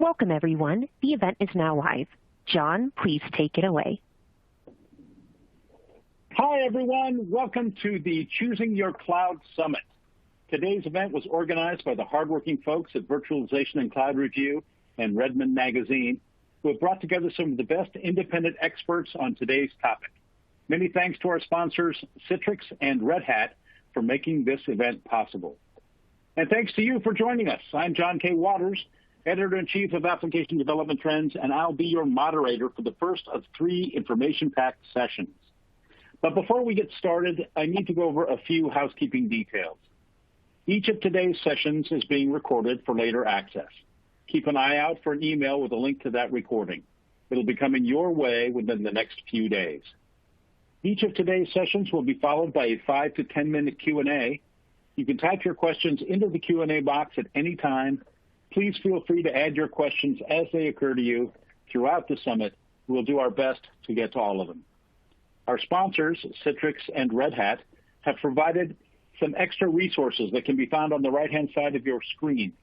Welcome, everyone. The event is now live. John, please take it away. Hi, everyone. Welcome to the Choosing Your Cloud Summit. Today's event was organized by the hardworking folks at Virtualization and Cloud Review and Redmond Magazine, who have brought together some of the best independent experts on today's topic. Many thanks to our sponsors, Citrix and Red Hat, for making this event possible. And thanks to you for joining us. I'm John K. Waters, Editor-in-Chief of Application Development Trends, and I'll be your moderator for the first of 3 information-packed sessions. But before we get started, I need to go over a few housekeeping details. Each of today's sessions is being recorded for later access. Keep an eye out for an email with a link to that recording. It'll be coming your way within the next few days. Each of today's sessions will be followed by a 5 to 10 minute Q&A. You can type your questions into the Q&A box at any time. Please feel free to add your questions as they occur to you throughout the summit. We'll do our best to get to all of them. Our sponsors, Citrix and Red Hat, have provided some extra resources that can be found on the right-hand side of your screen.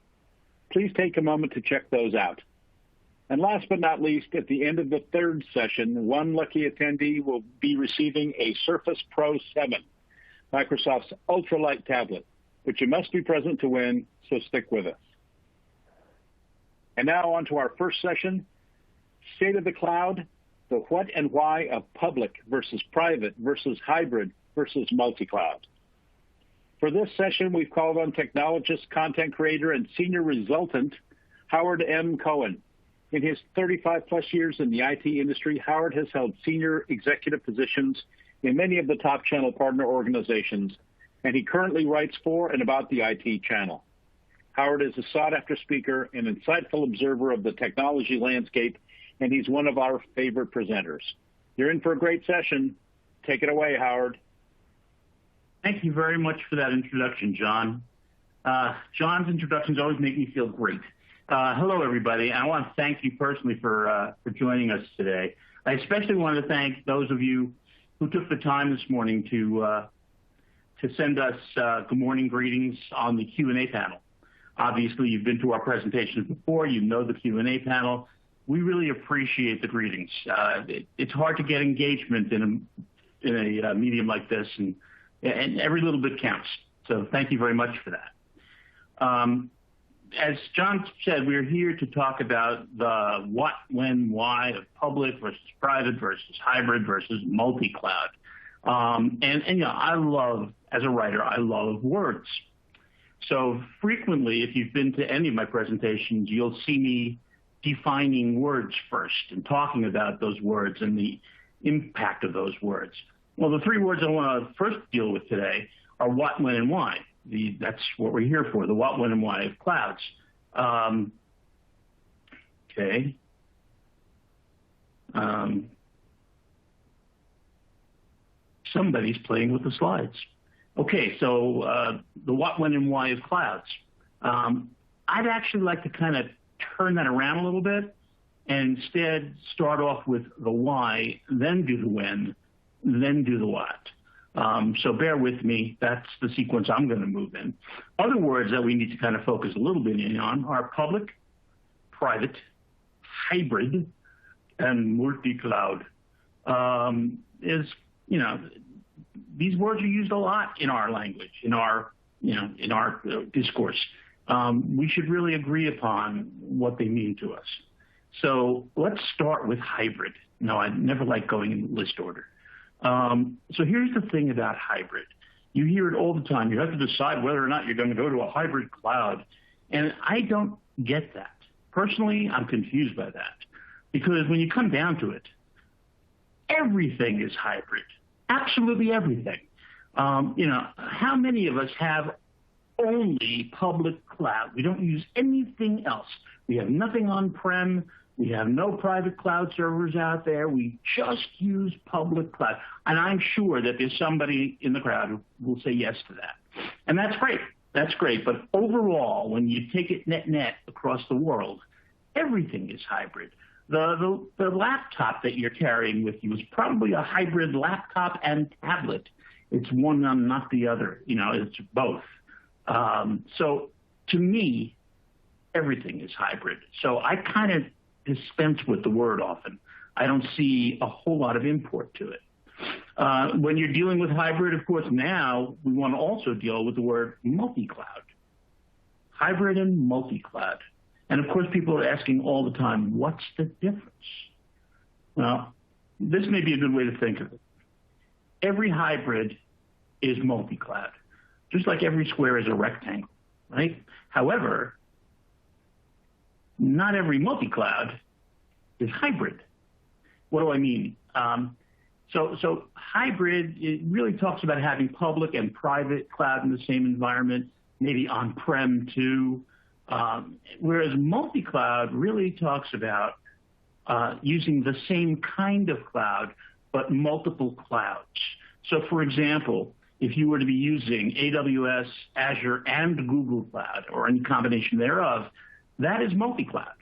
Please take a moment to check those out. And last but not least, at the end of the 3rd session, one lucky attendee will be receiving a Surface Pro 7, Microsoft's ultralight tablet, which you must be present to win, so stick with us. And now on to our first session, State of the Cloud, the what and why of public versus private versus hybrid versus multi-cloud. For this session, we've called on technologist, content creator, and senior resultant, Howard M. Cohen. In his 35-plus years in the IT industry, Howard has held senior executive positions in many of the top channel partner organizations, and he currently writes for and about the IT channel. Howard is a sought-after speaker, an insightful observer of the technology landscape, and he's one of our favorite presenters. You're in for a great session. Take it away, Howard. Thank you very much for that introduction, John. John's introductions always make me feel great. Hello, everybody. I want to thank you personally for joining us today. I especially want to thank those of you who took the time this morning to send us good morning greetings on the Q&A panel. Obviously, you've been to our presentations before. You know the Q&A panel. We really appreciate the greetings. It's hard to get engagement in a medium like this, and every little bit counts. So thank you very much for that. As John said, we're here to talk about the what, when, why of public versus private versus hybrid versus multi-cloud. I love, as a writer, I love words. So frequently, if you've been to any of my presentations, you'll see me defining words first and talking about those words and the impact of those words. Well, the 3 words I want to first deal with today are what, when, and why. That's what we're here for, the what, when, and why of clouds. Okay. Somebody's playing with the slides. Okay, so the what, when, and why of clouds. I'd actually like to kind of turn that around a little bit and instead start off with the why, then do the when, then do the what. So bear with me. That's the sequence I'm going to move in. Other words that we need to kind of focus a little bit in on are public, private, hybrid, and multi-cloud. These words are used a lot in our language, in our discourse. We should really agree upon what they mean to us. So let's start with hybrid. No, I never like going in list order. So here's the thing about hybrid. You hear it all the time. You have to decide whether or not you're going to go to a hybrid cloud. And I don't get that. Personally, I'm confused by that. Because when you come down to it, everything is hybrid. Absolutely everything. How many of us have only public cloud? We don't use anything else. We have nothing on-prem. We have no private cloud servers out there. We just use public cloud. And I'm sure that there's somebody in the crowd who will say yes to that. And that's great. That's great. But overall, when you take it net across the world, everything is hybrid. The laptop that you're carrying with you is probably a hybrid laptop and tablet. It's one, not the other. It's both. So to me, everything is hybrid. So I kind of dispense with the word often. I don't see a whole lot of import to it. When you're dealing with hybrid, of course, now we want to also deal with the word multi-cloud. Hybrid and multi-cloud. And of course, people are asking all the time, what's the difference? Well, this may be a good way to think of it. Every hybrid is multi-cloud, just like every square is a rectangle, right? However, not every multi-cloud is hybrid. What do I mean? So hybrid, it really talks about having public and private cloud in the same environment, maybe on-prem too. Whereas multi-cloud really talks about using the same kind of cloud, but multiple clouds. So for example, if you were to be using AWS, Azure, and Google Cloud, or any combination thereof, that is multi-cloud.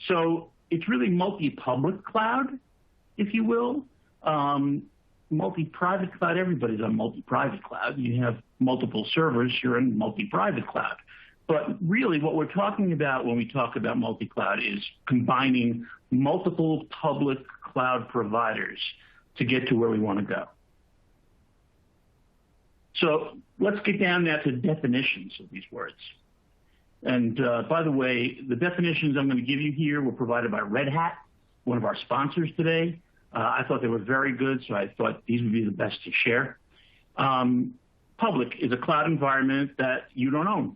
So it's really multi-public cloud, if you will. Multi-private cloud, everybody's on multi-private cloud. You have multiple servers, you're in multi-private cloud. But really what we're talking about when we talk about multi-cloud is combining multiple public cloud providers to get to where we want to go. So let's get down now to definitions of these words. And by the way, the definitions I'm going to give you here were provided by Red Hat, one of our sponsors today. I thought they were very good, so I thought these would be the best to share. Public is a cloud environment that you don't own.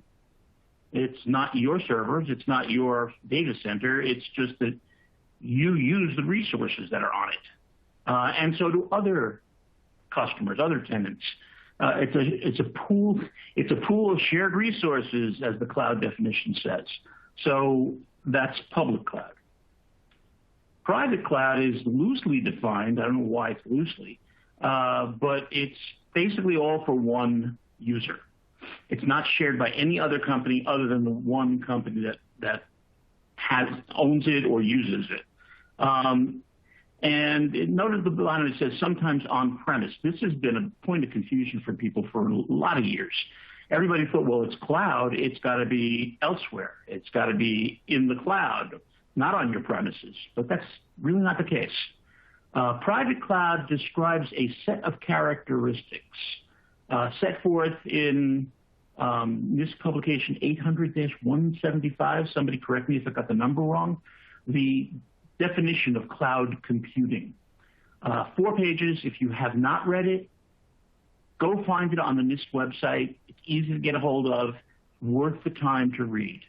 It's not your servers, it's not your data center, it's just that you use the resources that are on it. And so do other customers, other tenants. It's a pool of shared resources, as the cloud definition says. So that's public cloud. Private cloud is loosely defined. I don't know why it's loosely, but it's basically all for one user. It's not shared by any other company other than the one company that owns it or uses it. And note at the bottom it says sometimes on-premise. This has been a point of confusion for people for a lot of years. Everybody thought, well, it's cloud, it's got to be elsewhere. It's got to be in the cloud, not on your premises. But that's really not the case. Private cloud describes a set of characteristics set forth in this publication 800-175. Somebody correct me if I got the number wrong. The definition of cloud computing. 4 pages. If you have not read it, go find it on the NIST website. It's easy to get a hold of, worth the time to read.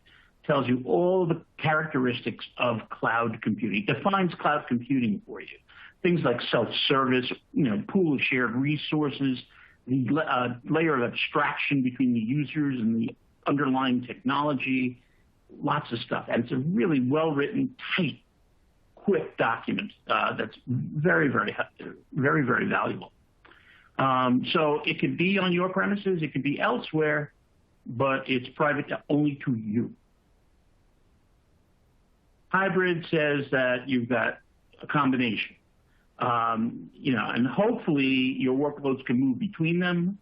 Tells you all the characteristics of cloud computing. It defines cloud computing for you. Things like self-service, pool of shared resources, the layer of abstraction between the users and the underlying technology, lots of stuff. And it's a really well-written, tight, quick document that's very, very, very, very valuable. So it could be on your premises, it could be elsewhere, but it's private only to you. Hybrid says that you've got a combination. And hopefully your workloads can move between them,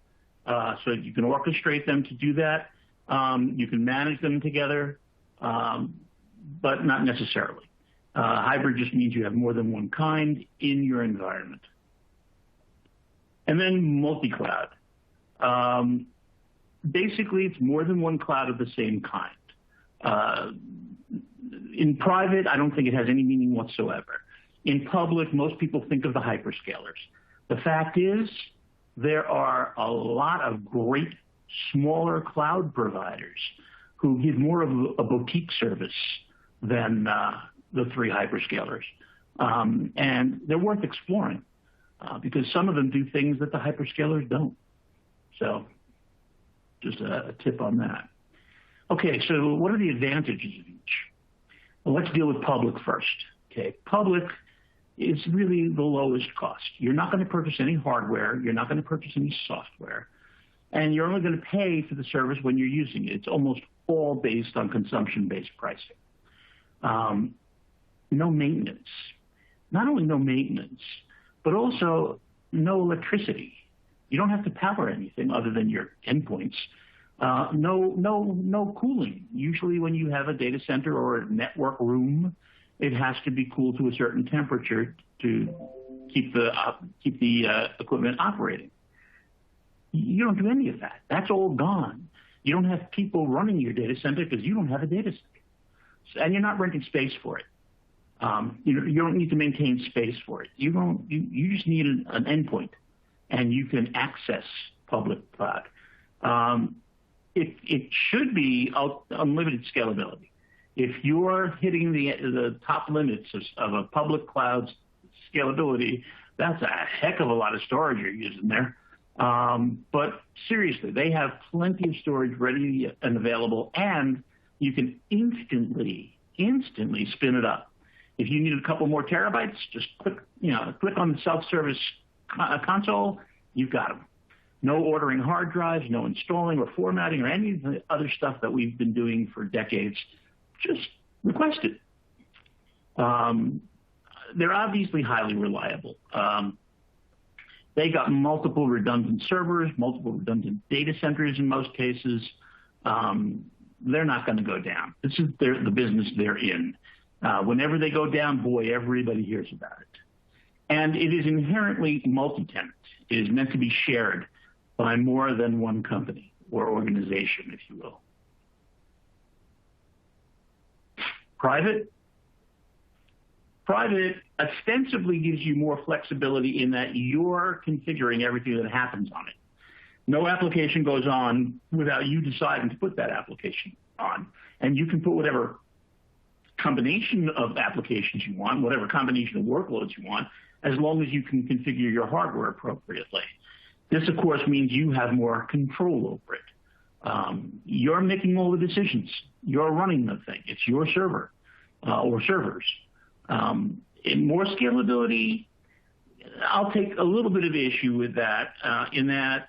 so you can orchestrate them to do that. You can manage them together, but not necessarily. Hybrid just means you have more than one kind in your environment. And then multi-cloud. Basically, it's more than one cloud of the same kind. In private, I don't think it has any meaning whatsoever. In public, most people think of the hyperscalers. The fact is, there are a lot of great smaller cloud providers who give more of a boutique service than the 3 hyperscalers. And they're worth exploring because some of them do things that the hyperscalers don't. So just a tip on that. Okay, so what are the advantages of each? Well, let's deal with public first. Okay, public is really the lowest cost. You're not going to purchase any hardware. You're not going to purchase any software. And you're only going to pay for the service when you're using it. It's almost all based on consumption-based pricing. No maintenance. Not only no maintenance, but also no electricity. You don't have to power anything other than your endpoints. No cooling. Usually when you have a data center or a network room, it has to be cooled to a certain temperature to keep the equipment operating. You don't do any of that. That's all gone. You don't have people running your data center because you don't have a data center, and you're not renting space for it. You don't need to maintain space for it. You just need an endpoint, and you can access public cloud. It should be unlimited scalability. If you're hitting the top limits of a public cloud's scalability, that's a heck of a lot of storage you're using there. But seriously, they have plenty of storage ready and available, and you can instantly spin it up. If you need a couple more terabytes, just click on the self-service console, you've got them. No ordering hard drives, no installing or formatting or any of the other stuff that we've been doing for decades. Just request it. They're obviously highly reliable. They got multiple redundant servers, multiple redundant data centers in most cases. They're not going to go down. This is the business they're in. Whenever they go down, boy, everybody hears about it. And it is inherently multi-tenant. It is meant to be shared by more than one company or organization, if you will. Private ostensibly gives you more flexibility in that you're configuring everything that happens on it. No application goes on without you deciding to put that application on. And you can put whatever combination of applications you want, whatever combination of workloads you want, as long as you can configure your hardware appropriately. This, of course, means you have more control over it. You're making all the decisions. You're running the thing. It's your server or servers. In more scalability, I'll take a little bit of issue with that in that,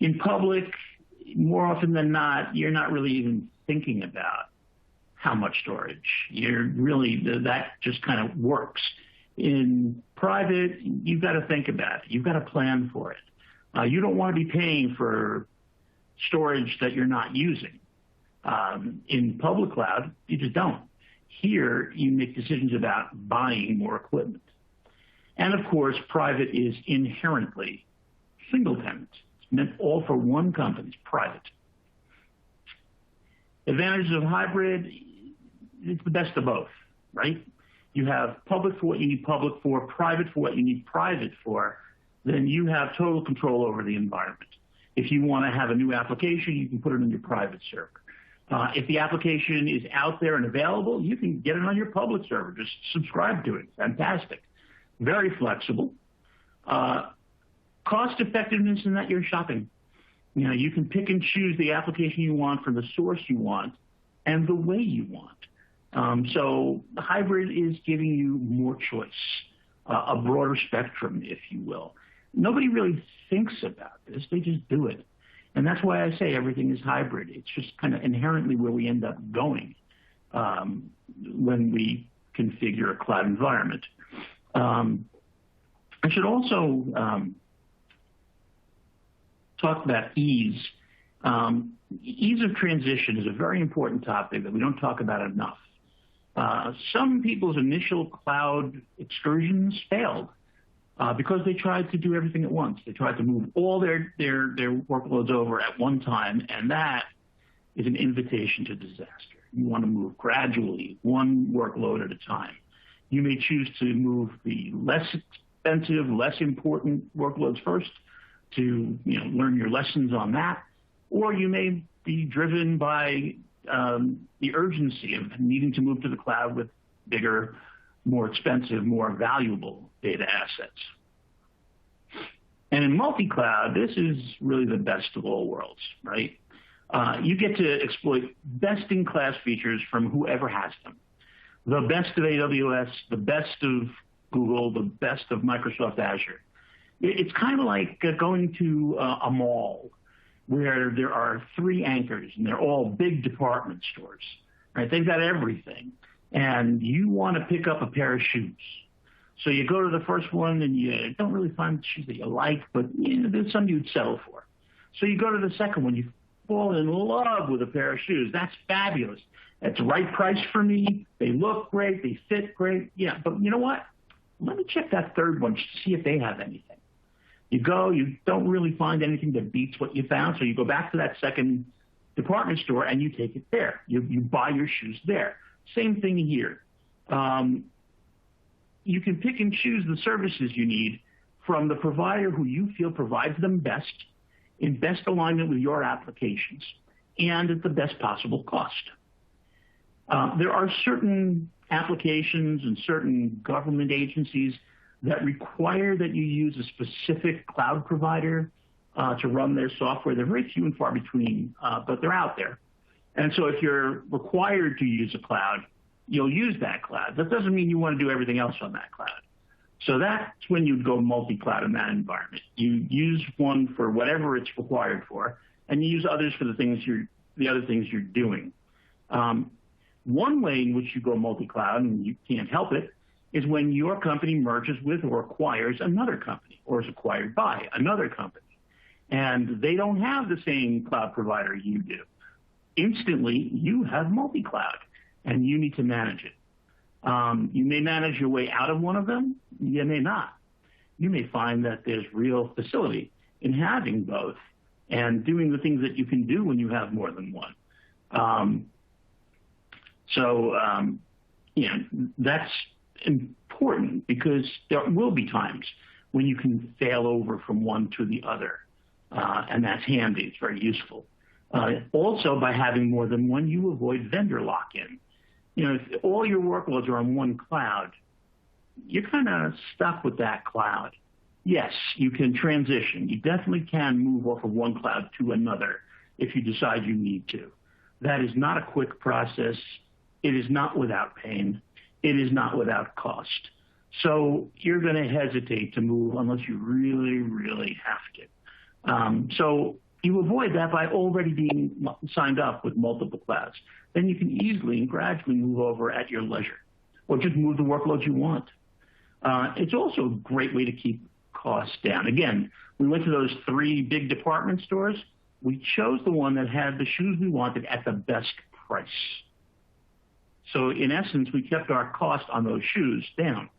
in public, more often than not, you're not really even thinking about how much storage. That just kind of works. In private, you've got to think about it. You've got to plan for it. You don't want to be paying for storage that you're not using. In public cloud, you just don't. Here, you make decisions about buying more equipment. And of course, private is inherently single tenant. It's meant all for one company. It's private. Advantages of hybrid, it's the best of both, right? You have public for what you need public for, private for what you need private for, then you have total control over the environment. If you want to have a new application, you can put it in your private server. If the application is out there and available, you can get it on your public server. Just subscribe to it. Fantastic. Very flexible. Cost effectiveness in that you're shopping. You can pick and choose the application you want from the source you want and the way you want. So the hybrid is giving you more choice, a broader spectrum, if you will. Nobody really thinks about this. They just do it. And that's why I say everything is hybrid. It's just kind of inherently where we end up going when we configure a cloud environment. I should also talk about ease. Ease of transition is a very important topic that we don't talk about enough. Some people's initial cloud excursions failed because they tried to do everything at once. They tried to move all their workloads over at one time, and that is an invitation to disaster. You want to move gradually, one workload at a time. You may choose to move the less expensive, less important workloads first to learn your lessons on that, or you may be driven by the urgency of needing to move to the cloud with bigger, more expensive, more valuable data assets. And in multi-cloud, this is really the best of all worlds, right? You get to exploit best-in-class features from whoever has them. The best of AWS, the best of Google, the best of Microsoft Azure. It's kind of like going to a mall where there are 3 anchors and they're all big department stores, right? They've got everything. And you want to pick up a pair of shoes. So you go to the first one and you don't really find the shoes that you like, but there's some you'd settle for. So you go to the second one, you fall in love with a pair of shoes. That's fabulous. That's the right price for me. They look great. They fit great. Yeah, but you know what? Let me check that third one to see if they have anything. You go, you don't really find anything that beats what you found, so you go back to that second department store and you take it there. You buy your shoes there. Same thing here. You can pick and choose the services you need from the provider who you feel provides them best, in best alignment with your applications, and at the best possible cost. There are certain applications and certain government agencies that require that you use a specific cloud provider to run their software. They're very few and far between, but they're out there. And so if you're required to use a cloud, you'll use that cloud. That doesn't mean you want to do everything else on that cloud. So that's when you'd go multi-cloud in that environment. You use one for whatever it's required for, and you use others for the other things you're doing. One way in which you go multi-cloud, and you can't help it, is when your company merges with or acquires another company or is acquired by another company. And they don't have the same cloud provider you do. Instantly, you have multi-cloud, and you need to manage it. You may manage your way out of one of them. You may not. You may find that there's real facility in having both and doing the things that you can do when you have more than one. That's important because there will be times when you can fail over from one to the other, and that's handy. It's very useful. Also, by having more than one, you avoid vendor lock-in. If all your workloads are on one cloud, you're kind of stuck with that cloud. Yes, you can transition. You definitely can move off of one cloud to another if you decide you need to. That is not a quick process. It is not without pain. It is not without cost. So you're going to hesitate to move unless you really, really have to. So you avoid that by already being signed up with multiple clouds. Then you can easily and gradually move over at your leisure, or just move the workloads you want. It's also a great way to keep costs down. Again, we went to those 3 big department stores. We chose the one that had the shoes we wanted at the best price. So in essence, we kept our cost on those shoes down.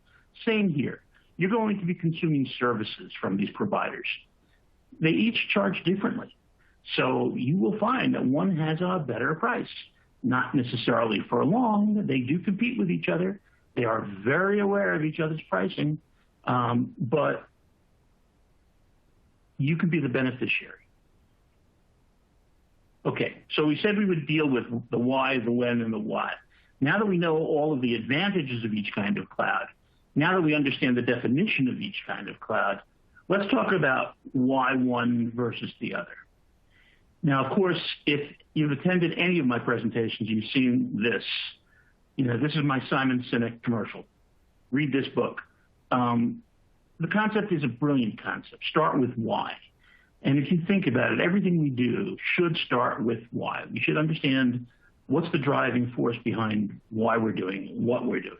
Same here. You're going to be consuming services from these providers. They each charge differently. So you will find that one has a better price. Not necessarily for long. They do compete with each other. They are very aware of each other's pricing, but you can be the beneficiary. Okay, so we said we would deal with the why, the when, and the what. Now that we know all of the advantages of each kind of cloud, now that we understand the definition of each kind of cloud, let's talk about why one versus the other. Now, of course, if you've attended any of my presentations, you've seen this. This is my Simon Sinek commercial. Read this book. The concept is a brilliant concept. Start with why. And if you think about it, everything we do should start with why. We should understand what's the driving force behind why we're doing what we're doing.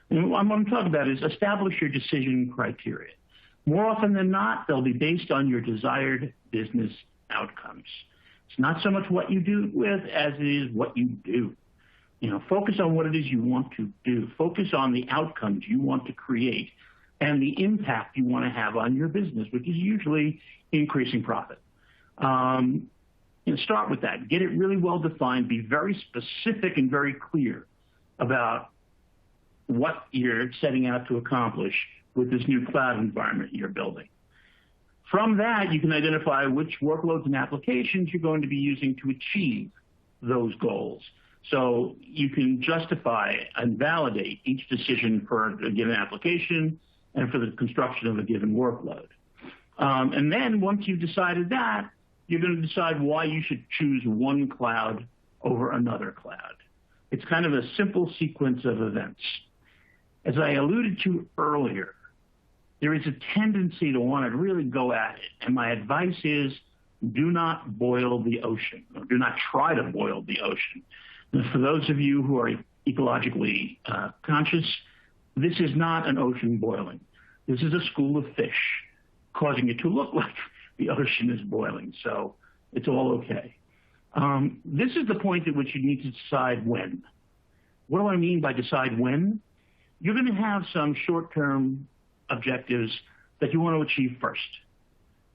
And what I'm going to talk about is establish your decision criteria. More often than not, they'll be based on your desired business outcomes. It's not so much what you do it with as it is what you do. Focus on what it is you want to do. Focus on the outcomes you want to create and the impact you want to have on your business, which is usually increasing profit. Start with that. Get it really well defined. Be very specific and very clear about what you're setting out to accomplish with this new cloud environment you're building. From that, you can identify which workloads and applications you're going to be using to achieve those goals. So you can justify and validate each decision for a given application and for the construction of a given workload. And then once you've decided that, you're going to decide why you should choose one cloud over another cloud. It's kind of a simple sequence of events. As I alluded to earlier, there is a tendency to want to really go at it. And my advice is do not boil the ocean, or do not try to boil the ocean. And for those of you who are ecologically conscious, This is not an ocean boiling. This is a school of fish causing it to look like the ocean is boiling. So it's all okay. This is the point at which you need to decide when. What do I mean by decide when? You're going to have some short-term objectives that you want to achieve first.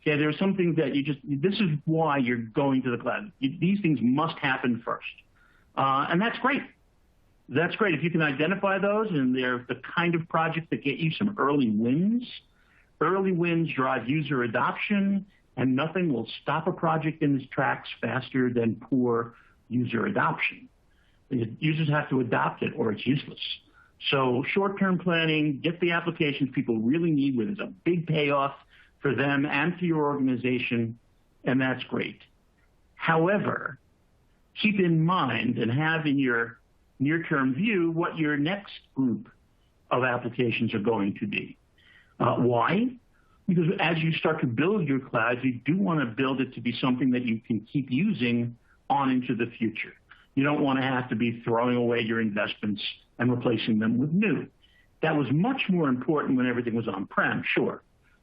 Okay, there are some things that this is why you're going to the cloud. These things must happen first. And that's great. That's great. If you can identify those and they're the kind of projects that get you some early wins. Early wins drive user adoption, and nothing will stop a project in its tracks faster than poor user adoption. The users have to adopt it or it's useless. So short-term planning, get the applications people really need where there's a big payoff for them and for your organization, and that's great. However, keep in mind and have in your near-term view what your next group of applications are going to be. Why? Because as you start to build your clouds, you do want to build it to be something that you can keep using on into the future. You don't want to have to be throwing away your investments and replacing them with new. That was much more important when everything was on-prem, sure,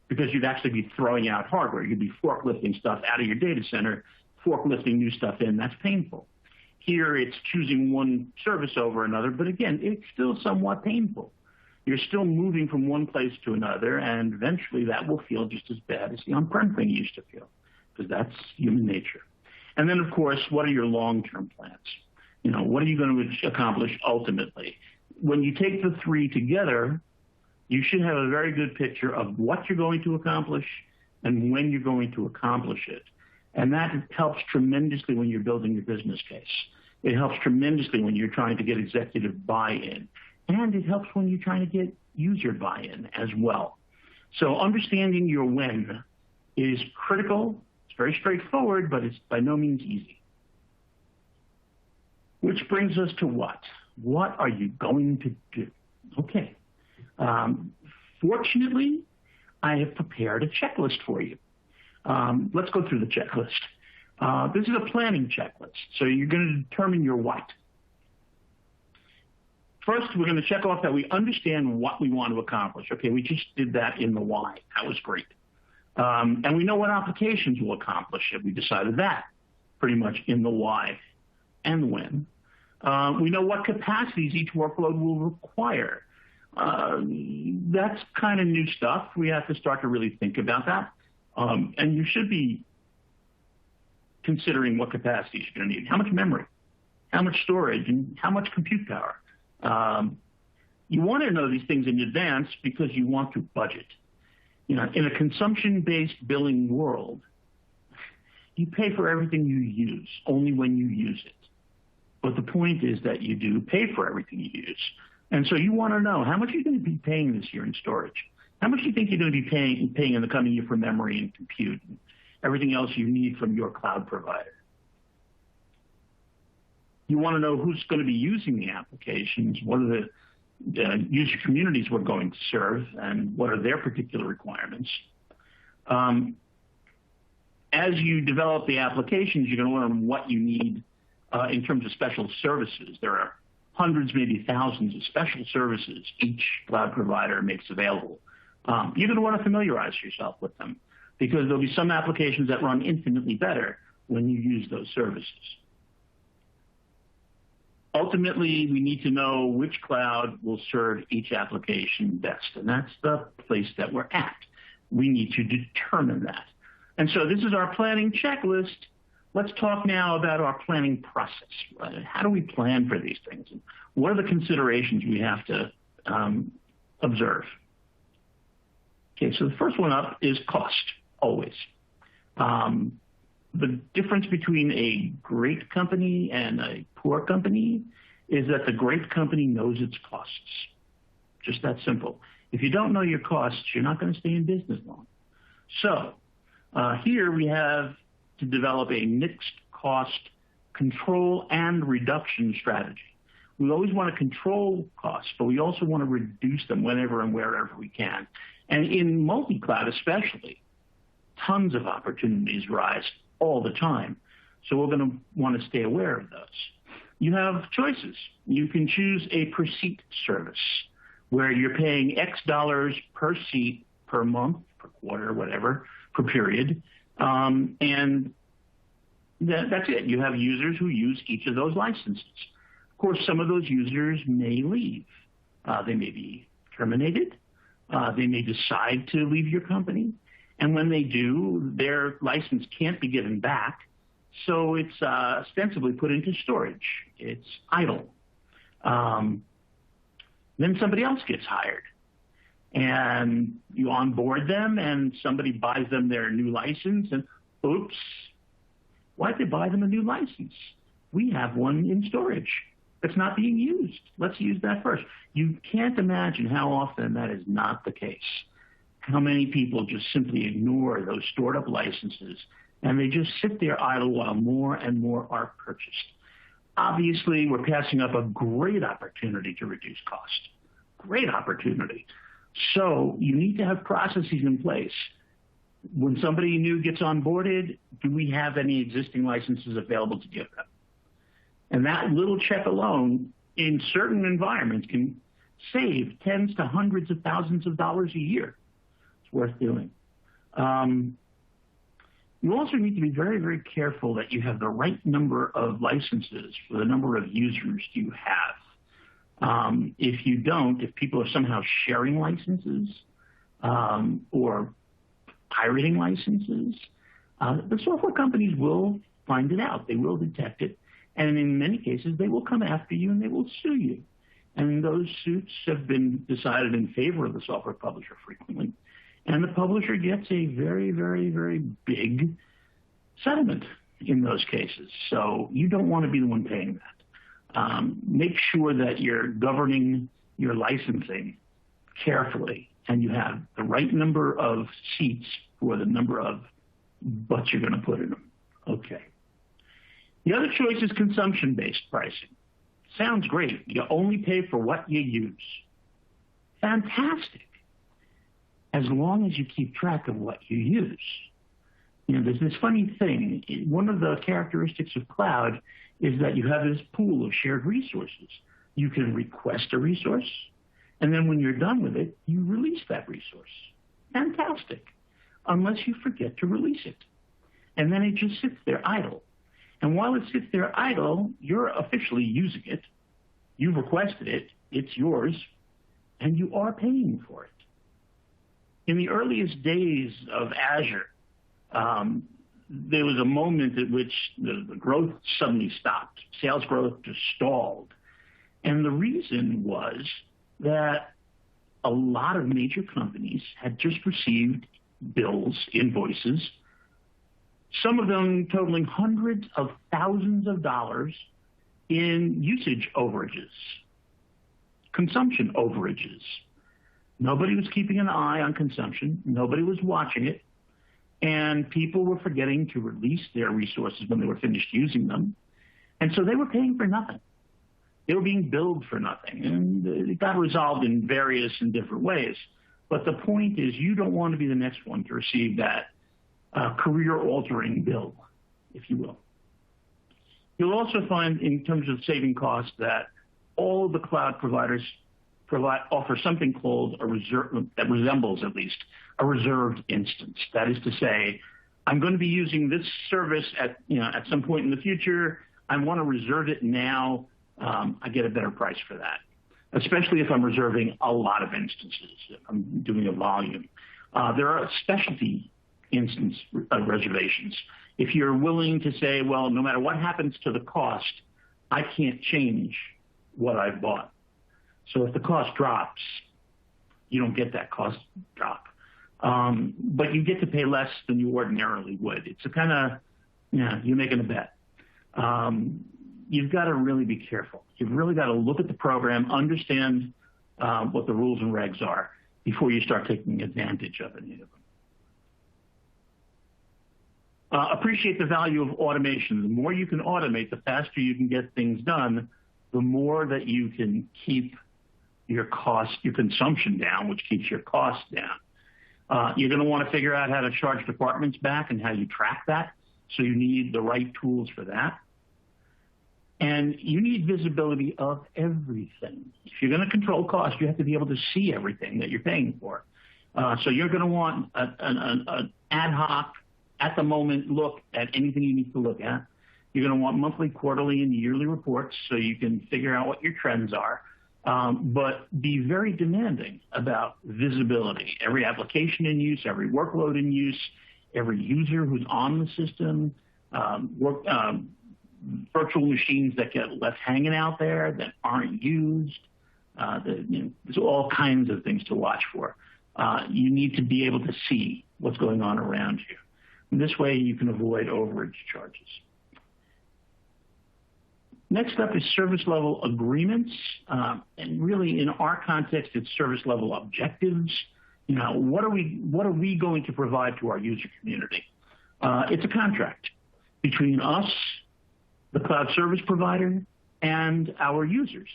because you'd actually be throwing out hardware. You'd be forklifting stuff out of your data center, forklifting new stuff in. That's painful. Here, it's choosing one service over another, but again, it's still somewhat painful. You're still moving from one place to another, and eventually that will feel just as bad as the on-prem thing used to feel, because that's human nature. And then, of course, what are your long-term plans? You know, what are you going to accomplish ultimately? When you take the three together, you should have a very good picture of what you're going to accomplish and when you're going to accomplish it. And that helps tremendously when you're building your business case. It helps tremendously when you're trying to get executive buy-in. And it helps when you're trying to get user buy-in as well. So understanding your when is critical. It's very straightforward, but it's by no means easy. Which brings us to what? What are you going to do? Okay. Fortunately, I have prepared a checklist for you. Let's go through the checklist. This is a planning checklist. So you're going to determine your what. First, we're going to check off that we understand what we want to accomplish. Okay, we just did that in the why. That was great. And we know what applications will accomplish it. We decided that pretty much in the why and when. We know what capacities each workload will require. That's kind of new stuff. We have to start to really think about that. And you should be considering what capacities you're going to need. How much memory, how much storage, and how much compute power. You want to know these things in advance because you want to budget. You know, in a consumption-based billing world, you pay for everything you use, only when you use it. But the point is that you do pay for everything you use. And so you want to know how much you're going to be paying this year in storage. How much do you think you're going to be paying in the coming year for memory and compute and everything else you need from your cloud provider? You want to know who's going to be using the applications, what are the user communities we're going to serve, and what are their particular requirements. As you develop the applications, you're going to learn what you need in terms of special services. There are hundreds, maybe thousands of special services each cloud provider makes available. You're going to want to familiarize yourself with them because there'll be some applications that run infinitely better when you use those services. Ultimately, we need to know which cloud will serve each application best, and that's the place that we're at. We need to determine that. And so this is our planning checklist. Let's talk now about our planning process. How do we plan for these things? And what are the considerations we have to observe? Okay, so the first one up is cost, always. The difference between a great company and a poor company is that the great company knows its costs. Just that simple. If you don't know your costs, you're not going to stay in business long. So here we have to develop a mixed cost control and reduction strategy. We always want to control costs, but we also want to reduce them whenever and wherever we can. And in multi-cloud especially, tons of opportunities rise all the time. So we're going to want to stay aware of those. You have choices. You can choose a per seat service where you're paying X dollars per seat per month, per quarter, whatever, per period. And that's it. You have users who use each of those licenses. Of course, some of those users may leave. They may be terminated. They may decide to leave your company. And when they do, their license can't be given back. So it's ostensibly put into storage. It's idle. Then somebody else gets hired. And you onboard them, and somebody buys them their new license, and oops, why'd they buy them a new license? We have one in storage that's not being used. Let's use that first. You can't imagine how often that is not the case. How many people just simply ignore those stored up licenses, and they just sit there idle while more and more are purchased. Obviously, we're passing up a great opportunity to reduce cost. Great opportunity. So you need to have processes in place. When somebody new gets onboarded, do we have any existing licenses available to give them? And that little check alone in certain environments can save tens to hundreds of thousands of dollars a year. It's worth doing. You also need to be very, very careful that you have the right number of licenses for the number of users you have. If you don't, if people are somehow sharing licenses or pirating licenses, the software companies will find it out. They will detect it. And in many cases, they will come after you and they will sue you. And those suits have been decided in favor of the software publisher frequently. And the publisher gets a very, very, very big settlement in those cases. So you don't want to be the one paying that. Make sure that you're governing your licensing carefully and you have the right number of seats for the number of butts you're going to put in them. Okay. The other choice is consumption-based pricing. Sounds great. You only pay for what you use. Fantastic. As long as you keep track of what you use. You know, there's this funny thing. One of the characteristics of cloud is that you have this pool of shared resources. You can request a resource, and then when you're done with it, you release that resource. Fantastic. Unless you forget to release it. And then it just sits there idle. And while it sits there idle, you're officially using it. You've requested it. It's yours. And you are paying for it. In the earliest days of Azure, there was a moment at which the growth suddenly stopped. Sales growth just stalled. And the reason was that a lot of major companies had just received bills, invoices, some of them totaling hundreds of thousands of dollars in usage overages, consumption overages. Nobody was keeping an eye on consumption. Nobody was watching it. And people were forgetting to release their resources when they were finished using them. And so they were paying for nothing. They were being billed for nothing. And it got resolved in various and different ways. But the point is you don't want to be the next one to receive that career-altering bill, if you will. You'll also find in terms of saving costs that all the cloud providers offer something called a reserve, that resembles at least a reserved instance. That is to say, I'm going to be using this service at some point in the future. I want to reserve it now. I get a better price for that, especially if I'm reserving a lot of instances. If I'm doing a volume. There are specialty instance reservations. If you're willing to say, well, no matter what happens to the cost, I can't change what I've bought. So if the cost drops, you don't get that cost drop. But you get to pay less than you ordinarily would. It's a kind of, you're making a bet. You've got to really be careful. You've really got to look at the program, understand what the rules and regs are before you start taking advantage of any of them. Appreciate the value of automation. The more you can automate, the faster you can get things done, the more that you can keep your consumption down, which keeps your costs down. You're going to want to figure out how to charge departments back and how you track that. So you need the right tools for that. And you need visibility of everything. If you're going to control cost, you have to be able to see everything that you're paying for. So you're going to want an ad hoc, at the moment look at anything you need to look at. You're going to want monthly, quarterly, and yearly reports so you can figure out what your trends are. But be very demanding about visibility. Every application in use, every workload in use, every user who's on the system, virtual machines that get left hanging out there that aren't used. There's all kinds of things to watch for. You need to be able to see what's going on around you. And this way you can avoid overage charges. Next up is service level agreements. And really in our context, it's service level objectives. What are we going to provide to our user community? It's a contract between us, the cloud service provider, and our users.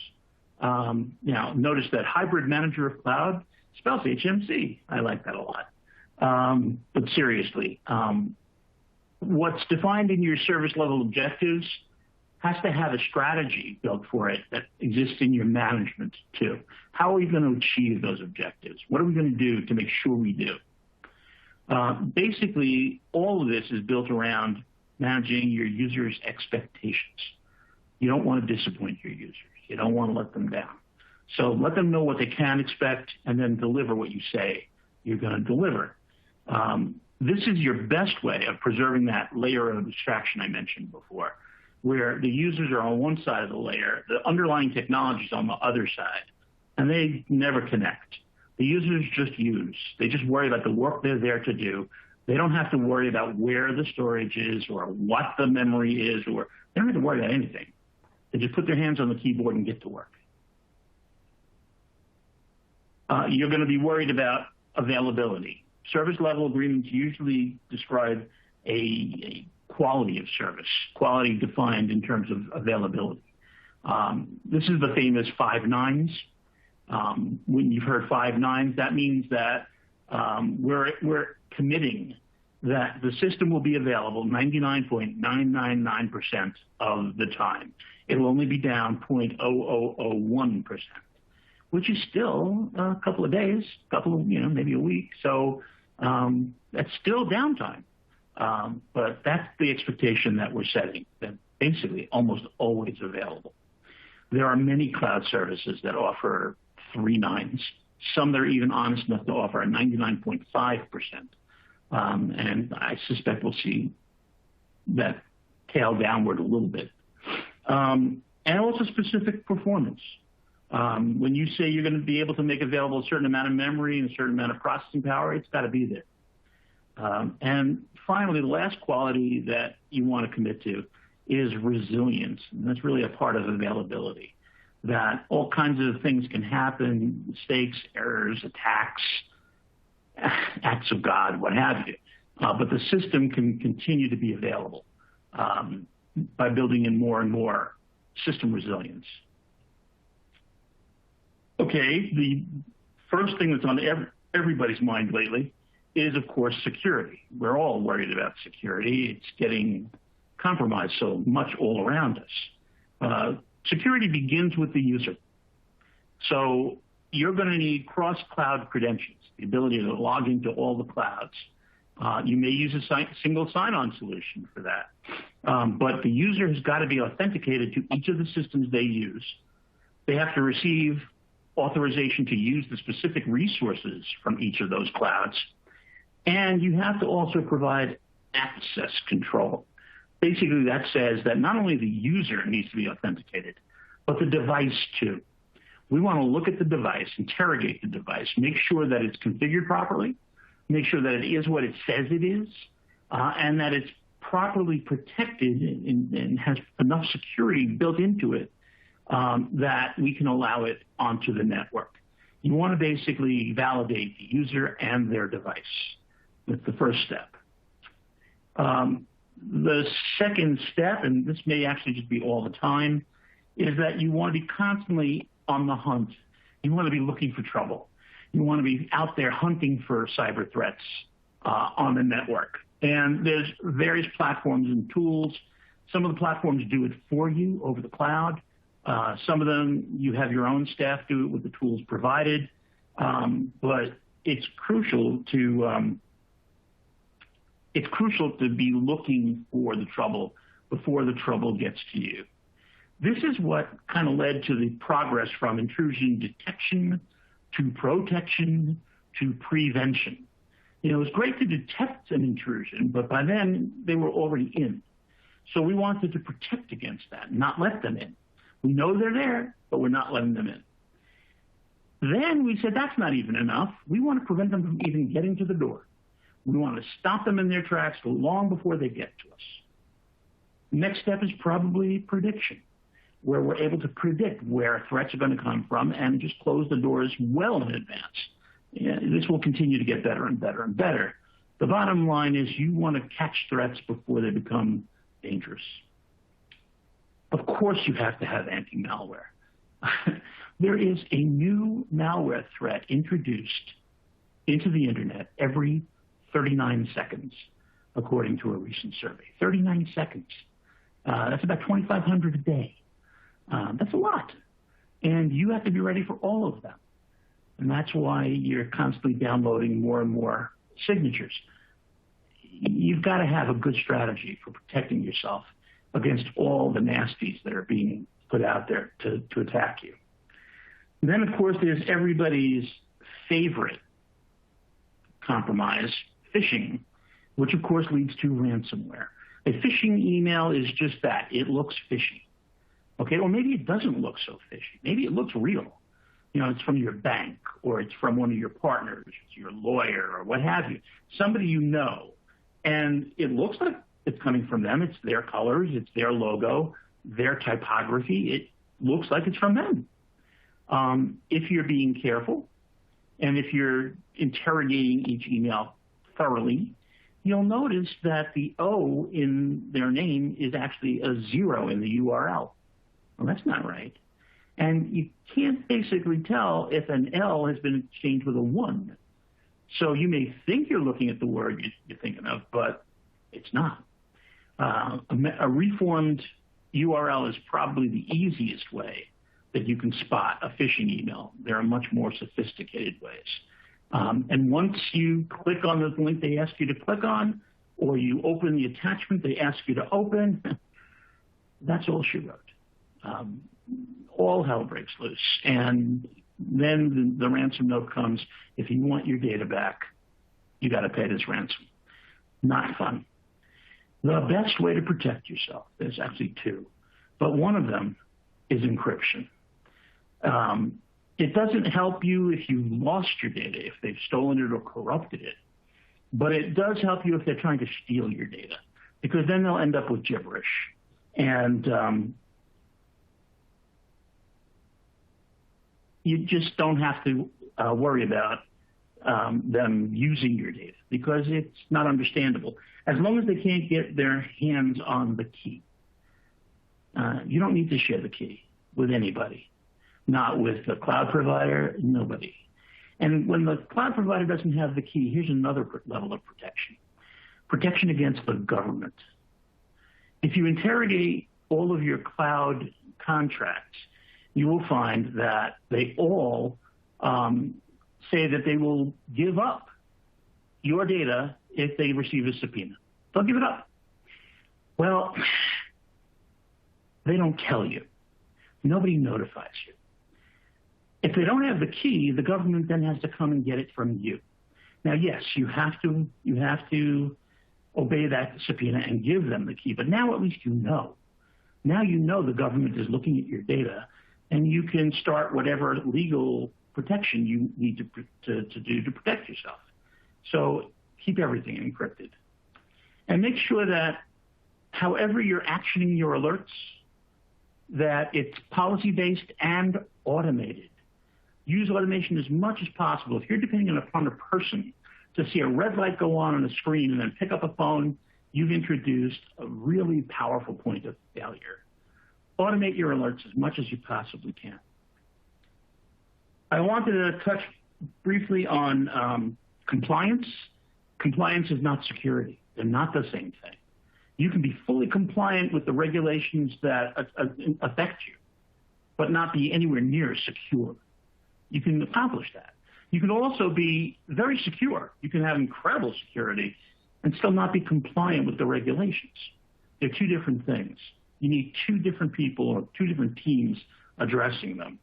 Now, notice that hybrid manager of cloud spells HMC. I like that a lot. But seriously, what's defined in your service level objectives has to have a strategy built for it that exists in your management too. How are we going to achieve those objectives? What are we going to do to make sure we do? Basically, all of this is built around managing your users' expectations. You don't want to disappoint your users. You don't want to let them down. So let them know what they can expect and then deliver what you say you're going to deliver. This is your best way of preserving that layer of abstraction I mentioned before, where the users are on one side of the layer, the underlying technology is on the other side, and they never connect. The users just use. They just worry about the work they're there to do. They don't have to worry about where the storage is or what the memory is, or they don't have to worry about anything. They just put their hands on the keyboard and get to work. You're going to be worried about availability. Service level agreements usually describe a quality of service, quality defined in terms of availability. This is the famous 5 nines. When you've heard 5 nines, that means that we're committing that the system will be available 99.999% of the time. It will only be down 0.0001%, which is still a couple of days, maybe a week. So that's still downtime. But that's the expectation that we're setting, that basically almost always available. There are many cloud services that offer 3 nines. Some that are even honest enough to offer a 99.5%. And I suspect we'll see that tail downward a little bit. And also specific performance. When you say you're going to be able to make available a certain amount of memory and a certain amount of processing power, it's got to be there. And finally, the last quality that you want to commit to is resilience. And that's really a part of availability. That all kinds of things can happen, mistakes, errors, attacks, acts of God, what have you. But the system can continue to be available by building in more and more system resilience. Okay, the first thing that's on everybody's mind lately is, of course, security. We're all worried about security. It's getting compromised so much all around us. Security begins with the user. So you're going to need cross-cloud credentials, the ability to log into all the clouds. You may use a single sign-on solution for that. But the user has got to be authenticated to each of the systems they use. They have to receive authorization to use the specific resources from each of those clouds. And you have to also provide access control. Basically, that says that not only the user needs to be authenticated, but the device too. We want to look at the device, interrogate the device, make sure that it's configured properly, make sure that it is what it says it is, and that it's properly protected and has enough security built into it that we can allow it onto the network. You want to basically validate the user and their device. That's the first step. The second step, and this may actually just be all the time, is that you want to be constantly on the hunt. You want to be looking for trouble. You want to be out there hunting for cyber threats on the network. And there's various platforms and tools Some of the platforms do it for you over the cloud. Some of them, you have your own staff do it with the tools provided. But it's crucial to be looking for the trouble before the trouble gets to you. This is what kind of led to the progress from intrusion detection to protection to prevention. It was great to detect an intrusion, but by then they were already in. So we wanted to protect against that, not let them in. We know they're there, but we're not letting them in. Then we said that's not even enough. We want to prevent them from even getting to the door. We want to stop them in their tracks long before they get to us. Next step is probably prediction, where we're able to predict where threats are going to come from and just close the doors well in advance. This will continue to get better and better and better. The bottom line is you want to catch threats before they become dangerous. Of course, you have to have anti-malware. There is a new malware threat introduced into the internet every 39 seconds, according to a recent survey. 39 seconds. That's about 2,500 a day. That's a lot. And you have to be ready for all of them. And that's why you're constantly downloading more and more signatures. You've got to have a good strategy for protecting yourself against all the nasties that are being put out there to attack you. And then, of course, there's everybody's favorite compromise, phishing, which, of course, leads to ransomware. A phishing email is just that. It looks fishy. Okay, or maybe it doesn't look so fishy. Maybe it looks real. It's from your bank, or it's from one of your partners, it's your lawyer, or what have you. Somebody you know. And it looks like it's coming from them. It's their colors, it's their logo, their typography. It looks like it's from them. If you're being careful, and if you're interrogating each email thoroughly, you'll notice that the O in their name is actually a 0 in the URL. Well, that's not right. And you can't basically tell if an L has been exchanged with a 1. So you may think you're looking at the word you're thinking of, but it's not. A reformed URL is probably the easiest way that you can spot a phishing email. There are much more sophisticated ways. And once you click on the link they ask you to click on, or you open the attachment they ask you to open, that's all she wrote. All hell breaks loose. And then the ransom note comes, if you want your data back, you got to pay this ransom. Not fun. The best way to protect yourself, there's actually two, but one of them is encryption. It doesn't help you if you lost your data, if they've stolen it or corrupted it, but it does help you if they're trying to steal your data, because then they'll end up with gibberish. And you just don't have to worry about them using your data, because it's not understandable. As long as they can't get their hands on the key. You don't need to share the key with anybody. Not with the cloud provider, nobody. And when the cloud provider doesn't have the key, here's another level of protection. Protection against the government. If you interrogate all of your cloud contracts, you will find that they all say that they will give up your data if they receive a subpoena. They'll give it up. Well, they don't tell you. Nobody notifies you. If they don't have the key, the government then has to come and get it from you. Now, yes, you have to obey that subpoena and give them the key, but now at least you know. Now you know the government is looking at your data, and you can start whatever legal protection you need to do to protect yourself. So keep everything encrypted. And make sure that however you're actioning your alerts, that it's policy-based and automated. Use automation as much as possible. If you're depending upon a person to see a red light go on a screen and then pick up a phone, you've introduced a really powerful point of failure. Automate your alerts as much as you possibly can. I wanted to touch briefly on compliance. Compliance is not security. They're not the same thing. You can be fully compliant with the regulations that affect you, but not be anywhere near secure. You can accomplish that. You can also be very secure. You can have incredible security and still not be compliant with the regulations. They're two different things. You need two different people or two different teams addressing them.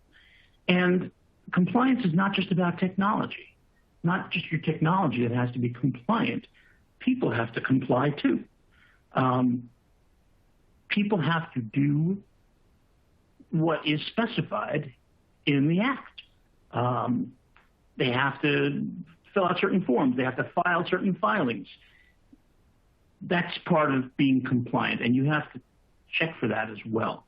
And compliance is not just about technology, not just your technology that has to be compliant. People have to comply too. People have to do what is specified in the act. They have to fill out certain forms. They have to file certain filings. That's part of being compliant, and you have to check for that as well.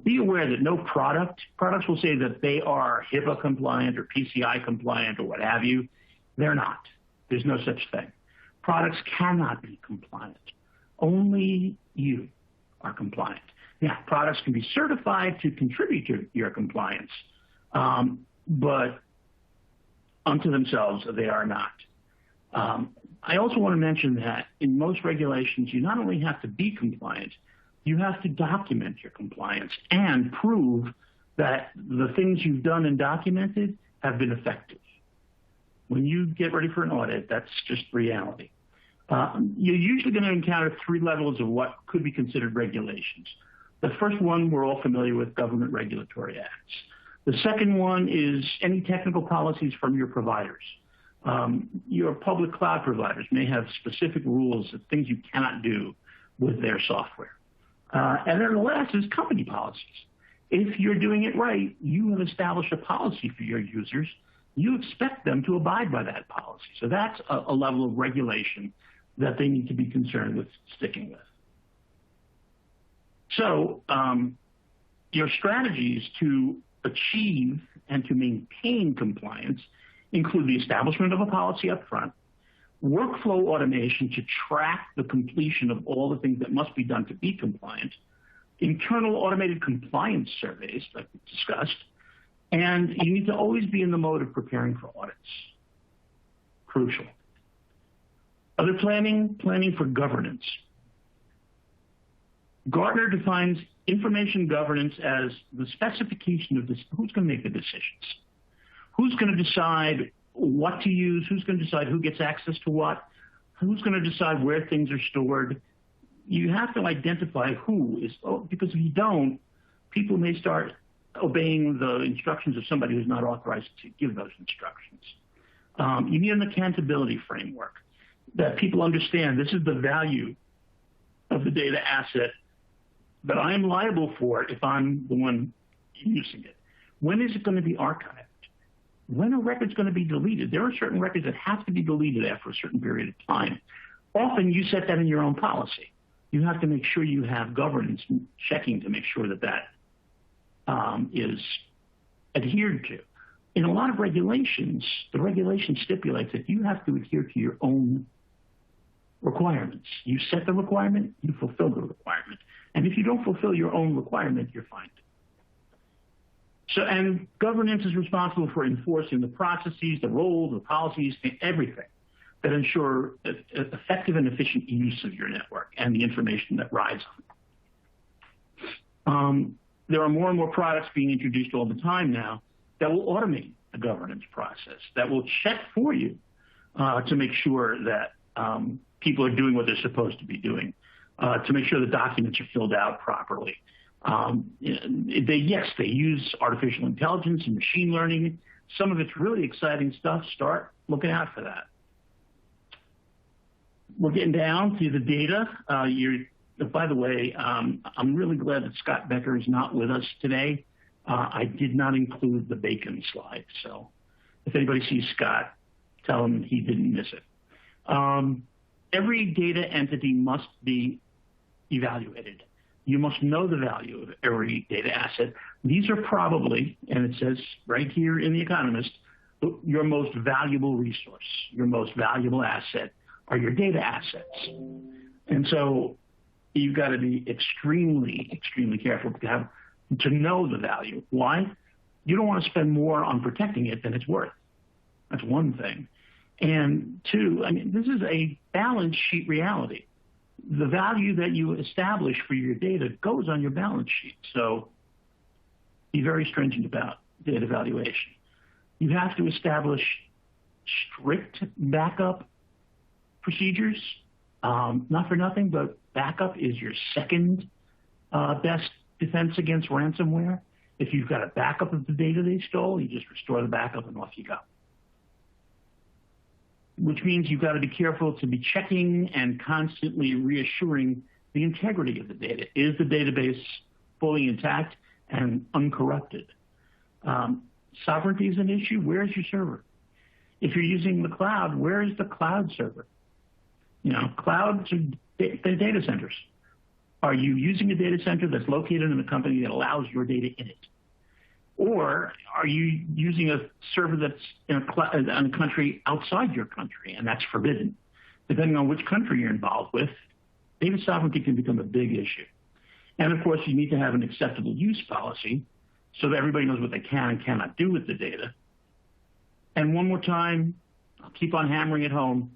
Be aware that no products will say that they are HIPAA compliant or PCI compliant or what have you. They're not. There's no such thing. Products cannot be compliant. Only you are compliant. Now, products can be certified to contribute to your compliance, but unto themselves, they are not. I also want to mention that in most regulations, you not only have to be compliant, you have to document your compliance and prove that the things you've done and documented have been effective. When you get ready for an audit, that's just reality. You're usually going to encounter three levels of what could be considered regulations. The first one we're all familiar with, government regulatory acts. The second one is any technical policies from your providers. Your public cloud providers may have specific rules of things you cannot do with their software. And then the last is company policies. If you're doing it right, you have established a policy for your users. You expect them to abide by that policy. So that's a level of regulation that they need to be concerned with sticking with. So your strategies to achieve and to maintain compliance include the establishment of a policy up front, workflow automation to track the completion of all the things that must be done to be compliant, internal automated compliance surveys like we discussed, and you need to always be in the mode of preparing for audits. Crucial. Other planning for governance. Gartner defines information governance as the specification of this, who's going to make the decisions, who's going to decide what to use, who's going to decide who gets access to what, who's going to decide where things are stored. You have to identify who is, because if you don't, people may start obeying the instructions of somebody who's not authorized to give those instructions. You need an accountability framework that people understand this is the value of the data asset that I am liable for if I'm the one using it. When is it going to be archived? When are records going to be deleted? There are certain records that have to be deleted after a certain period of time. Often you set that in your own policy. You have to make sure you have governance checking to make sure that that is adhered to. In a lot of regulations, the regulation stipulates that you have to adhere to your own requirements. You set the requirement, you fulfill the requirement. And if you don't fulfill your own requirement, you're fined. So, and governance is responsible for enforcing the processes, the roles, the policies, everything that ensure effective and efficient use of your network and the information that rides on it. There are more and more products being introduced all the time now that will automate the governance process, that will check for you to make sure that people are doing what they're supposed to be doing, to make sure the documents are filled out properly. They use artificial intelligence and machine learning. Some of it's really exciting stuff. Start looking out for that. We're getting down to the data. By the way, I'm really glad that Scott Becker is not with us today. I did not include the bacon slide. So if anybody sees Scott, tell him he didn't miss it. Every data entity must be evaluated. You must know the value of every data asset. These are probably, and it says right here in The Economist, your most valuable resource, your most valuable asset are your data assets. And so you've got to be extremely, extremely careful to know the value. Why? You don't want to spend more on protecting it than it's worth. That's one thing. And two, I mean, this is a balance sheet reality. the value that you establish for your data goes on your balance sheet. So be very stringent about data valuation. You have to establish strict backup procedures. Not for nothing, but backup is your second best defense against ransomware. If you've got a backup of the data they stole, you just restore the backup and off you go. Which means you've got to be careful to be checking and constantly reassuring the integrity of the data. Is the database fully intact and uncorrupted? Sovereignty is an issue. Where's your server? If you're using the cloud, where is the cloud server? Clouds are data centers. Are you using a data center that's located in a company that allows your data in it? Or are you using a server that's in a country outside your country, and that's forbidden? Depending on which country you're involved with, data sovereignty can become a big issue. And of course, you need to have an acceptable use policy so that everybody knows what they can and cannot do with the data. And one more time, I'll keep on hammering it home,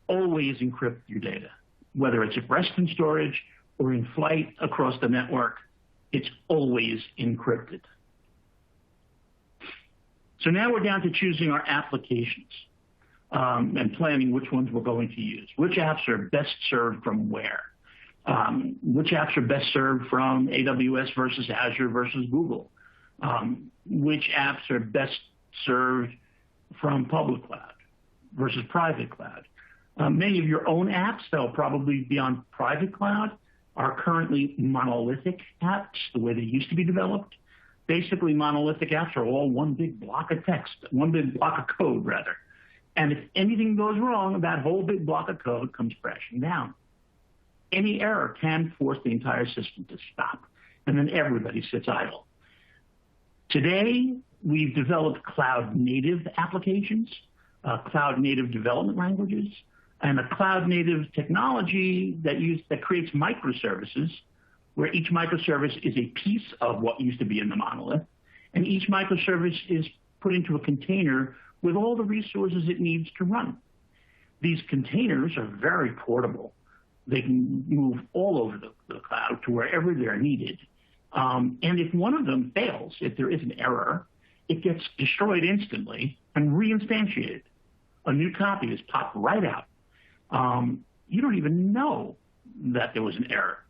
always encrypt your data. Whether it's at rest in storage or in flight across the network, it's always encrypted. So now we're down to choosing our applications and planning which ones we're going to use. Which apps are best served from where? Which apps are best served from AWS versus Azure versus Google? Which apps are best served from public cloud versus private cloud? Many of your own apps that will probably be on private cloud are currently monolithic apps, the way they used to be developed. Basically, monolithic apps are all one big block of text, one big block of code, rather. And if anything goes wrong, that whole big block of code comes crashing down. Any error can force the entire system to stop, and then everybody sits idle. Today, we've developed cloud-native applications, cloud-native development languages, and a cloud-native technology that creates microservices, where each microservice is a piece of what used to be in the monolith, and each microservice is put into a container with all the resources it needs to run. These containers are very portable. They can move all over the cloud to wherever they're needed. And if one of them fails, if there is an error, it gets destroyed instantly and reinstantiated. A new copy is popped right out. You don't even know that there was an error.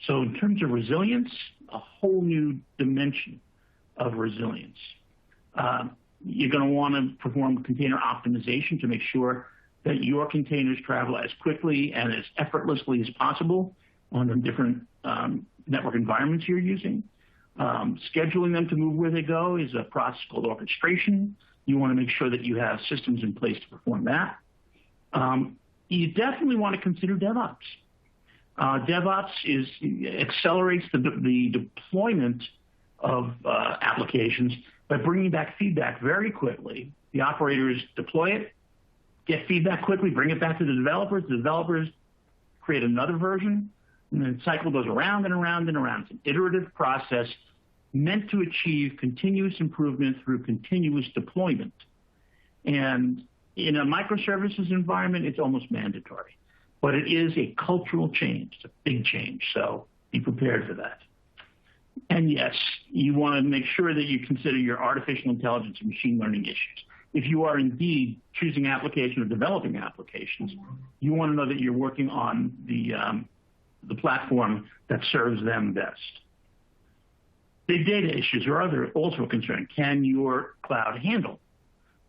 So in terms of resilience, a whole new dimension of resilience. You're going to want to perform container optimization to make sure that your containers travel as quickly and as effortlessly as possible on the different network environments you're using. Scheduling them to move where they go is a process called orchestration. You want to make sure that you have systems in place to perform that. You definitely want to consider DevOps. DevOps accelerates the deployment of applications by bringing back feedback very quickly. The operators deploy it, get feedback quickly, bring it back to the developers. The developers create another version, and then the cycle goes around and around and around. It's an iterative process meant to achieve continuous improvement through continuous deployment. And in a microservices environment, it's almost mandatory. But it is a cultural change. It's a big change, so be prepared for that. And yes, you want to make sure that you consider your artificial intelligence and machine learning issues. If you are indeed choosing application or developing applications, you want to know that you're working on the platform that serves them best. Big data issues are also a concern. Can your cloud handle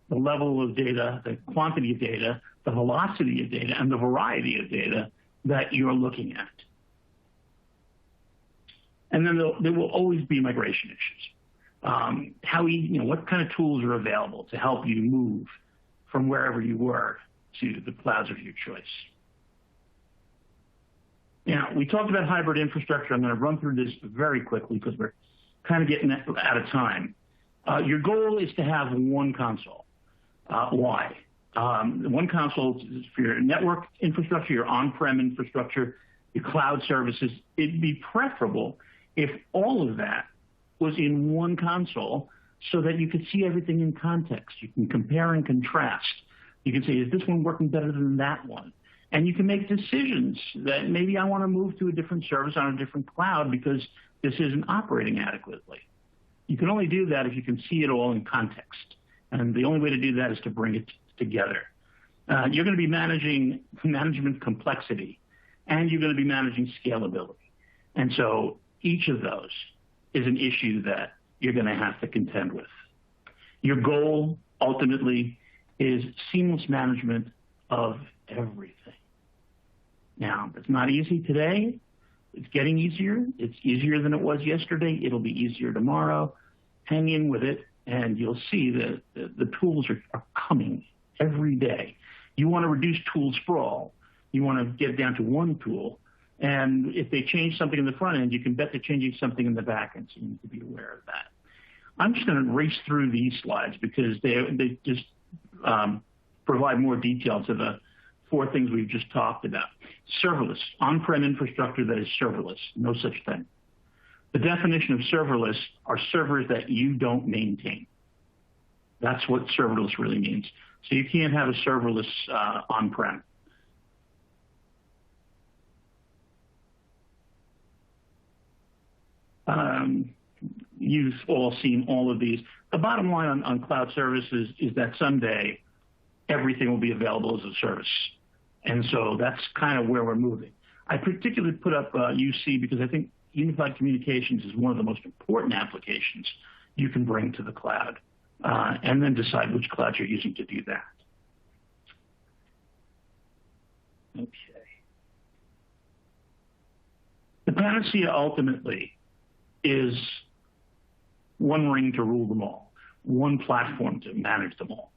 the level of data, the quantity of data, the velocity of data, and the variety of data that you're looking at? And then there will always be migration issues. What kind of tools are available to help you move from wherever you were to the clouds of your choice? Now, we talked about hybrid infrastructure. I'm going to run through this very quickly because we're kind of getting out of time. Your goal is to have one console. Why? One console is for your network infrastructure, your on-prem infrastructure, your cloud services. It'd be preferable if all of that was in one console so that you could see everything in context. You can compare and contrast. You can say, is this one working better than that one? And you can make decisions that maybe I want to move to a different service on a different cloud because this isn't operating adequately. You can only do that if you can see it all in context. And the only way to do that is to bring it together. You're going to be managing management complexity, and you're going to be managing scalability. And so each of those is an issue that you're going to have to contend with. Your goal, ultimately, is seamless management of everything. Now, it's not easy today. It's getting easier. It's easier than it was yesterday. It'll be easier tomorrow. Hang in with it, and you'll see that the tools are coming every day. You want to reduce tool sprawl. You want to get down to one tool. And if they change something in the front end, you can bet they're changing something in the back end, so you need to be aware of that. I'm just going to race through these slides because they just provide more detail to the four things we've just talked about. Serverless, on-prem infrastructure that is serverless, no such thing. The definition of serverless are servers that you don't maintain. That's what serverless really means. So you can't have a serverless on-prem. You've all seen all of these. The bottom line on cloud services is that someday everything will be available as a service. And so that's kind of where we're moving. I particularly put up UC because I think unified communications is one of the most important applications you can bring to the cloud, and then decide which cloud you're using to do that. Okay. The panacea ultimately is one ring to rule them all, one platform to manage them all.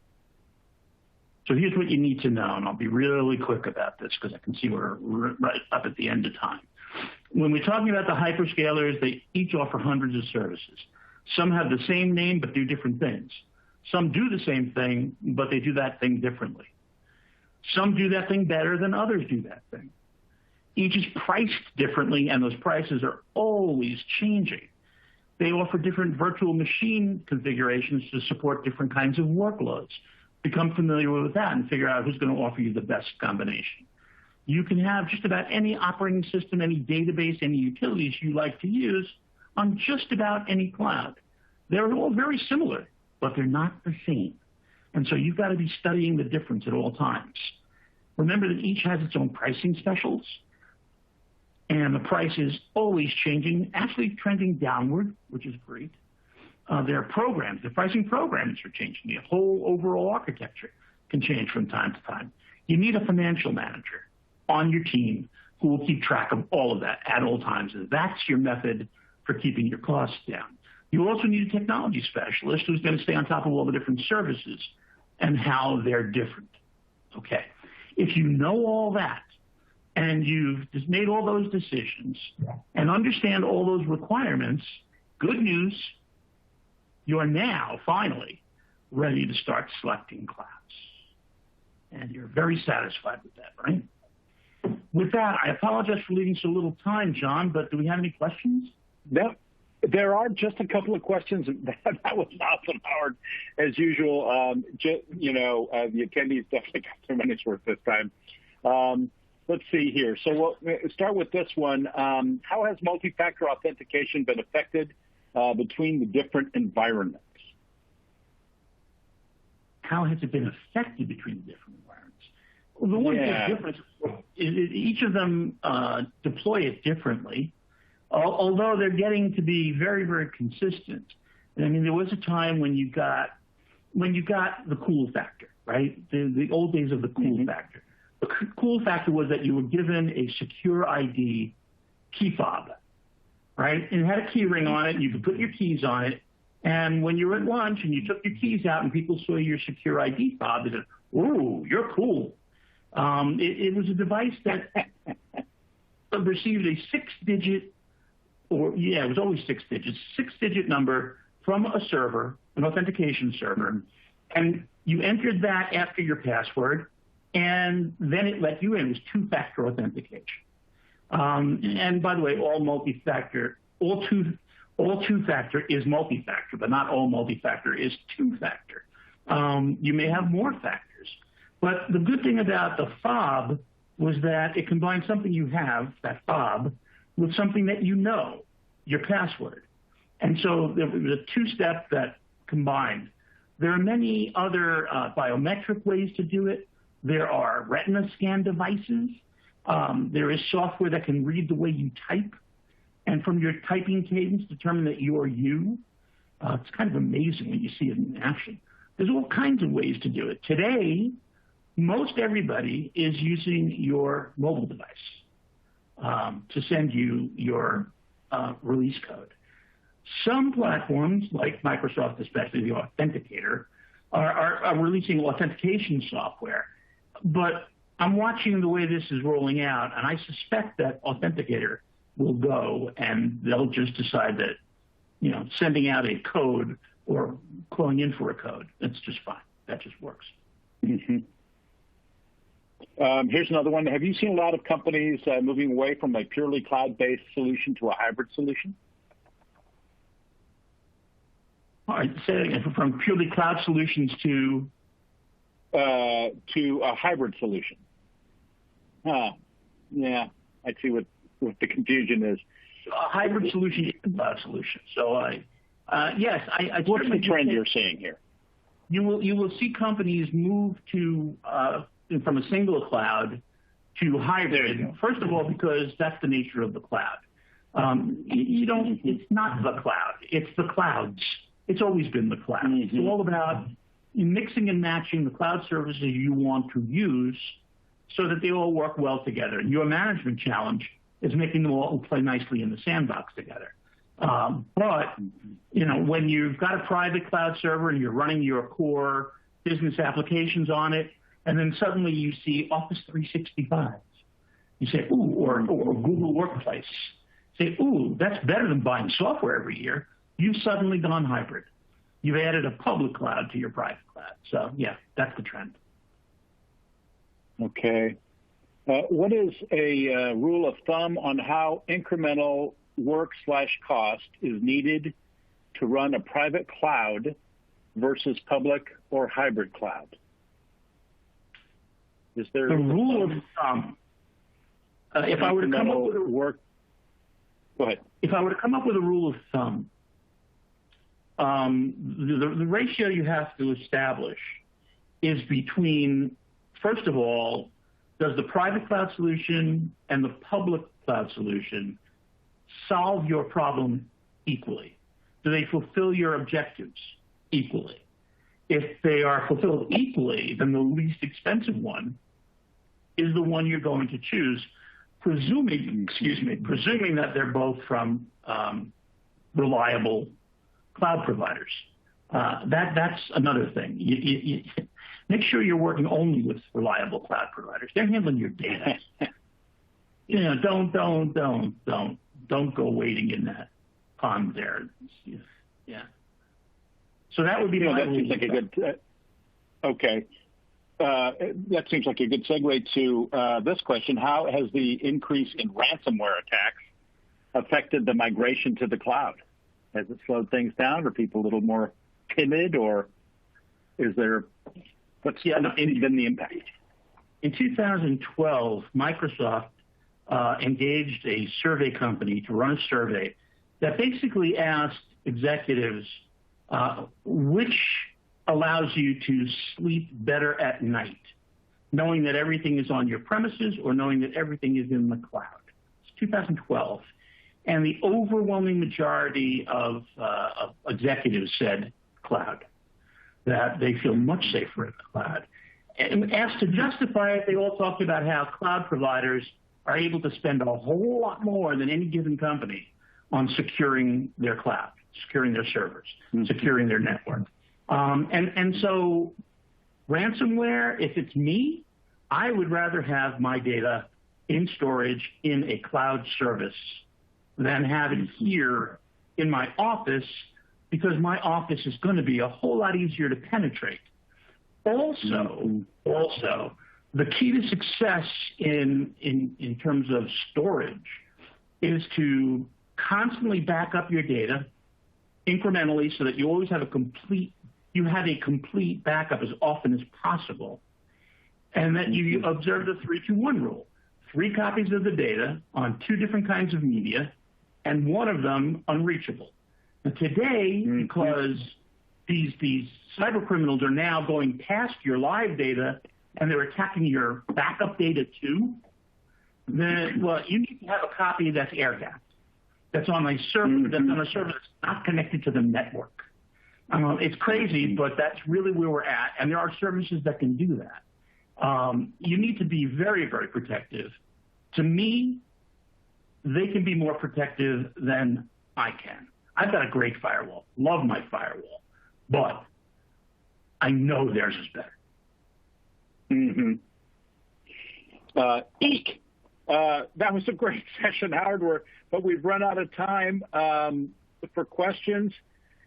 So here's what you need to know, and I'll be really quick about this because I can see we're right up at the end of time. When we're talking about the hyperscalers, they each offer hundreds of services. Some have the same name but do different things. Some do the same thing, but they do that thing differently. Some do that thing better than others do that thing. Each is priced differently, and those prices are always changing. They offer different virtual machine configurations to support different kinds of workloads. Become familiar with that and figure out who's going to offer you the best combination. You can have just about any operating system, any database, any utilities you like to use on just about any cloud. They're all very similar, but they're not the same. And so you've got to be studying the difference at all times. Remember that each has its own pricing specials, and the price is always changing, actually trending downward, which is great. Their programs, the pricing programs are changing. The whole overall architecture can change from time to time. You need a financial manager on your team who will keep track of all of that at all times. And that's your method for keeping your costs down. You also need a technology specialist who's going to stay on top of all the different services and how they're different. Okay. If you know all that and you've just made all those decisions and understand all those requirements, good news, you are now finally ready to start selecting clouds. And you're very satisfied with that, right? With that, I apologize for leaving so little time, John, but do we have any questions? No, there are just a couple of questions. That was awesome, Howard, as usual. The attendees definitely got their money's worth this time. Let's see here. So we'll start with this one. How has multi-factor authentication been affected between the different environments? How has it been affected between the different environments? Well, the one big difference is each of them deploy it differently, although they're getting to be very, very consistent. I mean, there was a time when you got the cool factor, right? The old days of the cool factor. The cool factor was that you were given a secure ID key fob, right? And it had a key ring on it, and you could put your keys on it. And when you were at lunch and you took your keys out and people saw your secure ID fob, they said, "Ooh, you're cool." It was a device that received a it was always 6 digits, 6-digit number from a server, an authentication server. And you entered that after your password, and then it let you in. It was two-factor authentication. And by the way, all two-factor is multi-factor, but not all multi-factor is two-factor. You may have more factors. But the good thing about the fob was that it combined something you have, that fob, with something that you know, your password. And so there was a two-step that combined. There are many other biometric ways to do it. There are retina scan devices. There is software that can read the way you type, and from your typing cadence determine that you're you. It's kind of amazing when you see it in action. There's all kinds of ways to do it. Today, most everybody is using your mobile device to send you your release code. Some platforms, like Microsoft, especially the Authenticator, are releasing authentication software. But I'm watching the way this is rolling out, and I suspect that Authenticator will go, and they'll just decide that, sending out a code or calling in for a code, that's just fine. That just works. Mm-hmm. Here's another one. Have you seen a lot of companies moving away from a purely cloud-based solution to a hybrid solution? All right, say it again. From purely cloud solutions to a hybrid solution. Yeah, I see what the confusion is. A hybrid solution is a cloud solution. So yes, I what's the trend you're seeing here? You will see companies move to from a single cloud to hybrid. First of all, because that's the nature of the cloud. It's not the cloud. It's the clouds. It's always been the cloud. Mm-hmm. It's all about mixing and matching the cloud services you want to use so that they all work well together. And your management challenge is making them all play nicely in the sandbox together. But when you've got a private cloud server and you're running your core business applications on it, and then suddenly you see Office 365, you say, ooh, or Google Workplace. Say, ooh, that's better than buying software every year. You've suddenly gone hybrid. You've added a public cloud to your private cloud. So, yeah, that's the trend. Okay. What is a rule of thumb on how incremental work/cost is needed to run a private cloud versus public or hybrid cloud? Is there the rule of thumb? If I were to come up with go ahead. If I were to come up with a rule of thumb, the ratio you have to establish is between, first of all, does the private cloud solution and the public cloud solution solve your problem equally? Do they fulfill your objectives equally? If they are fulfilled equally, then the least expensive one is the one you're going to choose, presuming that they're both from reliable cloud providers. That's another thing. You make sure you're working only with reliable cloud providers. They're handling your data. Don't go wading in that pond there. Yeah. So that would be my that seems like a good. Okay. That seems like a good segue to this question. How has the increase in ransomware attacks affected the migration to the cloud? Has it slowed things down? Are people a little more timid, or is there what's been the impact? In 2012, Microsoft engaged a survey company to run a survey that basically asked executives which allows you to sleep better at night, knowing that everything is on your premises or knowing that everything is in the cloud. It's 2012. And the overwhelming majority of executives said cloud, that they feel much safer in the cloud. And asked to justify it, they all talked about how cloud providers are able to spend a whole lot more than any given company on securing their cloud, securing their servers, securing their network. And so ransomware, if it's me, I would rather have my data in storage in a cloud service than have it here in my office, because my office is going to be a whole lot easier to penetrate. Also, the key to success in terms of storage is to constantly back up your data incrementally so that you always have a complete backup as often as possible, and that you observe the 3-2-1 rule. 3 copies of the data on 2 different kinds of media, and one of them unreachable. Now today, because these cyber criminals are now going past your live data and they're attacking your backup data too, then, well, you need to have a copy that's air-gapped, that's on a server, that's on a server that's not connected to the network. It's crazy, but that's really where we're at, and there are services that can do that. You need to be very, very protective. To me, they can be more protective than I can. I've got a great firewall, love my firewall, but I know theirs is better. Eek. That was a great session, Howard, but we've run out of time for questions.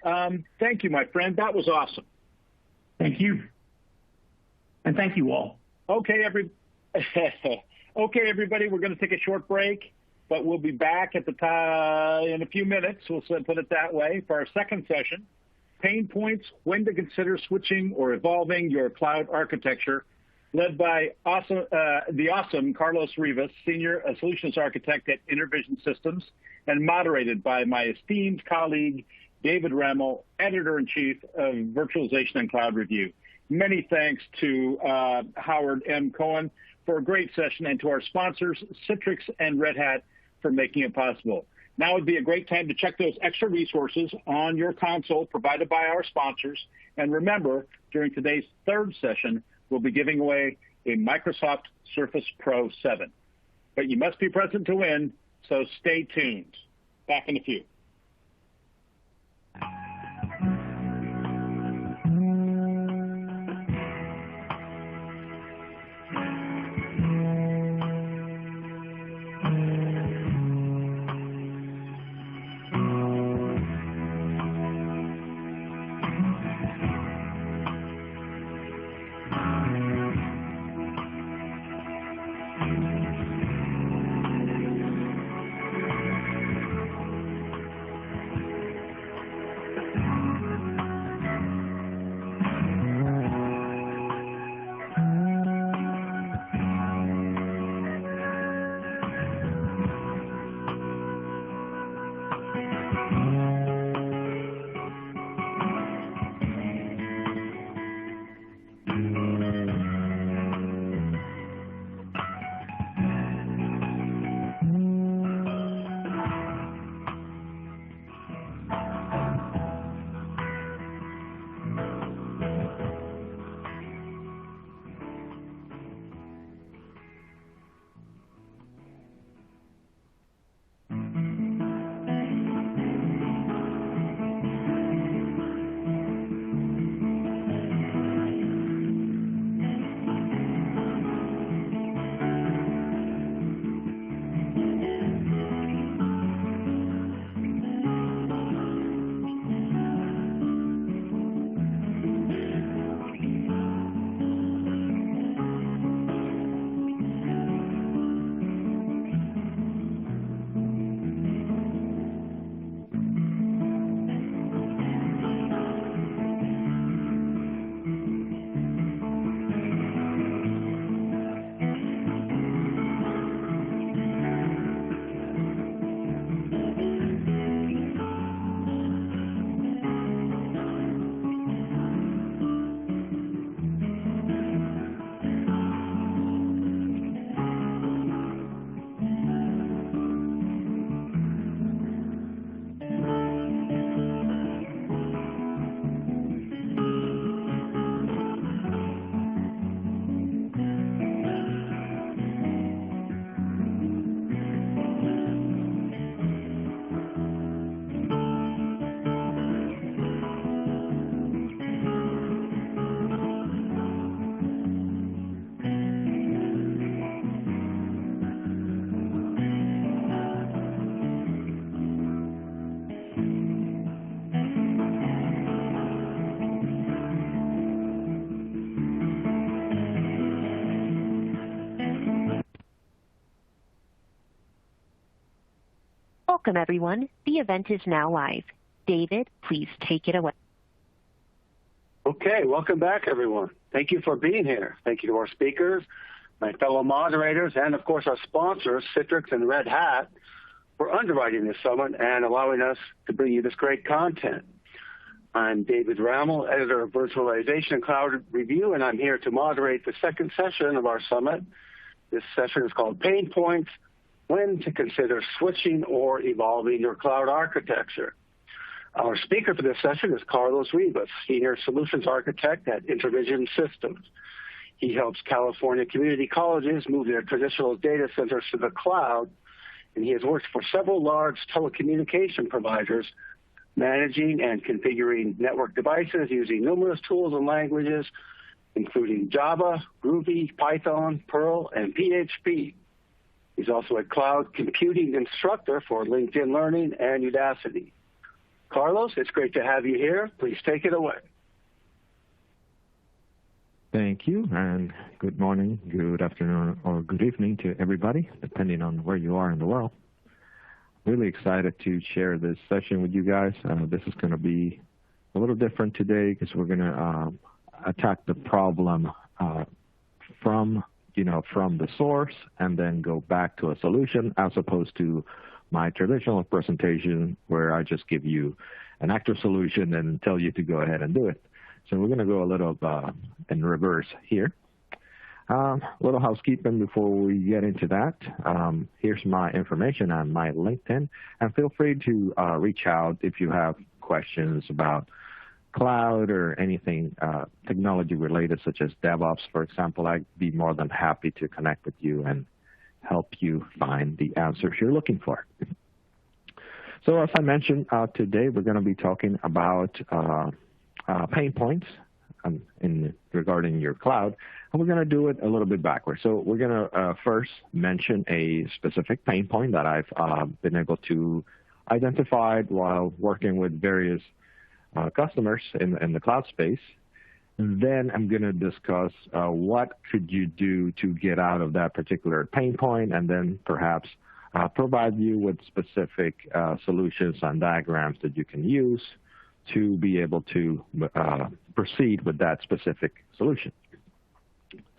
Thank you, my friend. That was awesome. Thank you. And thank you all. Okay, okay, everybody, we're going to take a short break, but we'll be back at the time in a few minutes. We'll put it that way for our second session. Pain points, when to consider switching or evolving your cloud architecture, led by the awesome Carlos Rivas, Senior Solutions Architect at Intervision Systems, and moderated by my esteemed colleague, David Remmel, Editor-in-Chief of Virtualization and Cloud Review. Many thanks to Howard M. Cohen for a great session, and to our sponsors, Citrix and Red Hat, for making it possible. Now would be a great time to check those extra resources on your console provided by our sponsors. And remember, during today's third session, we'll be giving away a Microsoft Surface Pro 7. But you must be present to win, so stay tuned. Back in a few. Welcome, everyone. The event is now live. David, please take it away. Okay, welcome back, everyone. Thank you for being here. Thank you to our speakers, my fellow moderators, and of course our sponsors, Citrix and Red Hat, for underwriting this summit and allowing us to bring you this great content. I'm David Rammel, editor of Virtualization and Cloud Review, and I'm here to moderate the second session of our summit. This session is called Pain Points, When to Consider Switching or Evolving Your Cloud Architecture. Our speaker for this session is Carlos Rivas, Senior Solutions Architect at Intervision Systems. He helps California community colleges move their traditional data centers to the cloud, and he has worked for several large telecommunication providers, managing and configuring network devices using numerous tools and languages, including Java, Groovy, Python, Perl, and PHP. He's also a cloud computing instructor for LinkedIn Learning and Udacity. Carlos, it's great to have you here. Please take it away. Thank you, and good morning, good afternoon, or good evening to everybody, depending on where you are in the world. Really excited to share this session with you guys. This is going to be a little different today because we're going to attack the problem from the source and then go back to a solution, as opposed to my traditional presentation where I just give you an active solution and tell you to go ahead and do it. So we're going to go a little in reverse here. Little housekeeping before we get into that. Here's my information on my LinkedIn, and feel free to reach out if you have questions about cloud or anything technology related, such as DevOps, for example. I'd be more than happy to connect with you and help you find the answers you're looking for. So as I mentioned, today we're going to be talking about pain points regarding your cloud, and we're going to do it a little bit backwards. So we're going to first mention a specific pain point that I've been able to identify while working with various customers in the cloud space. And then I'm going to discuss what could you do to get out of that particular pain point, and then perhaps provide you with specific solutions and diagrams that you can use to be able to proceed with that specific solution.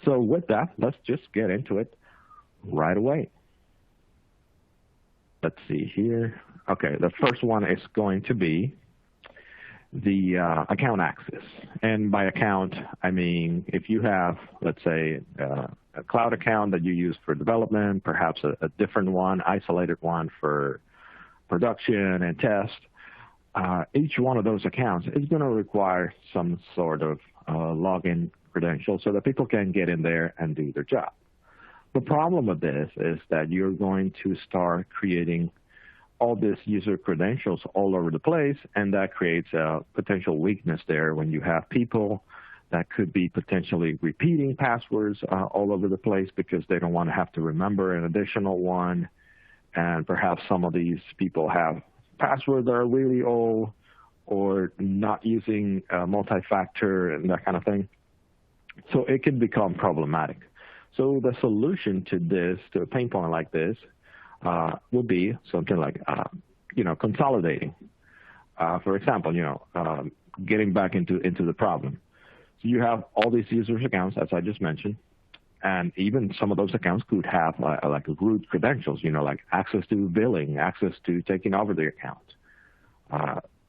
So with that, let's just get into it right away. Let's see here. Okay, the first one is going to be the account access. And by account, I mean if you have, let's say, a cloud account that you use for development, perhaps a different one, isolated one for production and test, each one of those accounts is going to require some sort of login credential so that people can get in there and do their job. The problem with this is that you're going to start creating all these user credentials all over the place, and that creates a potential weakness there when you have people that could be potentially repeating passwords all over the place because they don't want to have to remember an additional one, and perhaps some of these people have passwords that are really old or not using multi-factor and that kind of thing. So it can become problematic. So the solution to this, to a pain point like this, would be something like, consolidating. For example, getting back into the problem. So you have all these users' accounts, as I just mentioned, and even some of those accounts could have like root credentials, like access to billing, access to taking over the account.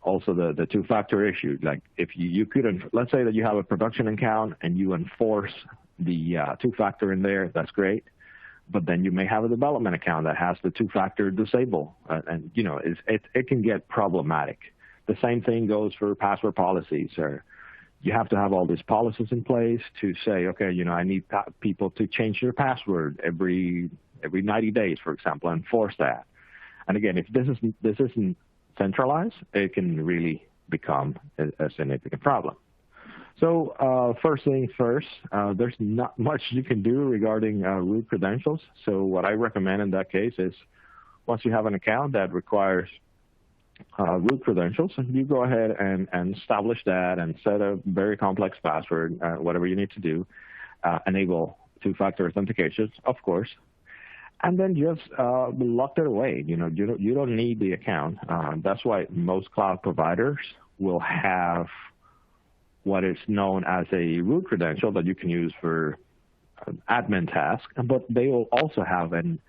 Also the two-factor issue, like if you couldn't, let's say that you have a production account and you enforce the two-factor in there, that's great. But then you may have a development account that has the two-factor disabled, and it can get problematic. The same thing goes for password policies. Or you have to have all these policies in place to say, okay, I need people to change their password every 90 days, for example, and enforce that. And again, if this isn't centralized, it can really become a significant problem. So first thing first, there's not much you can do regarding root credentials. So what I recommend in that case is once you have an account that requires root credentials, you go ahead and establish that and set a very complex password, whatever you need to do, enable two-factor authentication, of course, and then just lock it away. You don't need the account. That's why most cloud providers will have what is known as a root credential that you can use for admin task, but they will also have an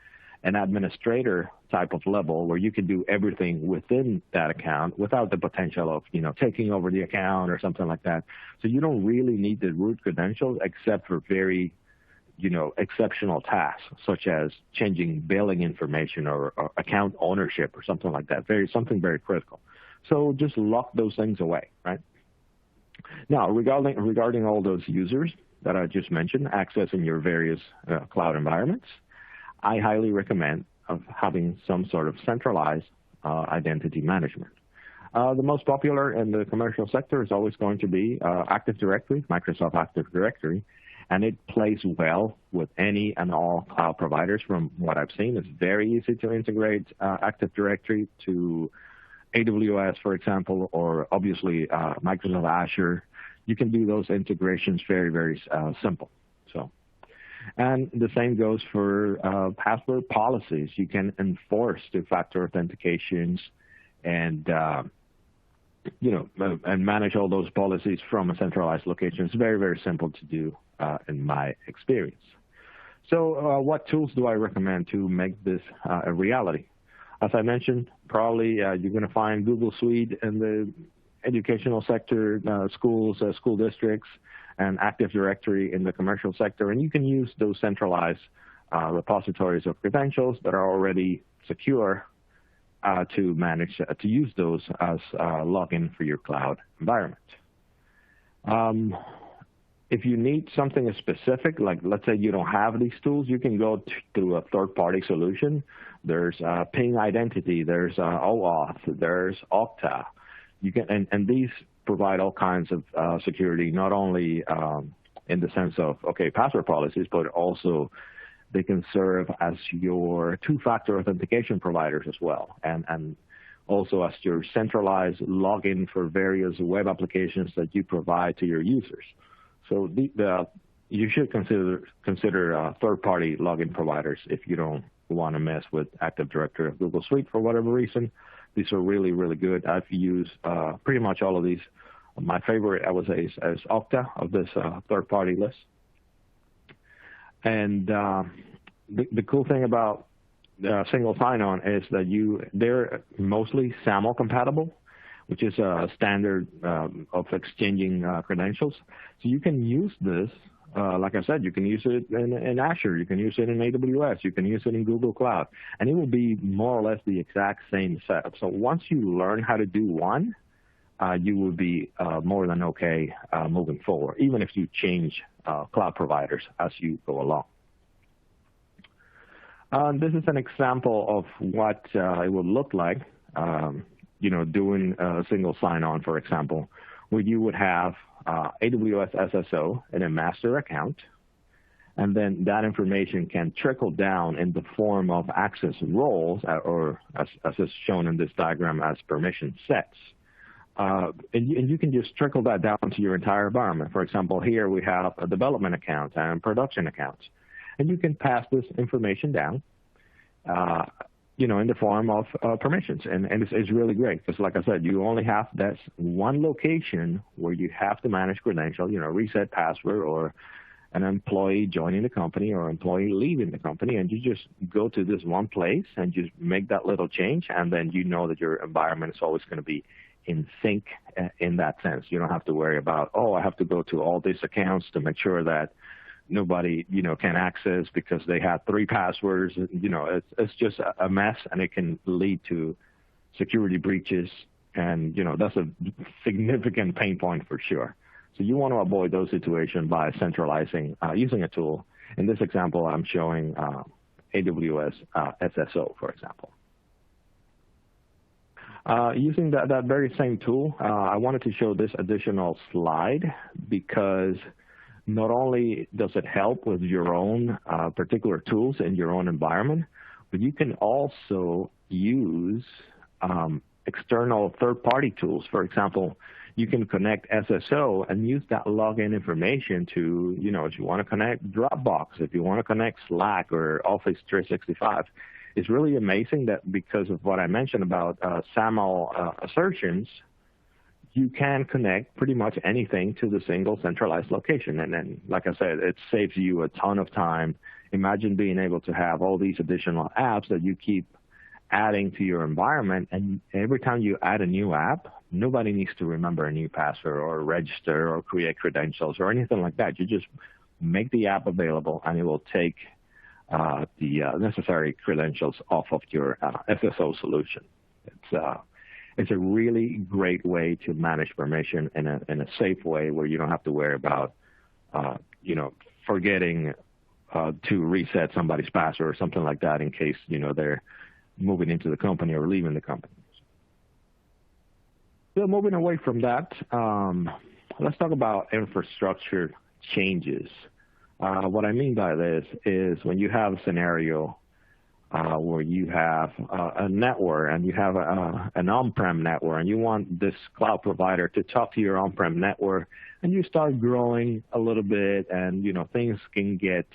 administrator type of level where you can do everything within that account without the potential of, taking over the account or something like that. So you don't really need the root credentials except for very, exceptional tasks, such as changing billing information or account ownership or something like that, something very critical. So just lock those things away, right? Now, regarding all those users that I just mentioned, accessing your various cloud environments, I highly recommend having some sort of centralized identity management. The most popular in the commercial sector is always going to be Active Directory, Microsoft Active Directory, and it plays well with any and all cloud providers. From what I've seen, it's very easy to integrate Active Directory to AWS, for example, or obviously Microsoft Azure. You can do those integrations very, very simple. And the same goes for password policies. You can enforce two-factor authentications and and manage all those policies from a centralized location. It's very, very simple to do in my experience. So what tools do I recommend to make this a reality? As I mentioned, probably you're going to find Google Suite in the educational sector, schools, school districts, and Active Directory in the commercial sector. And you can use those centralized repositories of credentials that are already secure to manage, to use those as login for your cloud environment. If you need something specific, like let's say you don't have these tools, you can go to a third-party solution. There's Ping Identity, there's OAuth, there's Okta. You can, and these provide all kinds of security, not only in the sense of, password policies, but also they can serve as your two-factor authentication providers as well, and also as your centralized login for various web applications that you provide to your users. So you should consider third-party login providers if you don't want to mess with Active Directory or Google Suite for whatever reason. These are really, really good. I've used pretty much all of these. My favorite, I would say, is Okta of this third-party list. And the cool thing about single sign-on is that they're mostly SAML compatible, which is a standard of exchanging credentials. So you can use this, like I said, you can use it in Azure, you can use it in AWS, you can use it in Google Cloud, and it will be more or less the exact same setup. So once you learn how to do one, you will be more than okay moving forward, even if you change cloud providers as you go along. This is an example of what it would look like, doing a single sign-on, for example, where you would have AWS SSO in a master account, and then that information can trickle down in the form of access roles, or as is shown in this diagram as permission sets. And you can just trickle that down to your entire environment. For example, here we have a development account and production accounts. And you can pass this information down, in the form of permissions. And it's really great because, like I said, you only have that one location where you have to manage credentials, reset password, or an employee joining the company or employee leaving the company. And you just go to this one place and just make that little change. And then you know that your environment is always going to be in sync in that sense. You don't have to worry about, I have to go to all these accounts to make sure that nobody, can access because they have 3 passwords. It's just a mess, and it can lead to security breaches. And, that's a significant pain point for sure. So you want to avoid those situations by centralizing, using a tool. In this example, I'm showing AWS SSO, for example. Using that very same tool, I wanted to show this additional slide because not only does it help with your own particular tools in your own environment, but you can also use external third-party tools. For example, you can connect SSO and use that login information to, if you want to connect Dropbox, if you want to connect Slack or Office 365. It's really amazing that because of what I mentioned about SAML assertions, you can connect pretty much anything to the single centralized location. And then, like I said, it saves you a ton of time. Imagine being able to have all these additional apps that you keep adding to your environment, and every time you add a new app, nobody needs to remember a new password or register or create credentials or anything like that. You just make the app available, and it will take the necessary credentials off of your SSO solution. It's a really great way to manage permission in a safe way where you don't have to worry about forgetting to reset somebody's password or something like that in case they're moving into the company or leaving the company. So moving away from that, let's talk about infrastructure changes. What I mean by this is when you have a scenario where you have a network and you have an on-prem network and you want this cloud provider to talk to your on-prem network, and you start growing a little bit, and things can get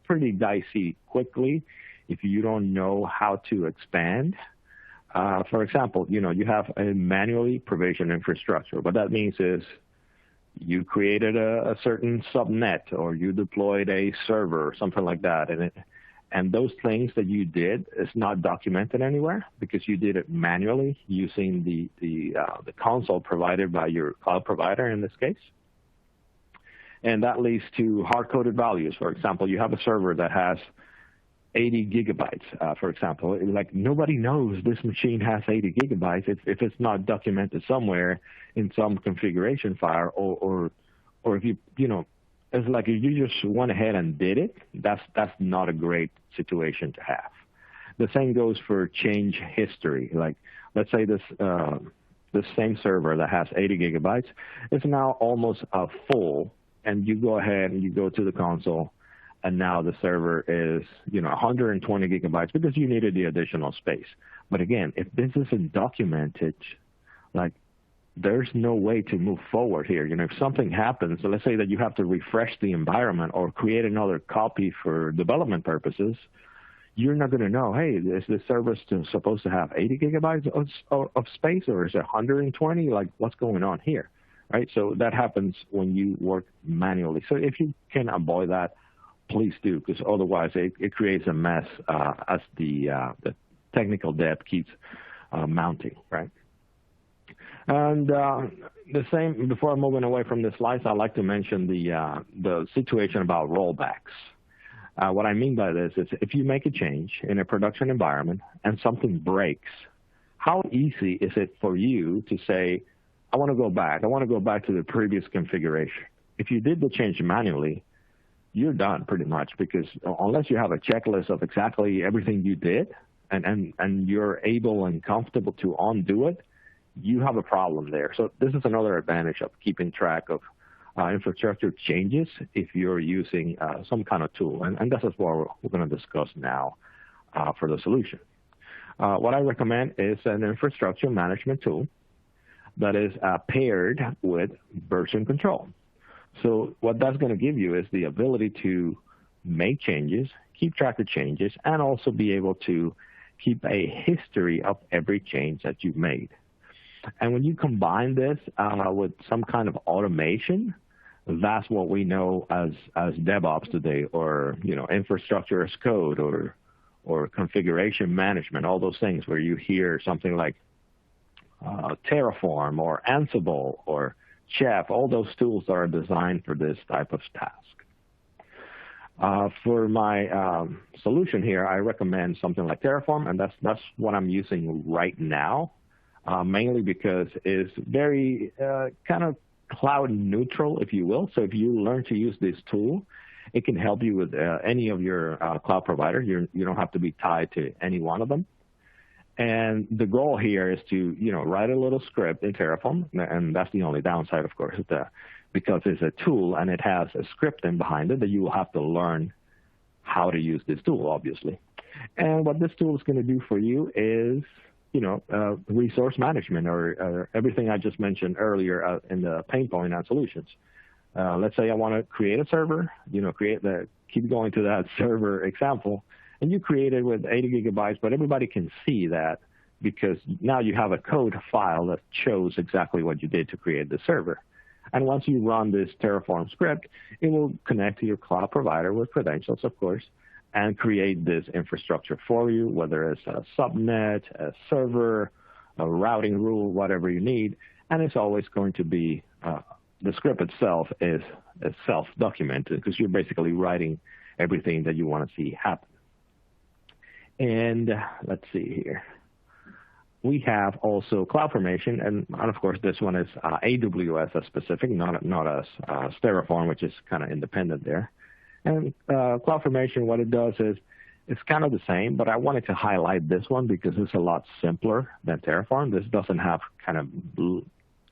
pretty dicey quickly if you don't know how to expand. For example, you have a manually provisioned infrastructure. What that means is you created a certain subnet, or you deployed a server or something like that, and those things that you did is not documented anywhere because you did it manually using the console provided by your cloud provider in this case. And that leads to hard-coded values. For example, you have a server that has 80 gigabytes, for example. Like, nobody knows this machine has 80 gigabytes if it's not documented somewhere in some configuration file, or if it's like if you just went ahead and did it, that's not a great situation to have. The same goes for change history. Like, let's say this same server that has 80 gigabytes is now almost full, and you go ahead and you go to the console, and now the server is 120 gigabytes because you needed the additional space. But again, if this isn't documented, like, there's no way to move forward here. If something happens, so let's say that you have to refresh the environment or create another copy for development purposes, you're not going to know, hey, is this server still supposed to have 80 gigabytes of space, or is it 120? Like, what's going on here, right? So that happens when you work manually. So if you can avoid that, please do, because otherwise it creates a mess as the technical debt keeps mounting, right? And the same, before moving away from the slides, I'd like to mention the situation about rollbacks. What I mean by this is if you make a change in a production environment and something breaks, how easy is it for you to say, I want to go back. I want to go back to the previous configuration. If you did the change manually, you're done pretty much, because unless you have a checklist of exactly everything you did and you're able and comfortable to undo it, you have a problem there. So this is another advantage of keeping track of infrastructure changes if you're using some kind of tool. And this is what we're going to discuss now for the solution. What I recommend is an infrastructure management tool that is paired with version control. So what that's going to give you is the ability to make changes, keep track of changes, and also be able to keep a history of every change that you've made. And when you combine this with some kind of automation, that's what we know as DevOps today, or infrastructure as code, or configuration management, all those things where you hear something like Terraform or Ansible or Chef. All those tools are designed for this type of task. For my solution here, I recommend something like Terraform, and that's what I'm using right now, mainly because it's very kind of cloud neutral, if you will. So if you learn to use this tool, it can help you with any of your cloud providers. You don't have to be tied to any one of them. And the goal here is to, write a little script in Terraform, and that's the only downside, of course, because it's a tool and it has a script in behind it that you will have to learn how to use this tool, obviously. And what this tool is going to do for you is, resource management, or everything I just mentioned earlier in the pain point on solutions. Let's say I want to create a server, keep going to that server example, and you create it with 80 gigabytes, but everybody can see that because now you have a code file that shows exactly what you did to create the server. And once you run this Terraform script, it will connect to your cloud provider with credentials, of course, and create this infrastructure for you, whether it's a subnet, a server, a routing rule, whatever you need. And it's always going to be, the script itself is self-documented because you're basically writing everything that you want to see happen. And let's see here. We have also CloudFormation, and of course this one is AWS specific, not us, Terraform, which is kind of independent there. And CloudFormation, what it does is it's kind of the same, but I wanted to highlight this one because it's a lot simpler than Terraform. This doesn't have kind of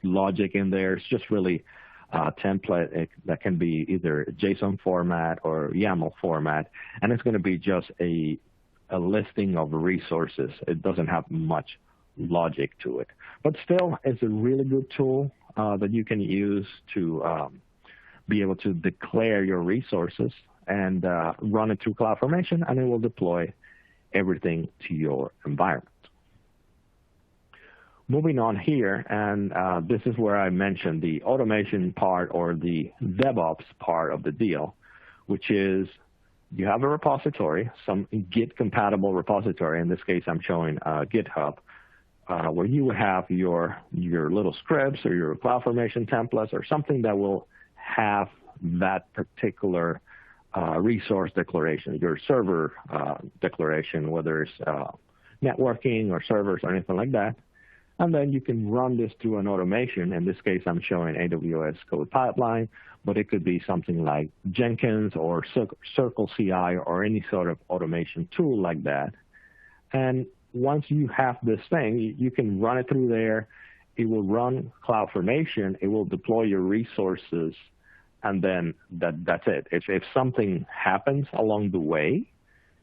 logic in there. It's just really a template that can be either JSON format or YAML format, and it's going to be just a listing of resources. It doesn't have much logic to it, but still it's a really good tool that you can use to be able to declare your resources and run it through CloudFormation, and it will deploy everything to your environment. Moving on here, and this is where I mentioned the automation part or the DevOps part of the deal, which is you have a repository, some Git-compatible repository. In this case, I'm showing GitHub, where you would have your little scripts or your CloudFormation templates or something that will have that particular resource declaration, your server declaration, whether it's networking or servers or anything like that. And then you can run this through an automation. In this case, I'm showing AWS Code Pipeline, but it could be something like Jenkins or Circle CI or any sort of automation tool like that. And once you have this thing, you can run it through there. It will run CloudFormation. It will deploy your resources, and then that's it. If something happens along the way,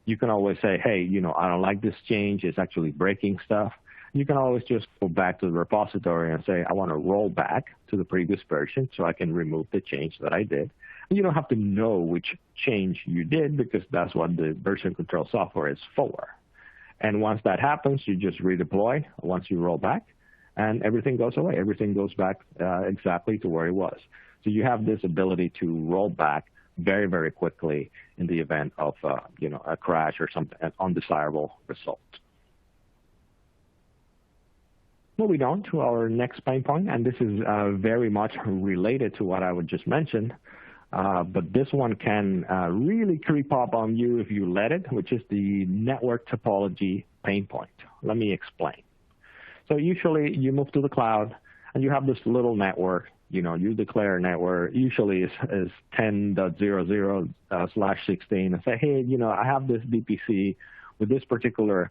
you can always say, hey, I don't like this change. It's actually breaking stuff. You can always just go back to the repository and say, I want to roll back to the previous version so I can remove the change that I did. And you don't have to know which change you did because that's what the version control software is for. And once that happens, you just redeploy once you roll back, and everything goes away. Everything goes back exactly to where it was. So you have this ability to roll back very, very quickly in the event of a crash or an undesirable result. Moving on to our next pain point, and this is very much related to what I would just mention, but this one can really creep up on you if you let it, which is the network topology pain point. Let me explain. So usually you move to the cloud and you have this little network. You declare a network, usually is 10.00/16, and say, hey, I have this VPC with this particular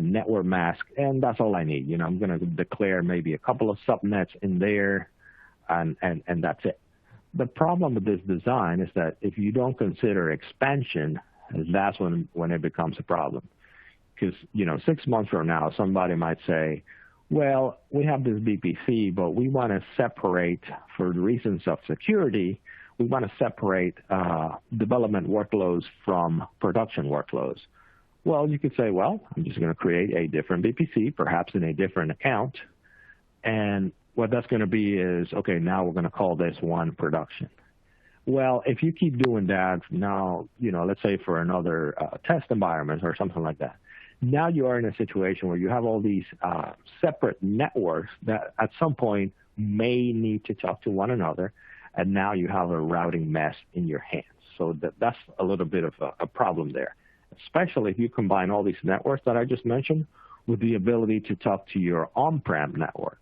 network mask, and that's all I need. I'm going to declare maybe a couple of subnets in there, and that's it. The problem with this design is that if you don't consider expansion, that's when it becomes a problem. Because 6 months from now, somebody might say, well, we have this VPC, but we want to separate, for the reasons of security, we want to separate development workloads from production workloads. Well, you could say, well, I'm just going to create a different VPC, perhaps in a different account. And what that's going to be is, okay, now we're going to call this one production. Well, if you keep doing that now, let's say for another test environment or something like that, now you are in a situation where you have all these separate networks that at some point may need to talk to one another, and now you have a routing mess in your hands. So that's a little bit of a problem there, especially if you combine all these networks that I just mentioned with the ability to talk to your on-prem network.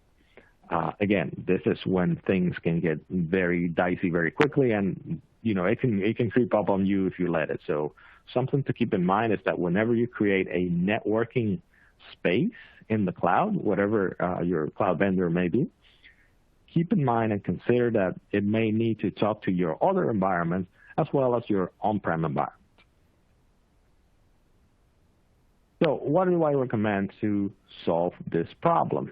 Again, this is when things can get very dicey very quickly, and it can creep up on you if you let it. So something to keep in mind is that whenever you create a networking space in the cloud, whatever your cloud vendor may be, keep in mind and consider that it may need to talk to your other environments as well as your on-prem environment. So what do I recommend to solve this problem?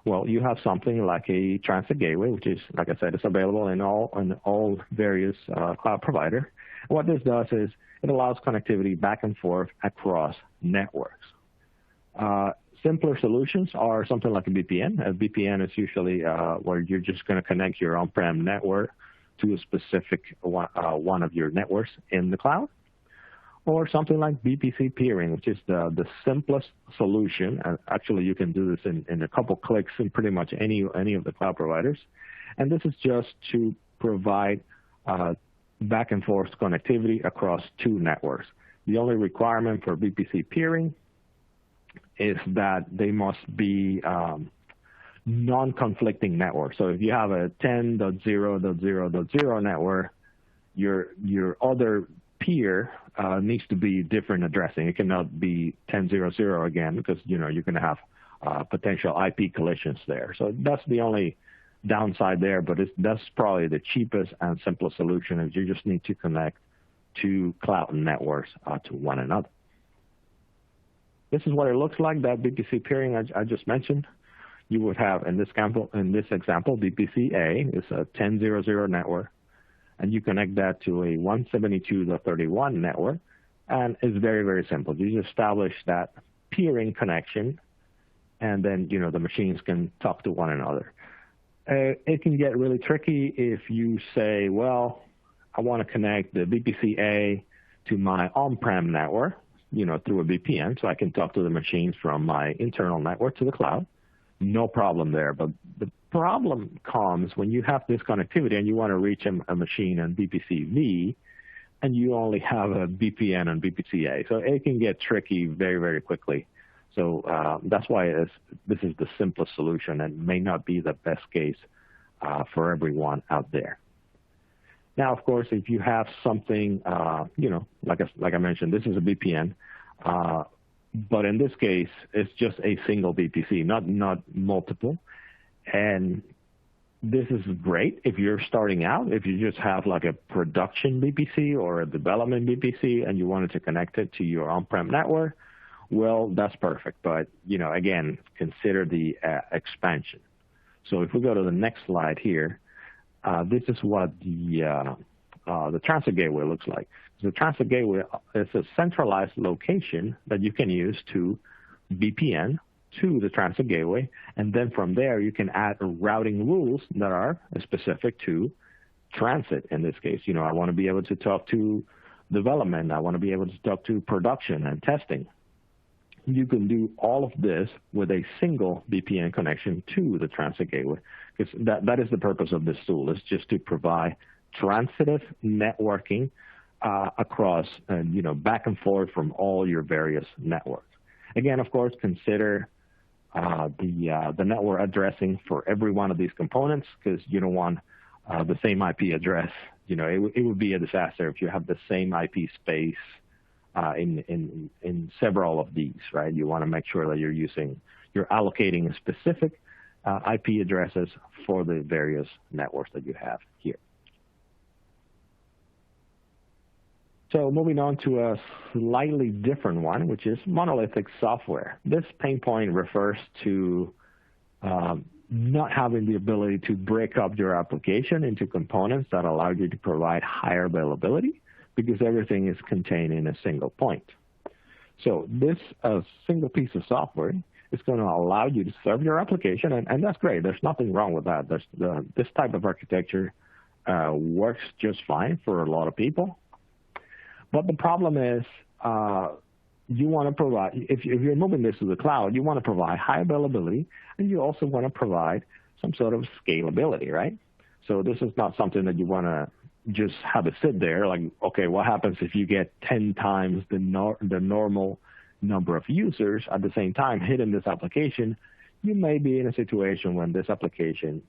Well, you have something like a transit gateway, which is, like I said, it's available in all various cloud providers. What this does is it allows connectivity back and forth across networks. Simpler solutions are something like a VPN. A VPN is usually where you're just going to connect your on-prem network to a specific one of your networks in the cloud. Or something like VPC peering, which is the simplest solution. Actually, you can do this in a couple clicks in pretty much any of the cloud providers. And this is just to provide back and forth connectivity across two networks. The only requirement for VPC peering is that they must be non-conflicting networks. So if you have a 10.0.0.0 network, your other peer needs to be different addressing. It cannot be 10.0.0 again because you're going to have potential IP collisions there. So that's the only downside there, but that's probably the cheapest and simplest solution is you just need to connect two cloud networks to one another. This is what it looks like, that VPC peering I just mentioned. You would have, in this example, VPC A is a 10.0.0 network, and you connect that to a 172.31 network, and it's very, very simple. You just establish that peering connection, and then the machines can talk to one another. It can get really tricky if you say, well, I want to connect the VPC A to my on-prem network, through a VPN, so I can talk to the machines from my internal network to the cloud. No problem there. But the problem comes when you have this connectivity and you want to reach a machine on VPC-V, and you only have a VPN on VPC-A. So it can get tricky very, very quickly. So that's why this is the simplest solution and may not be the best case for everyone out there. Now, of course, if you have something, like I mentioned, this is a VPN, but in this case, it's just a single VPC, not multiple. And this is great if you're starting out. If you just have like a production VPC or a development VPC and you wanted to connect it to your on-prem network, well, that's perfect. But, again, consider the expansion. So if we go to the next slide here, this is what the transit gateway looks like. The transit gateway is a centralized location that you can use to VPN to the transit gateway, and then from there you can add routing rules that are specific to transit. In this case, I want to be able to talk to development. I want to be able to talk to production and testing. You can do all of this with a single VPN connection to the transit gateway, because that is the purpose of this tool, is just to provide transitive networking across, back and forth from all your various networks. Again, of course, consider the network addressing for every one of these components, because you don't want the same IP address. It would be a disaster if you have the same IP space in several of these, right? You want to make sure that you're allocating specific IP addresses for the various networks that you have here. So moving on to a slightly different one, which is monolithic software. This pain point refers to not having the ability to break up your application into components that allow you to provide higher availability, because everything is contained in a single point. So this single piece of software is going to allow you to serve your application, and that's great. There's nothing wrong with that. This type of architecture works just fine for a lot of people. But the problem is you want to provide, if you're moving this to the cloud, you want to provide high availability, and you also want to provide some sort of scalability, right? So this is not something that you want to just have it sit there like, okay, what happens if you get 10 times the normal number of users at the same time hitting this application? You may be in a situation when this application,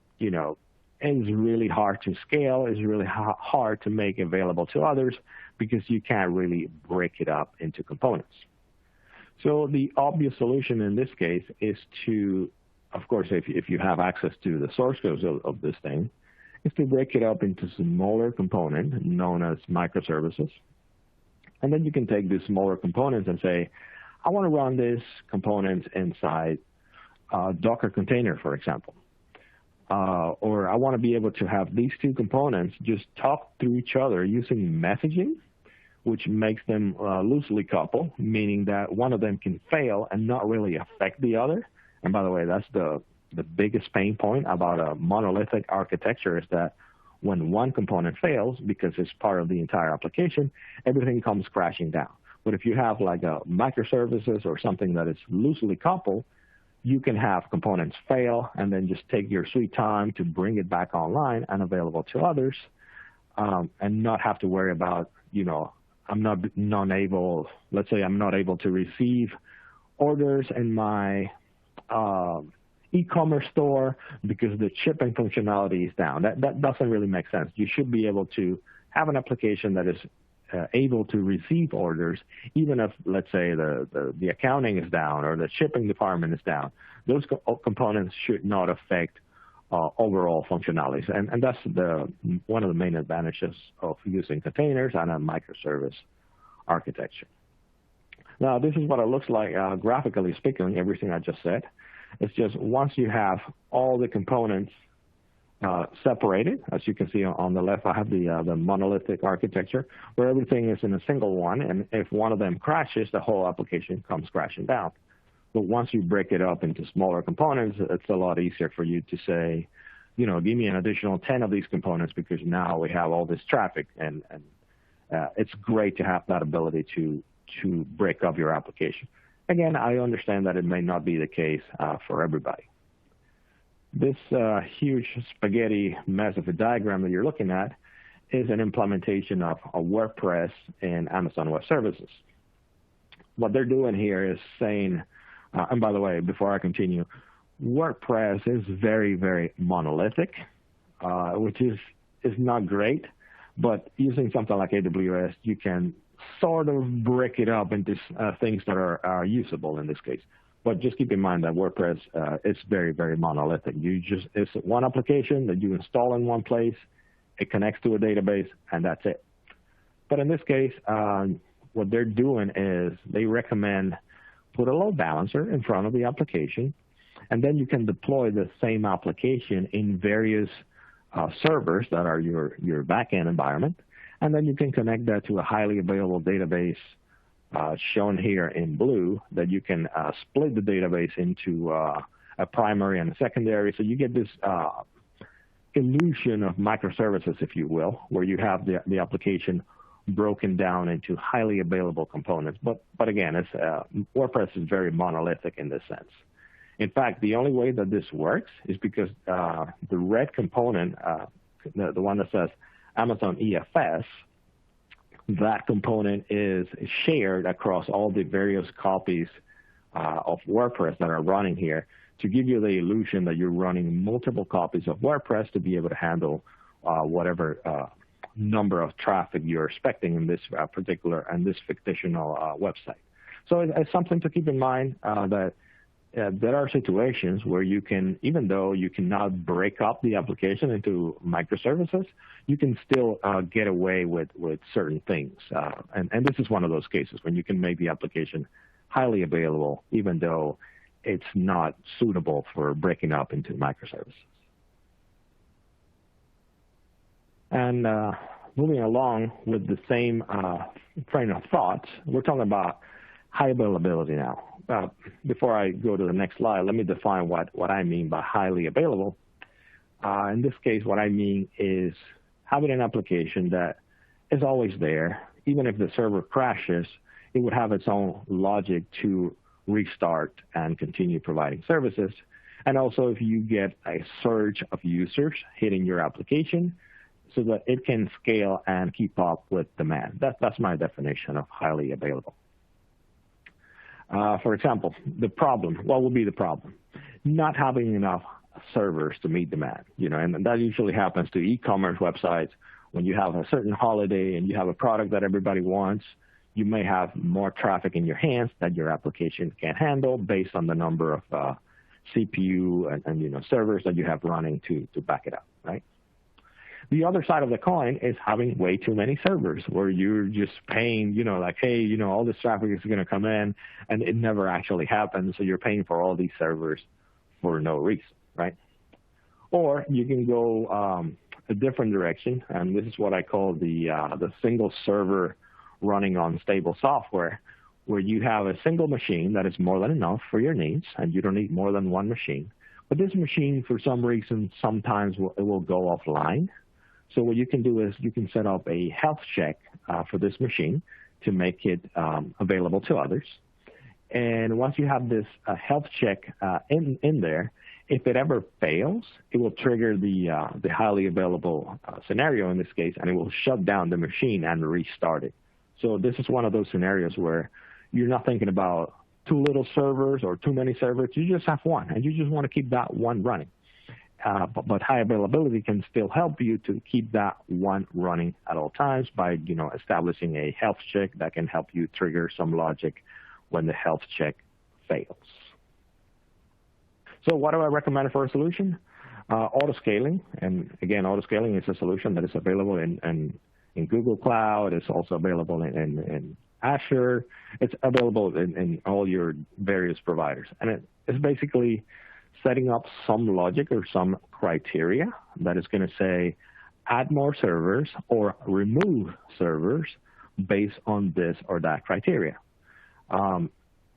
is really hard to scale, is really hard to make available to others, because you can't really break it up into components. So the obvious solution in this case is to, of course, if you have access to the source code of this thing, is to break it up into smaller components known as microservices. And then you can take these smaller components and say, I want to run this component inside a Docker container, for example. Or I want to be able to have these two components just talk to each other using messaging which makes them loosely coupled, meaning that one of them can fail and not really affect the other. And by the way, that's the biggest pain point about a monolithic architecture, is that when one component fails, because it's part of the entire application, everything comes crashing down. But if you have like a microservices or something that is loosely coupled, you can have components fail and then just take your sweet time to bring it back online and available to others, and not have to worry about, let's say I'm not able to receive orders in my e-commerce store because the shipping functionality is down. That doesn't really make sense. You should be able to have an application that is able to receive orders, even if, let's say, the accounting is down or the shipping department is down. Those components should not affect overall functionalities, and that's one of the main advantages of using containers and a microservice architecture. Now, this is what it looks like graphically speaking, everything I just said. It's just once you have all the components separated, as you can see on the left, I have the monolithic architecture where everything is in a single one, and if one of them crashes, the whole application comes crashing down. But once you break it up into smaller components, it's a lot easier for you to say, give me an additional 10 of these components because now we have all this traffic, and it's great to have that ability to break up your application. Again, I understand that it may not be the case for everybody. This huge spaghetti mess of a diagram that you're looking at is an implementation of a WordPress in Amazon Web Services. What they're doing here is saying, and by the way, before I continue, WordPress is very, very monolithic, which is not great, but using something like AWS, you can sort of break it up into things that are usable in this case. But just keep in mind that WordPress is very, very monolithic. It's one application that you install in one place, it connects to a database, and that's it. But in this case, what they're doing is they recommend put a load balancer in front of the application, and then you can deploy the same application in various servers that are your backend environment, and then you can connect that to a highly available database shown here in blue that you can split the database into a primary and a secondary. So you get this illusion of microservices, if you will, where you have the application broken down into highly available components. But again, WordPress is very monolithic in this sense. In fact, the only way that this works is because the red component, the one that says Amazon EFS, that component is shared across all the various copies of WordPress that are running here to give you the illusion that you're running multiple copies of WordPress to be able to handle whatever number of traffic you're expecting in this particular and this fictional website. So it's something to keep in mind that there are situations where you can, even though you cannot break up the application into microservices, you can still get away with certain things. And this is one of those cases when you can make the application highly available, even though it's not suitable for breaking up into microservices. And moving along with the same train of thought, we're talking about high availability now. Before I go to the next slide, let me define what I mean by highly available. In this case, what I mean is having an application that is always there. Even if the server crashes, it would have its own logic to restart and continue providing services. And also if you get a surge of users hitting your application so that it can scale and keep up with demand. That's my definition of highly available. For example, what would be the problem? Not having enough servers to meet demand, and that usually happens to e-commerce websites. When you have a certain holiday and you have a product that everybody wants, you may have more traffic in your hands that your application can handle based on the number of CPU and servers that you have running to back it up, right? The other side of the coin is having way too many servers where you're just paying, hey, all this traffic is going to come in, and it never actually happens. So you're paying for all these servers for no reason, right? Or you can go a different direction, and this is what I call the single server running on stable software, where you have a single machine that is more than enough for your needs, and you don't need more than one machine. But this machine, for some reason, sometimes it will go offline. So what you can do is you can set up a health check for this machine to make it available to others. And once you have this health check in there, if it ever fails, it will trigger the highly available scenario in this case, and it will shut down the machine and restart it. So this is one of those scenarios where you're not thinking about too little servers or too many servers. You just have one, and you just want to keep that one running. But high availability can still help you to keep that one running at all times by, establishing a health check that can help you trigger some logic when the health check fails. So what do I recommend for a solution? Auto-scaling. And again, auto-scaling is a solution that is available in Google Cloud. It's also available in Azure. It's available in all your various providers. And it's basically setting up some logic or some criteria that is going to say add more servers or remove servers based on this or that criteria.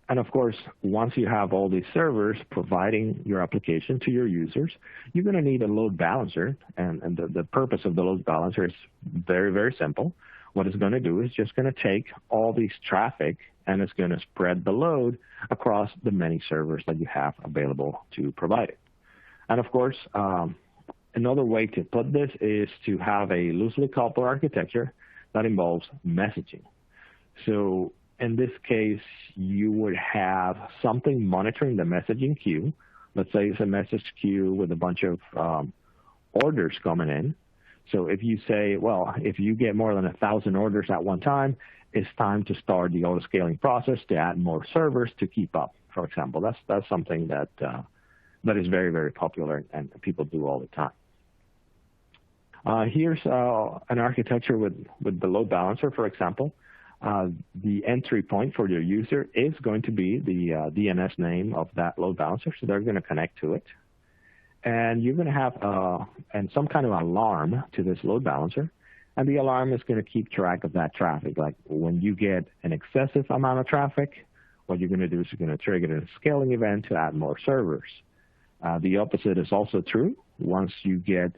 And of course, once you have all these servers providing your application to your users, you're going to need a load balancer. And the purpose of the load balancer is very, very simple. What it's going to do is just going to take all these traffic and it's going to spread the load across the many servers that you have available to provide it. And of course, another way to put this is to have a loosely coupled architecture that involves messaging. So in this case, you would have something monitoring the messaging queue. Let's say it's a message queue with a bunch of orders coming in. So if you say, well, if you get more than 1,000 orders at one time, it's time to start the auto-scaling process to add more servers to keep up, for example. That's something that is very, very popular and people do all the time. Here's an architecture with the load balancer, for example. The entry point for your user is going to be the DNS name of that load balancer, so they're going to connect to it. And you're going to have some kind of alarm to this load balancer, and the alarm is going to keep track of that traffic. Like when you get an excessive amount of traffic, what you're going to do is you're going to trigger a scaling event to add more servers. The opposite is also true. Once you get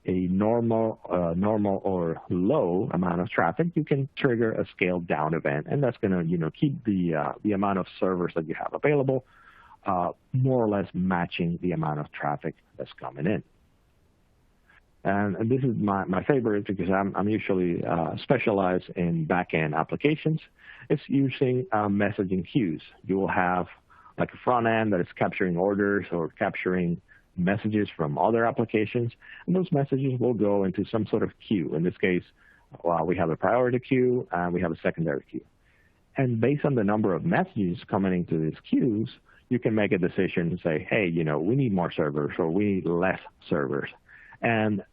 a normal or low amount of traffic, you can trigger a scaled down event, and that's going to keep the amount of servers that you have available more or less matching the amount of traffic that's coming in. And this is my favorite because I'm usually specialized in back-end applications. It's using messaging queues. You will have like a front end that is capturing orders or capturing messages from other applications, and those messages will go into some sort of queue. In this case, we have a priority queue and we have a secondary queue. And based on the number of messages coming into these queues, you can make a decision and say, hey, we need more servers or we need less servers. And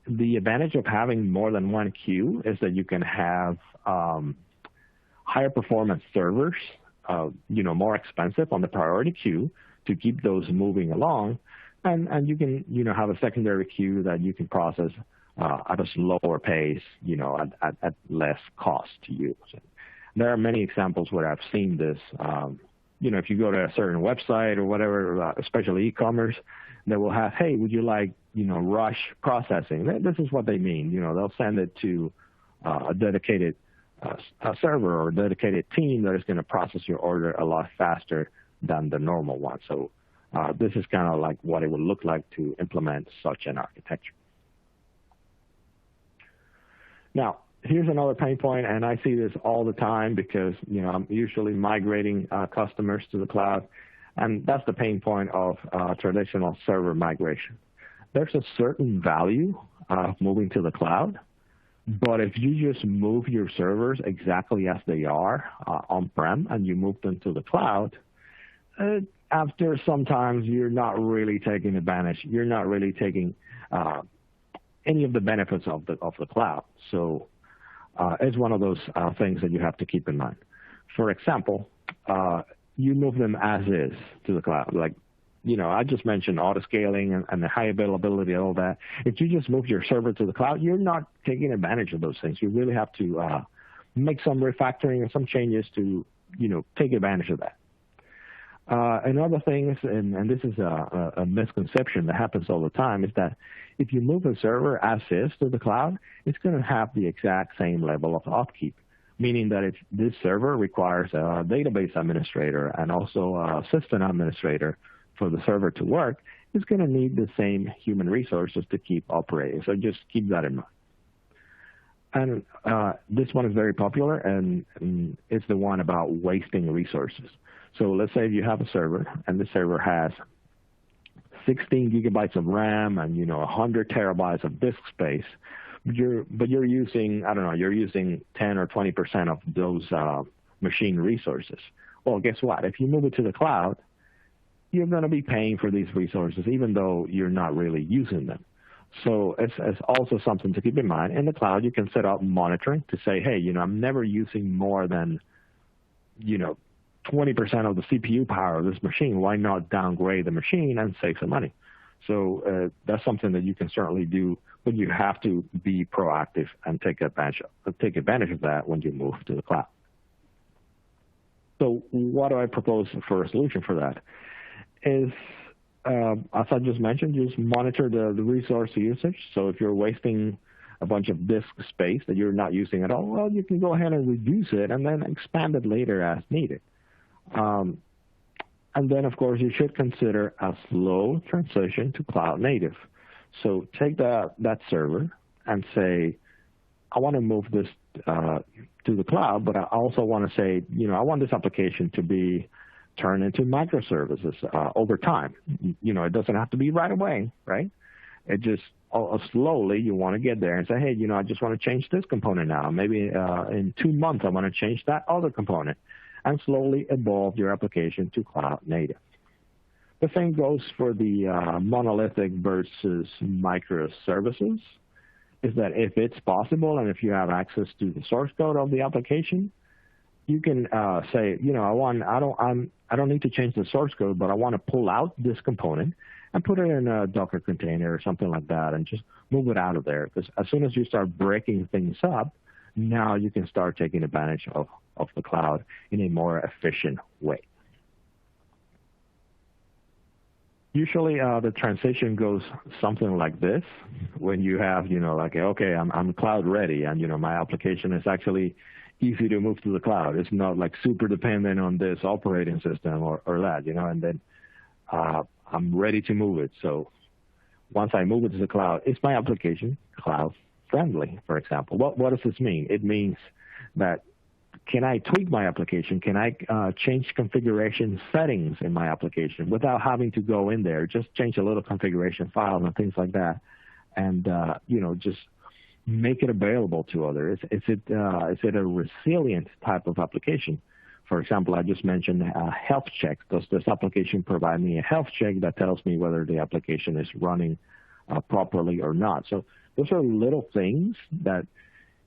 the advantage of having more than one queue is that you can have higher performance servers, more expensive on the priority queue to keep those moving along. And you can, have a secondary queue that you can process at a slower pace, at less cost to use. There are many examples where I've seen this. If you go to a certain website or whatever, especially e-commerce, they will have, hey, would you like, rush processing? This is what they mean. They'll send it to a dedicated a server or a dedicated team that is going to process your order a lot faster than the normal one. So this is kind of like what it would look like to implement such an architecture. Now, here's another pain point, and I see this all the time because, I'm usually migrating customers to the cloud, and that's the pain point of traditional server migration. There's a certain value of moving to the cloud, but if you just move your servers exactly as they are on-prem and you move them to the cloud, after sometimes you're not really taking advantage. You're not really taking any of the benefits of the cloud. So it's one of those things that you have to keep in mind. For example, you move them as is to the cloud. Like, I just mentioned auto-scaling and the high availability and all that. If you just move your server to the cloud, you're not taking advantage of those things. You really have to make some refactoring and some changes to, take advantage of that. Another thing is, and this is a misconception that happens all the time, is that if you move a server as is to the cloud, it's going to have the exact same level of upkeep, meaning that if this server requires a database administrator and also a system administrator for the server to work, it's going to need the same human resources to keep operating. So just keep that in mind. And this one is very popular, and it's the one about wasting resources. So let's say you have a server, and the server has 16 gigabytes of RAM and 100 terabytes of disk space, but you're using, I don't know, you're using 10 or 20% of those machine resources. Well, guess what? If you move it to the cloud, you're going to be paying for these resources, even though you're not really using them. So it's also something to keep in mind. In the cloud, you can set up monitoring to say, hey, I'm never using more than, 20% of the CPU power of this machine. Why not downgrade the machine and save some money? So that's something that you can certainly do, but you have to be proactive and take advantage of that when you move to the cloud. So what do I propose for a solution for that? Is, as I just mentioned, just monitor the resource usage. So if you're wasting a bunch of disk space that you're not using at all, well, you can go ahead and reduce it and then expand it later as needed. And then, of course, you should consider a slow transition to cloud native. So take that server and say, I want to move this to the cloud, but I also want to say, I want this application to be turned into microservices over time. It doesn't have to be right away, right? It just slowly you want to get there and say, hey, I just want to change this component now. Maybe in 2 months I want to change that other component, and slowly evolve your application to cloud native. The same goes for the monolithic versus microservices, is that if it's possible and if you have access to the source code of the application, you can say, I don't need to change the source code, but I want to pull out this component and put it in a Docker container or something like that and just move it out of there. Because as soon as you start breaking things up, now you can start taking advantage of the cloud in a more efficient way. Usually the transition goes something like this when you have, okay, I'm cloud ready and, my application is actually easy to move to the cloud. It's not like super dependent on this operating system or that, and then I'm ready to move it. So once I move it to the cloud, is my application cloud friendly, for example? What does this mean? It means that can I tweak my application? Can I change configuration settings in my application without having to go in there? Just change a little configuration file and things like that, and just make it available to others. Is it a resilient type of application? For example, I just mentioned health check. Does this application provide me a health check that tells me whether the application is running properly or not? So those are little things that,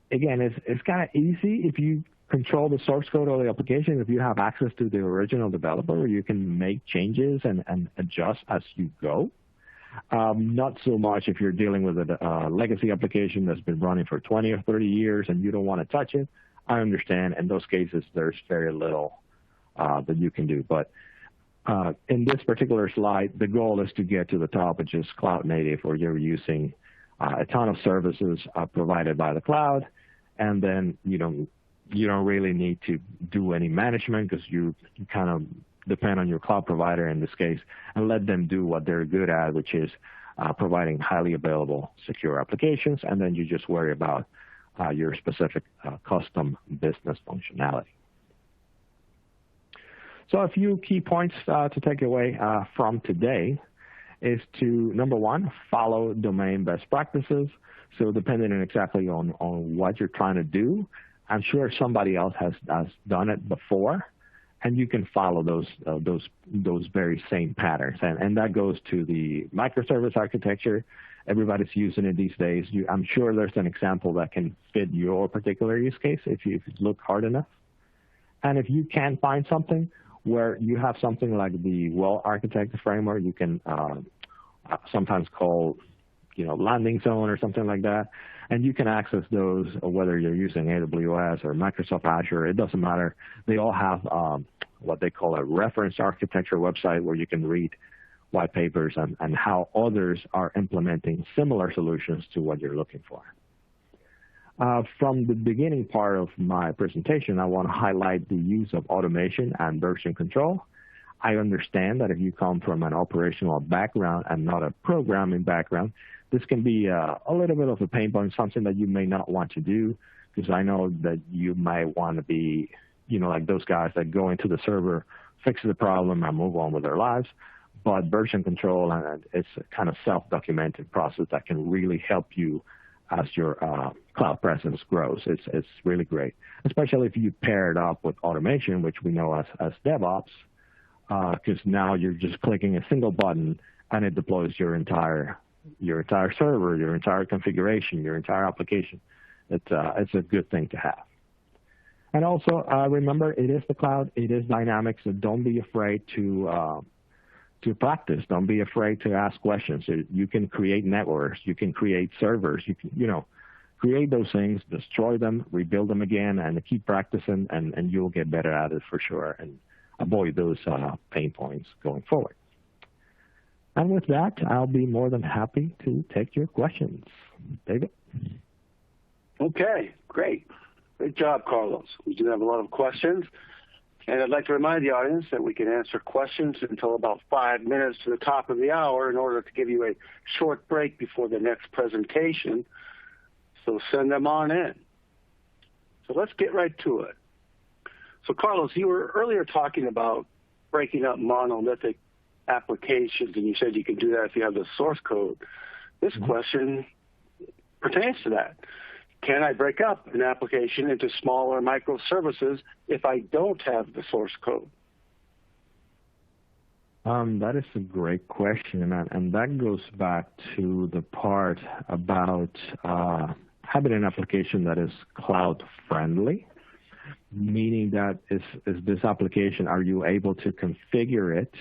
again, it's kind of easy if you control the source code of the application. If you have access to the original developer, you can make changes and adjust as you go. Not so much if you're dealing with a legacy application that's been running for 20 or 30 years and you don't want to touch it. I understand. In those cases, there's very little that you can do. But in this particular slide, the goal is to get to the top, which is cloud native, where you're using a ton of services provided by the cloud, and then you don't really need to do any management because you kind of depend on your cloud provider in this case and let them do what they're good at, which is providing highly available secure applications, and then you just worry about your specific custom business functionality. So a few key points to take away from today is to, number one, follow domain best practices. So depending on exactly on what you're trying to do, I'm sure somebody else has done it before, and you can follow those very same patterns. And that goes to the microservice architecture. Everybody's using it these days. I'm sure there's an example that can fit your particular use case if you look hard enough. And if you can find something where you have something like the well-architected framework, you can sometimes call landing zone or something like that. And you can access those whether you're using AWS or Microsoft Azure. It doesn't matter. They all have what they call a reference architecture website where you can read white papers and how others are implementing similar solutions to what you're looking for. From the beginning part of my presentation, I want to highlight the use of automation and version control. I understand that if you come from an operational background and not a programming background, this can be a little bit of a pain point, something that you may not want to do, because I know that you might want to be, like those guys that go into the server, fix the problem, and move on with their lives. But version control, and it's a kind of self-documented process that can really help you as your cloud presence grows. It's really great, especially if you pair it up with automation, which we know as DevOps, because now you're just clicking a single button and it deploys your entire server, your entire configuration, your entire application. It's a good thing to have. And also remember, it is the cloud, it is dynamic, so don't be afraid to practice. Don't be afraid to ask questions. You can create networks, you can create servers, you can create those things, destroy them, rebuild them again, and keep practicing, and you'll get better at it for sure, and avoid those pain points going forward. And with that, I'll be more than happy to take your questions. David? Okay, great. Great job, Carlos. We do have a lot of questions. And I'd like to remind the audience that we can answer questions until about 5 minutes to the top of the hour in order to give you a short break before the next presentation. So send them on in. So let's get right to it. So Carlos, you were earlier talking about breaking up monolithic applications, and you said you can do that if you have the source code. This question pertains to that. Can I break up an application into smaller microservices if I don't have the source code? That is a great question, and that goes back to the part about having an application that is cloud-friendly, meaning that is this application, are you able to configure it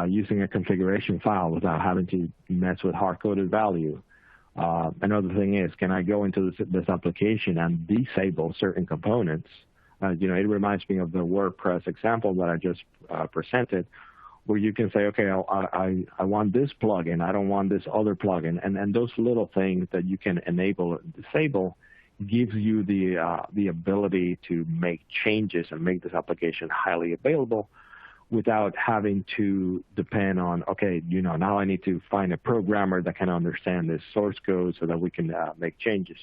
using a configuration file without having to mess with hard-coded value? Another thing is, can I go into this application and disable certain components? It reminds me of the WordPress example that I just presented, where you can say, okay, I want this plugin, I don't want this other plugin, and those little things that you can enable or disable gives you the ability to make changes and make this application highly available without having to depend on, okay, now I need to find a programmer that can understand this source code so that we can make changes.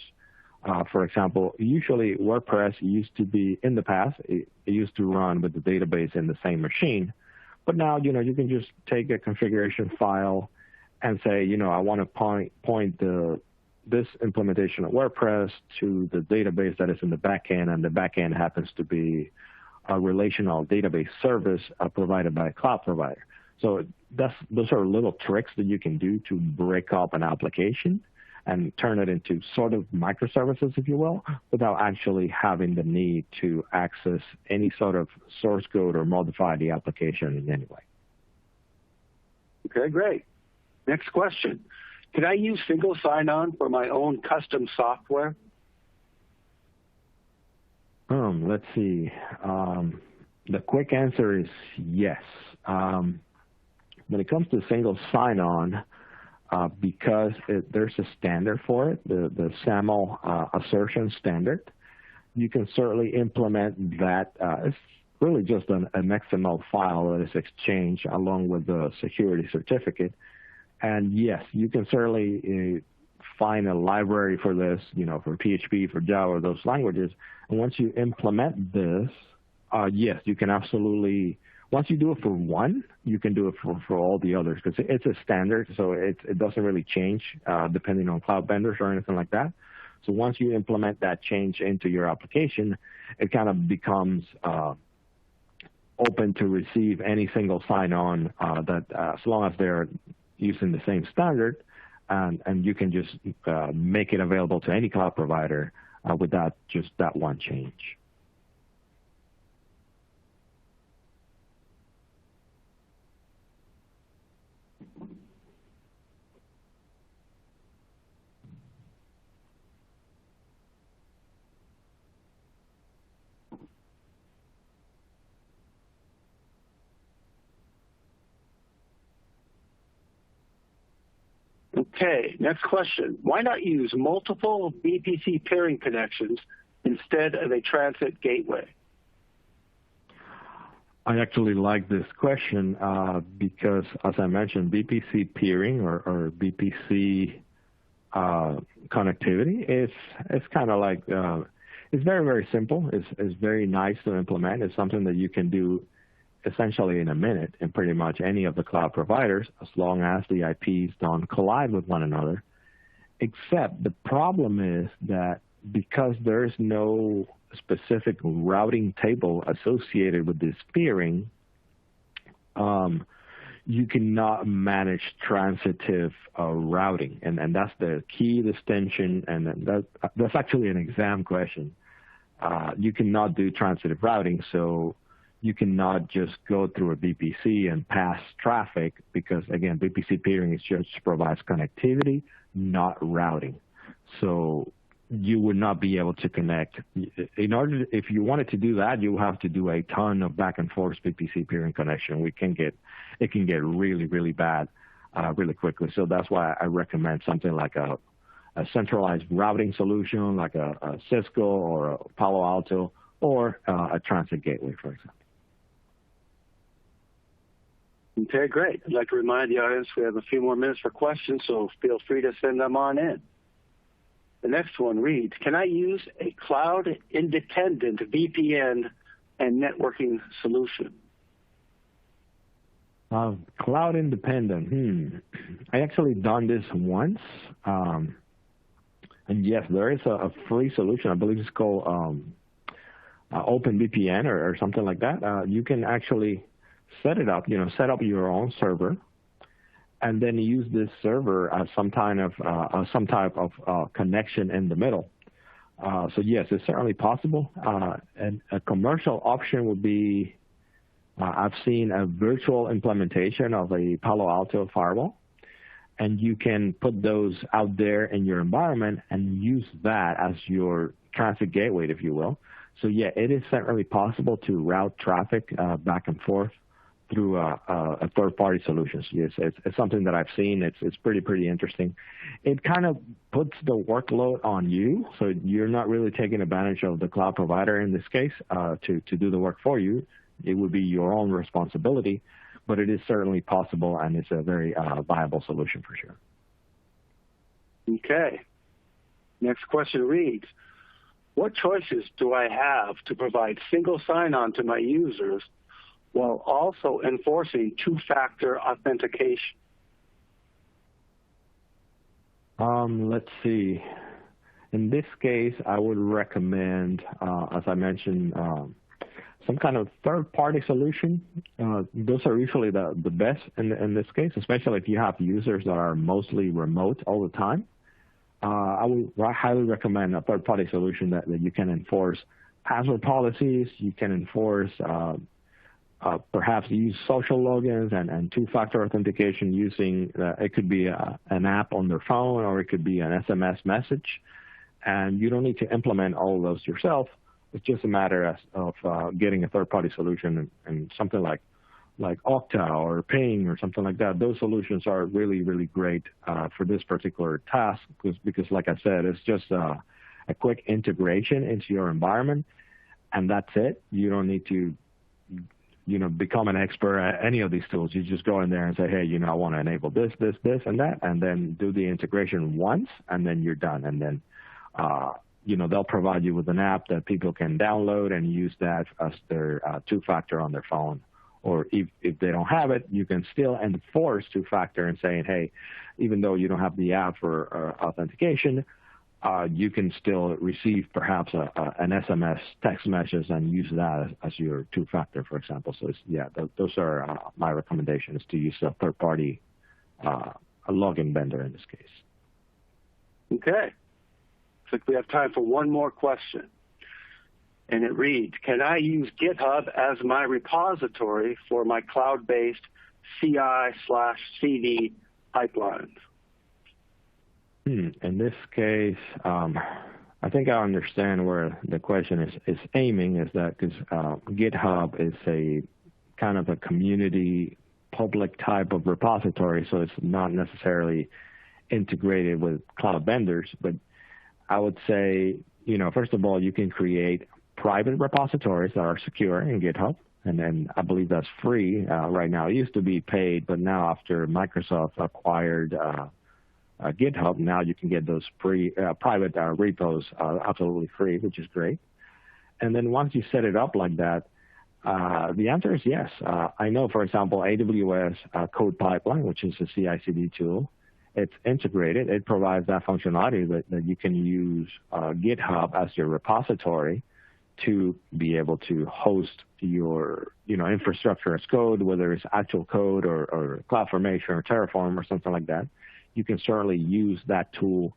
For example, usually WordPress used to be, in the past, it used to run with the database in the same machine. But now, you can just take a configuration file and say, I want to point this implementation of WordPress to the database that is in the backend, and the backend happens to be a relational database service provided by a cloud provider. So those are little tricks that you can do to break up an application and turn it into sort of microservices, if you will, without actually having the need to access any sort of source code or modify the application in any way. Okay, great. Next question. Can I use single sign-on for my own custom software? Let's see. The quick answer is yes. When it comes to single sign-on, because there's a standard for it, the SAML assertion standard, you can certainly implement that. It's really just an XML file that is exchanged along with the security certificate. And yes, you can certainly find a library for this, for PHP, for Java, those languages. And once you implement this, yes, you can absolutely, once you do it for one, you can do it for all the others, because it's a standard, so it doesn't really change depending on cloud vendors or anything like that. So once you implement that change into your application, it kind of becomes open to receive any single sign-on that as long as they're using the same standard, and you can just make it available to any cloud provider without just that one change. Okay, next question. Why not use multiple VPC peering connections instead of a transit gateway? I actually like this question because, as I mentioned, VPC peering or VPC connectivity is kind of like it's very, very simple. It's very nice to implement. It's something that you can do essentially in a minute in pretty much any of the cloud providers, as long as the IPs don't collide with one another. Except the problem is that because there's no specific routing table associated with this peering, you cannot manage transitive routing, and that's the key distinction. And that's actually an exam question. You cannot do transitive routing, so you cannot just go through a VPC and pass traffic because, again, VPC peering is just provides connectivity, not routing. So you would not be able to connect. If you wanted to do that, you have to do a ton of back and forth VPC peering connection. It can get really, really bad really quickly. So that's why I recommend something like a centralized routing solution, like a Cisco or a Palo Alto, or a transit gateway, for example. Okay, great. I'd like to remind the audience we have a few more minutes for questions, so feel free to send them on in. The next one reads, can I use a cloud-independent VPN and networking solution? Cloud-independent. I actually done this once. And yes, there is a free solution. I believe it's called OpenVPN or something like that. You can actually set it up, set up your own server, and then use this server as some type of connection in the middle. So yes, it's certainly possible. And a commercial option would be, I've seen a virtual implementation of a Palo Alto firewall, and you can put those out there in your environment and use that as your transit gateway, if you will. So yeah, it is certainly possible to route traffic back and forth through a third-party solutions. Yes, it's something that I've seen. It's pretty interesting. It kind of puts the workload on you, so you're not really taking advantage of the cloud provider in this case to do the work for you. It would be your own responsibility, but it is certainly possible, and it's a very viable solution for sure. Okay. Next question reads, what choices do I have to provide single sign-on to my users while also enforcing two-factor authentication? Let's see. In this case, I would recommend, as I mentioned, some kind of third-party solution. Those are usually the best in this case, especially if you have users that are mostly remote all the time. I would highly recommend a third-party solution that you can enforce password policies. You can enforce perhaps use social logins and two-factor authentication using, it could be an app on their phone, or it could be an SMS message. And you don't need to implement all of those yourself. It's just a matter of getting a third-party solution and something like Okta or Ping or something like that. Those solutions are really, really great for this particular task because, like I said, it's just a quick integration into your environment, and that's it. You don't need to become an expert at any of these tools. You just go in there and say, hey, I want to enable this, this, this, and that, and then do the integration once, and then you're done. And then, they'll provide you with an app that people can download and use that as their two-factor on their phone. Or if they don't have it, you can still enforce two-factor and saying, hey, even though you don't have the app for authentication, you can still receive perhaps an SMS text message and use that as your two-factor, for example. So those are my recommendations, to use a third-party a login vendor in this case. Okay. Looks like we have time for one more question. And it reads, can I use GitHub as my repository for my cloud-based CI/CD pipelines? In this case, I think I understand where the question is aiming, is that because GitHub is a kind of a community public type of repository, so it's not necessarily integrated with cloud vendors, but I would say, first of all, you can create private repositories that are secure in GitHub, and then I believe that's free right now. It used to be paid, but now after Microsoft acquired GitHub, now you can get those free private repos absolutely free, which is great. And then once you set it up like that, the answer is yes. I know, for example, AWS Code Pipeline, which is a CI/CD tool, it's integrated. It provides that functionality that you can use GitHub as your repository to be able to host your infrastructure as code, whether it's actual code or CloudFormation or Terraform or something like that. You can certainly use that tool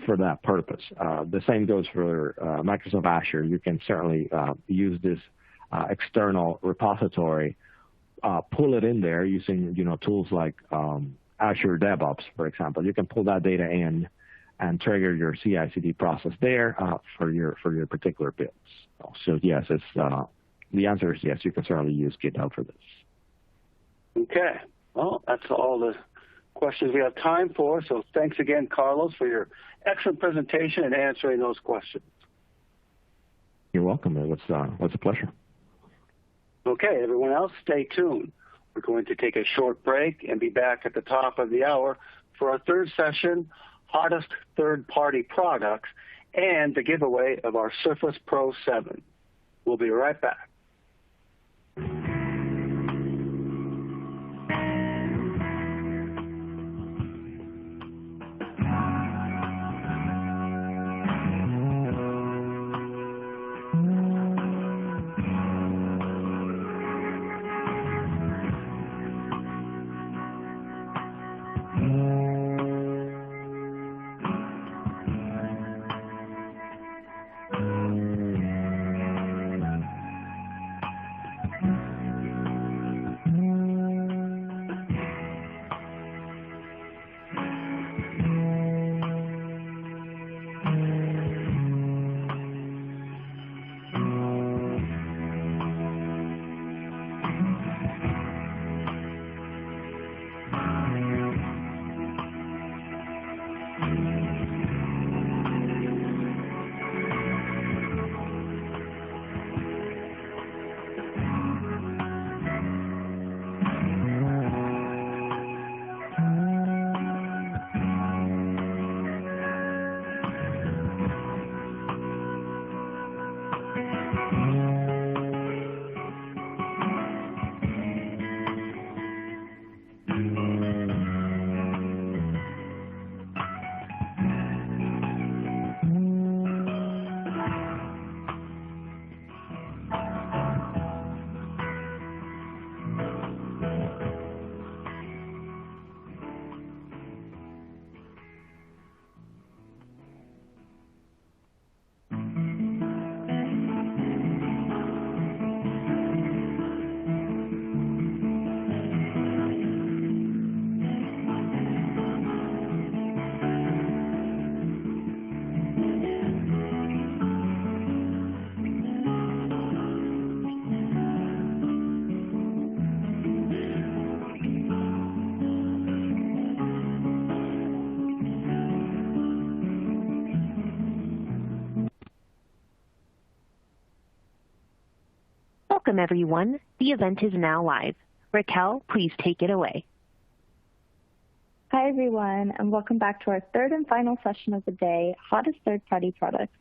for that purpose. The same goes for Microsoft Azure. You can certainly use this external repository, pull it in there using tools like Azure DevOps, for example. You can pull that data in and trigger your CI/CD process there for your particular builds. So yes, the answer is yes. You can certainly use GitHub for this. Okay. Well, that's all the questions we have time for. So thanks again, Carlos, for your excellent presentation and answering those questions. You're welcome. It was a pleasure. Okay, everyone else, stay tuned. We're going to take a short break and be back at the top of the hour for our third session, Hottest Third-Party Products, and the giveaway of our Surface Pro 7. We'll be right back. Welcome, everyone. The event is now live. Raquel, please take it away. Hi, everyone, and welcome back to our third and final session of the day, Hottest Third-Party Products.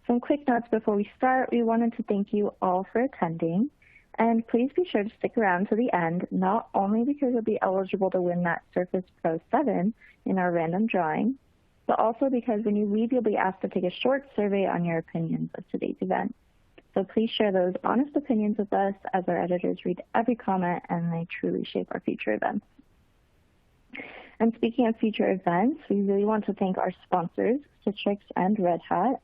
Some quick notes before we start. We wanted to thank you all for attending, and please be sure to stick around to the end, not only because you'll be eligible to win that Surface Pro 7 in our random drawing, but also because when you leave, you'll be asked to take a short survey on your opinions of today's event. So please share those honest opinions with us, as our editors read every comment and they truly shape our future events. And speaking of future events, we really want to thank our sponsors, Citrix and Red Hat.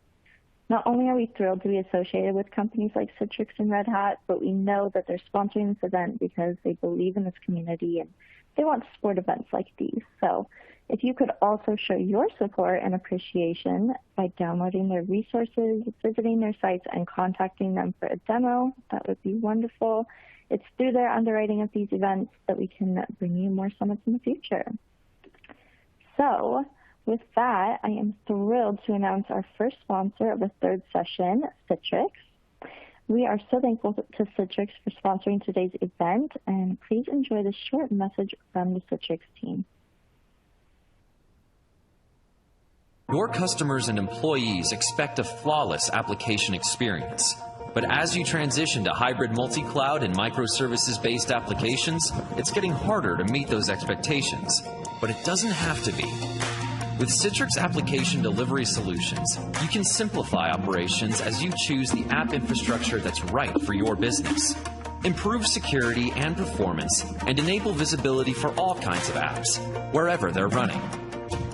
Not only are we thrilled to be associated with companies like Citrix and Red Hat, but we know that they're sponsoring this event because they believe in this community and they want to support events like these. So if you could also show your support and appreciation by downloading their resources, visiting their sites, and contacting them for a demo, that would be wonderful. It's through their underwriting of these events that we can bring you more summits in the future. So with that, I am thrilled to announce our first sponsor of the third session, Citrix. We are so thankful to Citrix for sponsoring today's event, and please enjoy this short message from the Citrix team. Your customers and employees expect a flawless application experience. But as you transition to hybrid multi-cloud and microservices-based applications, it's getting harder to meet those expectations. But it doesn't have to be. With Citrix Application Delivery Solutions, you can simplify operations as you choose the app infrastructure that's right for your business. Improve security and performance, and enable visibility for all kinds of apps, wherever they're running.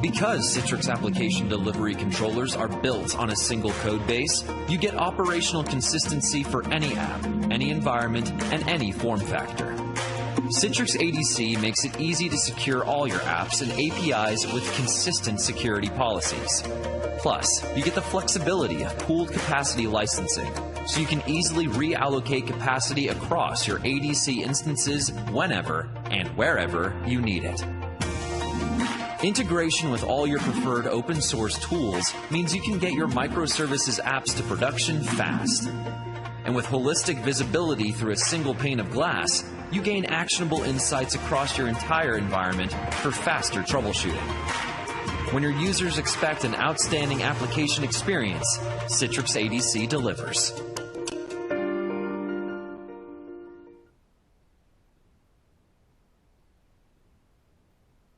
Because Citrix Application Delivery Controllers are built on a single code base, you get operational consistency for any app, any environment, and any form factor. Citrix ADC makes it easy to secure all your apps and APIs with consistent security policies. Plus, you get the flexibility of pooled capacity licensing, so you can easily reallocate capacity across your ADC instances whenever and wherever you need it. Integration with all your preferred open source tools means you can get your microservices apps to production fast. And with holistic visibility through a single pane of glass, you gain actionable insights across your entire environment for faster troubleshooting. When your users expect an outstanding application experience, Citrix ADC delivers.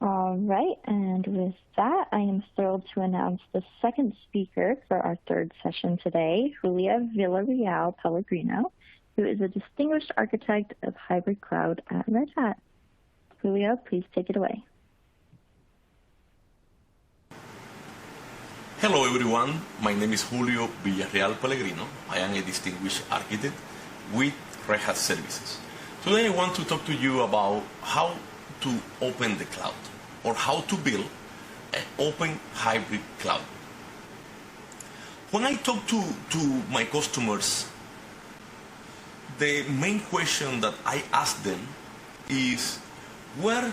All right, and with that, I am thrilled to announce the second speaker for our third session today, Julia Villarreal Pellegrino, who is a distinguished architect of hybrid cloud at Red Hat. Julia, please take it away. Hello everyone, my name is Julio Villarreal Pellegrino. I am a distinguished architect with Red Hat Services. Today I want to talk to you about how to open the cloud, or how to build an open hybrid cloud. When I talk to my customers, the main question that I ask them is, where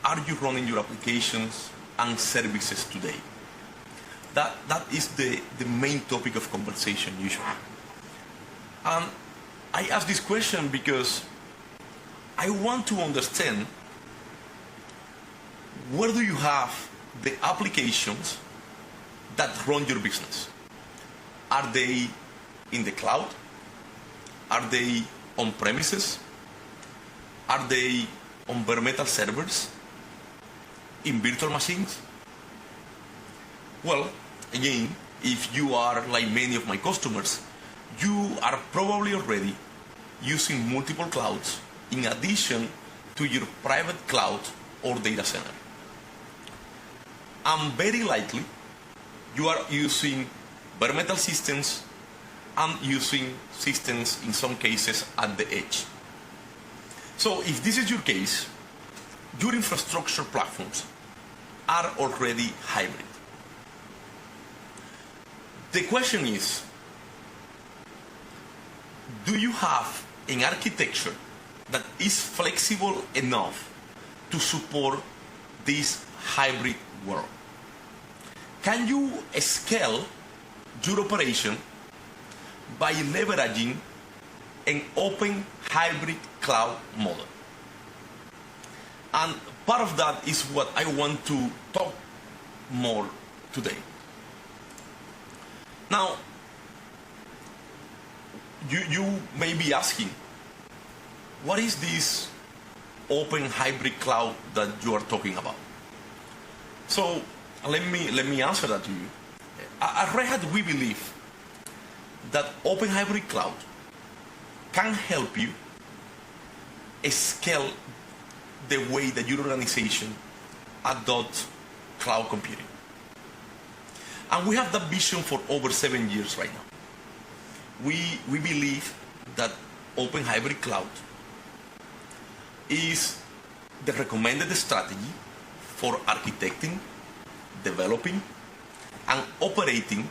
are you running your applications and services today? That is the main topic of conversation usually. And I ask this question because I want to understand, where do you have the applications that run your business? Are they in the cloud? Are they on premises? Are they on bare metal servers? In virtual machines? Well, again, if you are like many of my customers, you are probably already using multiple clouds in addition to your private cloud or data center. And very likely, you are using bare metal systems and using systems, in some cases, at the edge. So if this is your case, your infrastructure platforms are already hybrid. The question is, do you have an architecture that is flexible enough to support this hybrid world? Can you scale your operation by leveraging an open hybrid cloud model? And part of that is what I want to talk more today. Now, you may be asking, what is this open hybrid cloud that you are talking about? So let me answer that to you. At Red Hat, we believe that open hybrid cloud can help you scale the way that your organization adopts cloud computing. And we have that vision for over 7 years right now. We believe that open hybrid cloud is the recommended strategy for architecting, developing, and operating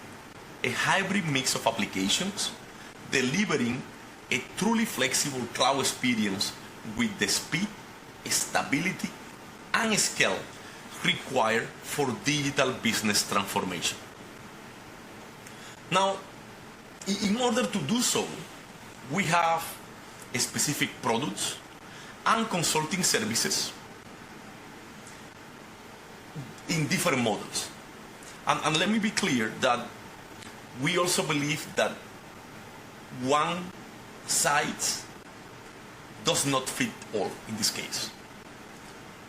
a hybrid mix of applications, delivering a truly flexible cloud experience with the speed, stability, and scale required for digital business transformation. Now, in order to do so, we have specific products and consulting services in different models. And let me be clear that we also believe that one size does not fit all in this case.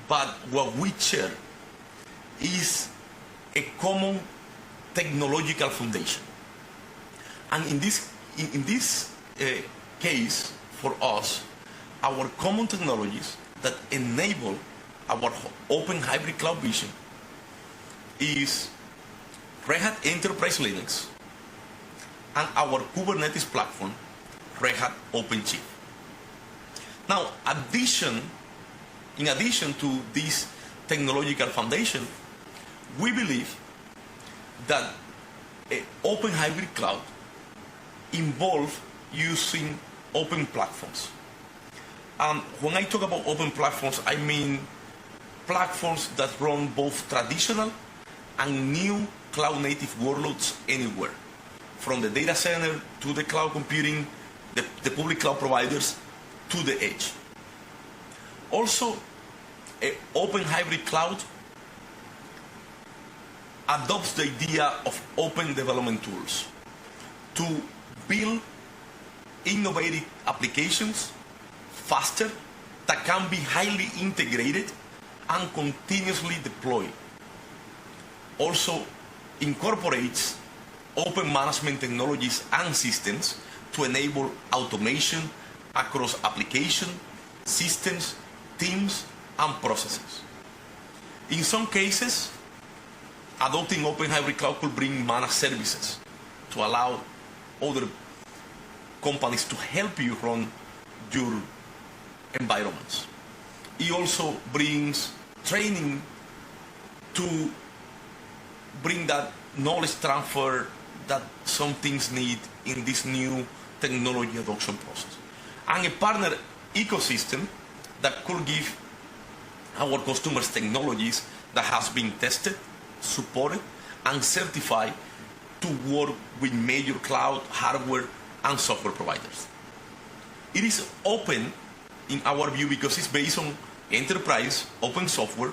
But what we share is a common technological foundation. And in this case, for us, our common technologies that enable our open hybrid cloud vision is Red Hat Enterprise Linux and our Kubernetes platform, Red Hat OpenShift. Now, in addition to this technological foundation, we believe that an open hybrid cloud involves using open platforms. When I talk about open platforms, I mean platforms that run both traditional and new cloud-native workloads anywhere, from the data center to the cloud computing, the public cloud providers, to the edge. Also, an open hybrid cloud adopts the idea of open development tools to build innovative applications faster that can be highly integrated and continuously deployed. Also incorporates open management technologies and systems to enable automation across application, systems, teams, and processes. In some cases, adopting open hybrid cloud could bring managed services to allow other companies to help you run your environments. It also brings training to bring that knowledge transfer that some things need in this new technology adoption process. And a partner ecosystem that could give our customers technologies that has been tested, supported, and certified to work with major cloud hardware and software providers. It is open in our view because it's based on enterprise open software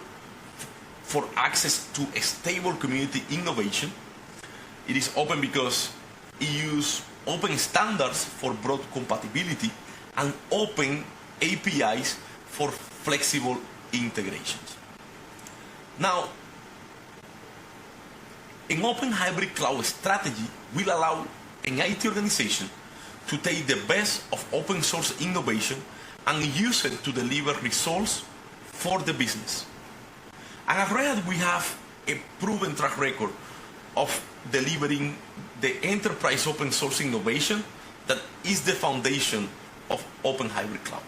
for access to a stable community innovation. It is open because it uses open standards for broad compatibility and open APIs for flexible integrations. Now, an open hybrid cloud strategy will allow an IT organization to take the best of open source innovation and use it to deliver results for the business. And at Red Hat, we have a proven track record of delivering the enterprise open source innovation that is the foundation of open hybrid cloud.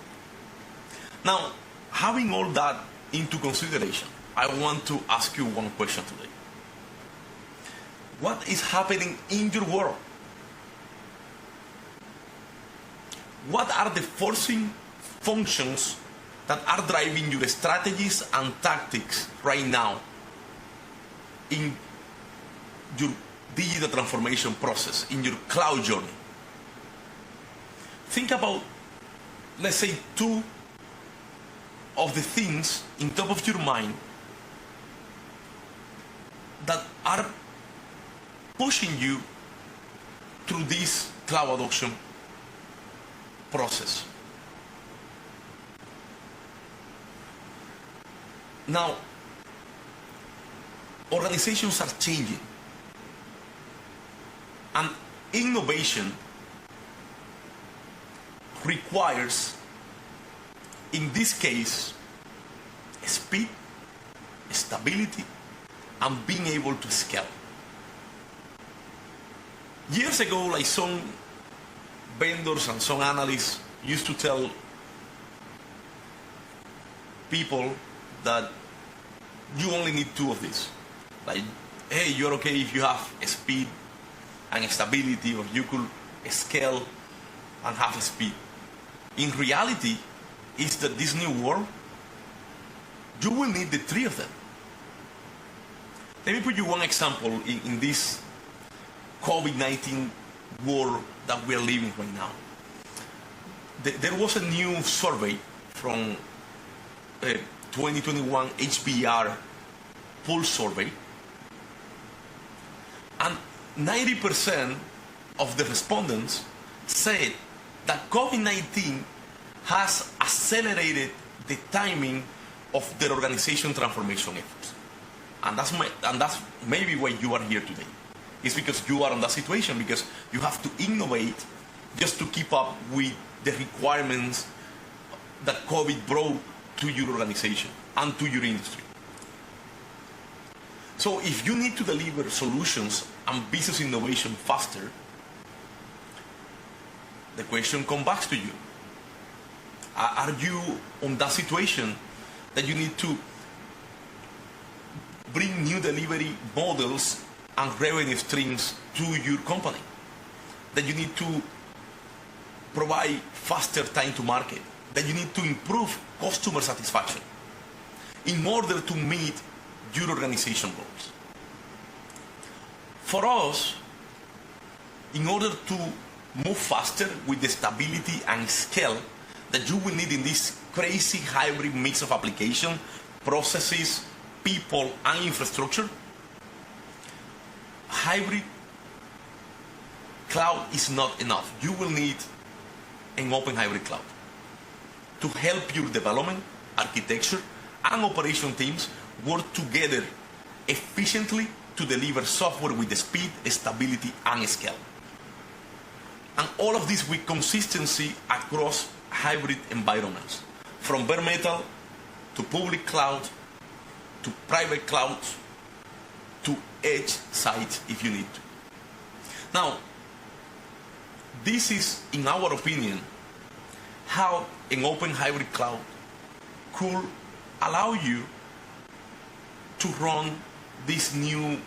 Now, having all that into consideration, I want to ask you one question today. What is happening in your world? What are the forcing functions that are driving your strategies and tactics right now in your digital transformation process, in your cloud journey? Think about, let's say, two of the things in top of your mind that are pushing you through this cloud adoption process. Now, organizations are changing, and innovation requires, in this case, speed, stability, and being able to scale. Years ago, like some vendors and some analysts used to tell people that you only need two of these. Like, hey, you're okay if you have speed and stability, or you could scale and have speed. In reality, is that this new world, you will need the three of them. Let me put you one example in this COVID-19 world that we're living right now. There was a new survey from 2021 HBR Pulse survey, and 90% of the respondents said that COVID-19 has accelerated the timing of their organization transformation efforts. And that's maybe why you are here today. It's because you are in that situation, because you have to innovate just to keep up with the requirements that COVID brought to your organization and to your industry. So if you need to deliver solutions and business innovation faster, the question comes back to you. Are you on that situation that you need to bring new delivery models and revenue streams to your company? That you need to provide faster time to market? That you need to improve customer satisfaction in order to meet your organization goals? For us, in order to move faster with the stability and scale that you will need in this crazy hybrid mix of application, processes, people, and infrastructure, hybrid cloud is not enough. You will need an open hybrid cloud to help your development, architecture, and operation teams work together efficiently to deliver software with the speed, stability, and scale. And all of this with consistency across hybrid environments, from bare metal to public cloud to private clouds to edge sites if you need to. Now, this is, in our opinion, how an open hybrid cloud could allow you to run this new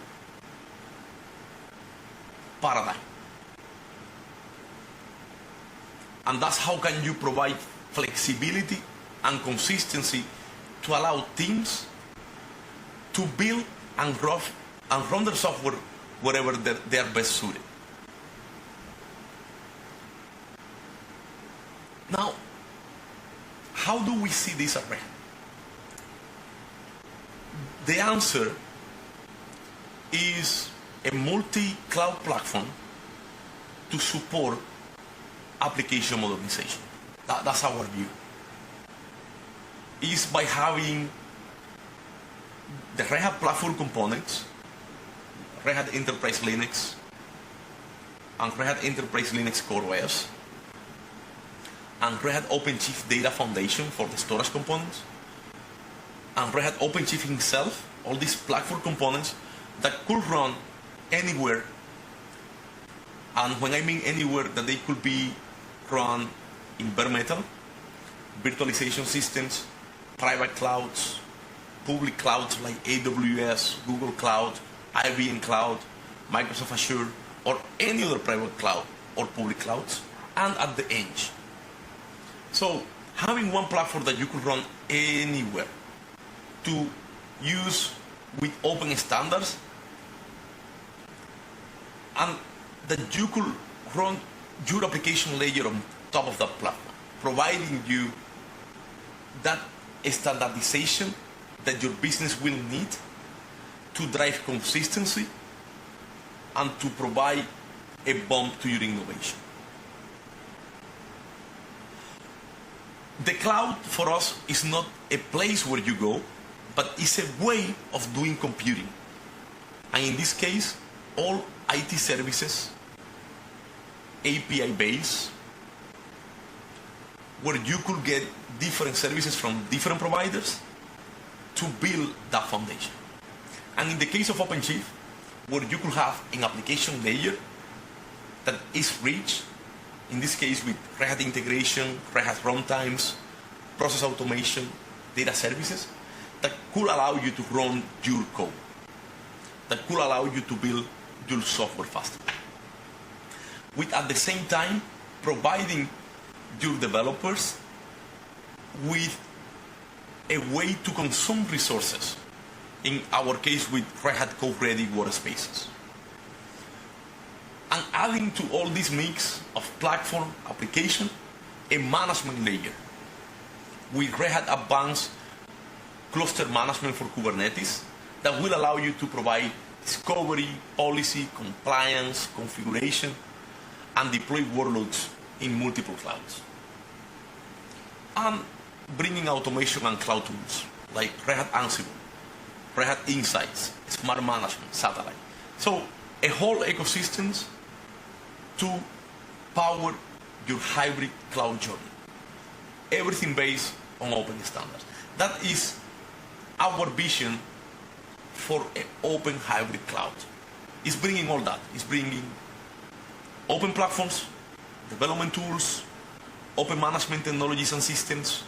paradigm. And that's how can you provide flexibility and consistency to allow teams to build and run their software wherever they are best suited. Now, how do we see this array? The answer is a multi-cloud platform to support application modernization. That's our view. Is by having the Red Hat platform components, Red Hat Enterprise Linux, and Red Hat Enterprise Linux Core OS, and Red Hat OpenShift Data Foundation for the storage components, and Red Hat OpenShift himself, all these platform components that could run anywhere. And when I mean anywhere, that they could be run in bare metal, virtualization systems, private clouds, public clouds like AWS, Google Cloud, IBM Cloud, Microsoft Azure, or any other private cloud or public clouds, and at the edge. So having one platform that you could run anywhere to use with open standards, and that you could run your application layer on top of that platform, providing you that standardization that your business will need to drive consistency and to provide a bump to your innovation. The cloud for us is not a place where you go, but it's a way of doing computing. And in this case, all IT services, API-based, where you could get different services from different providers to build that foundation. And in the case of OpenShift, where you could have an application layer that is rich, in this case with Red Hat integration, Red Hat runtimes, process automation, data services, that could allow you to run your code, that could allow you to build your software faster. With at the same time providing your developers with a way to consume resources in our case with Red Hat Code-Ready workspaces. And adding to all this mix of platform, application, a management layer with Red Hat Advanced Cluster Management for Kubernetes that will allow you to provide discovery, policy, compliance, configuration, and deploy workloads in multiple clouds. And bringing automation and cloud tools like Red Hat Ansible, Red Hat Insights, Smart Management, Satellite. So a whole ecosystem to power your hybrid cloud journey. Everything based on open standards. That is our vision for an open hybrid cloud. It's bringing all that. It's bringing open platforms, development tools, open management technologies and systems,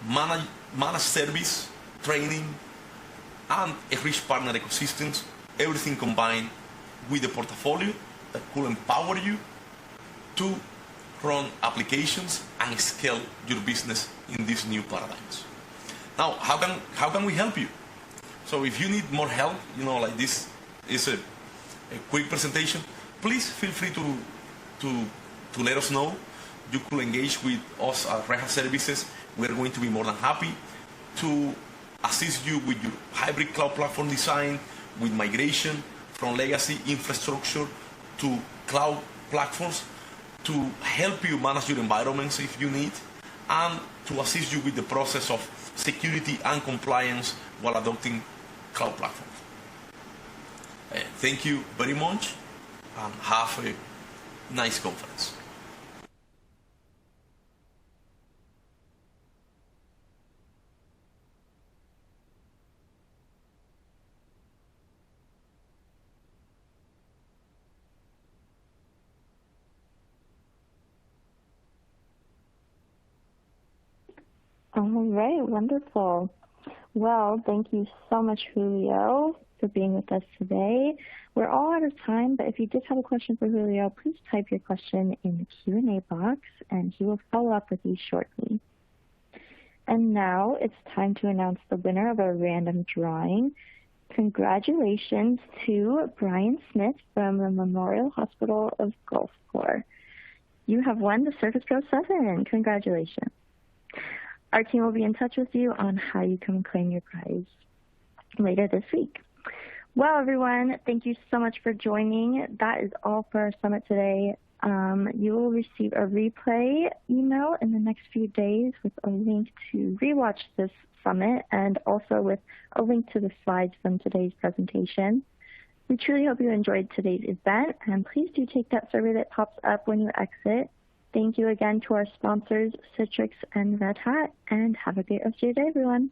managed service, training, and a rich partner ecosystems, everything combined with the portfolio that could empower you to run applications and scale your business in these new paradigms. Now, how can we help you? So if you need more help, like this is a quick presentation, please feel free to let us know. You could engage with us at Red Hat Services. We're going to be more than happy to assist you with your hybrid cloud platform design, with migration from legacy infrastructure to cloud platforms, to help you manage your environments if you need, and to assist you with the process of security and compliance while adopting cloud platforms. Thank you very much, and have a nice conference. All right, wonderful. Well, thank you so much, Julio, for being with us today. We're all out of time, but if you did have a question for Julio, please type your question in the Q&A box, and he will follow up with you shortly. And now it's time to announce the winner of our random drawing. Congratulations to Brian Smith from the Memorial Hospital of Gulfport. You have won the Surface Pro 7. Congratulations. Our team will be in touch with you on how you can claim your prize later this week. Well, everyone, thank you so much for joining. That is all for our summit today. You will receive a replay email in the next few days with a link to rewatch this summit and also with a link to the slides from today's presentation. We truly hope you enjoyed today's event, and please do take that survey that pops up when you exit. Thank you again to our sponsors, Citrix and Red Hat, and have a great rest of your day, everyone.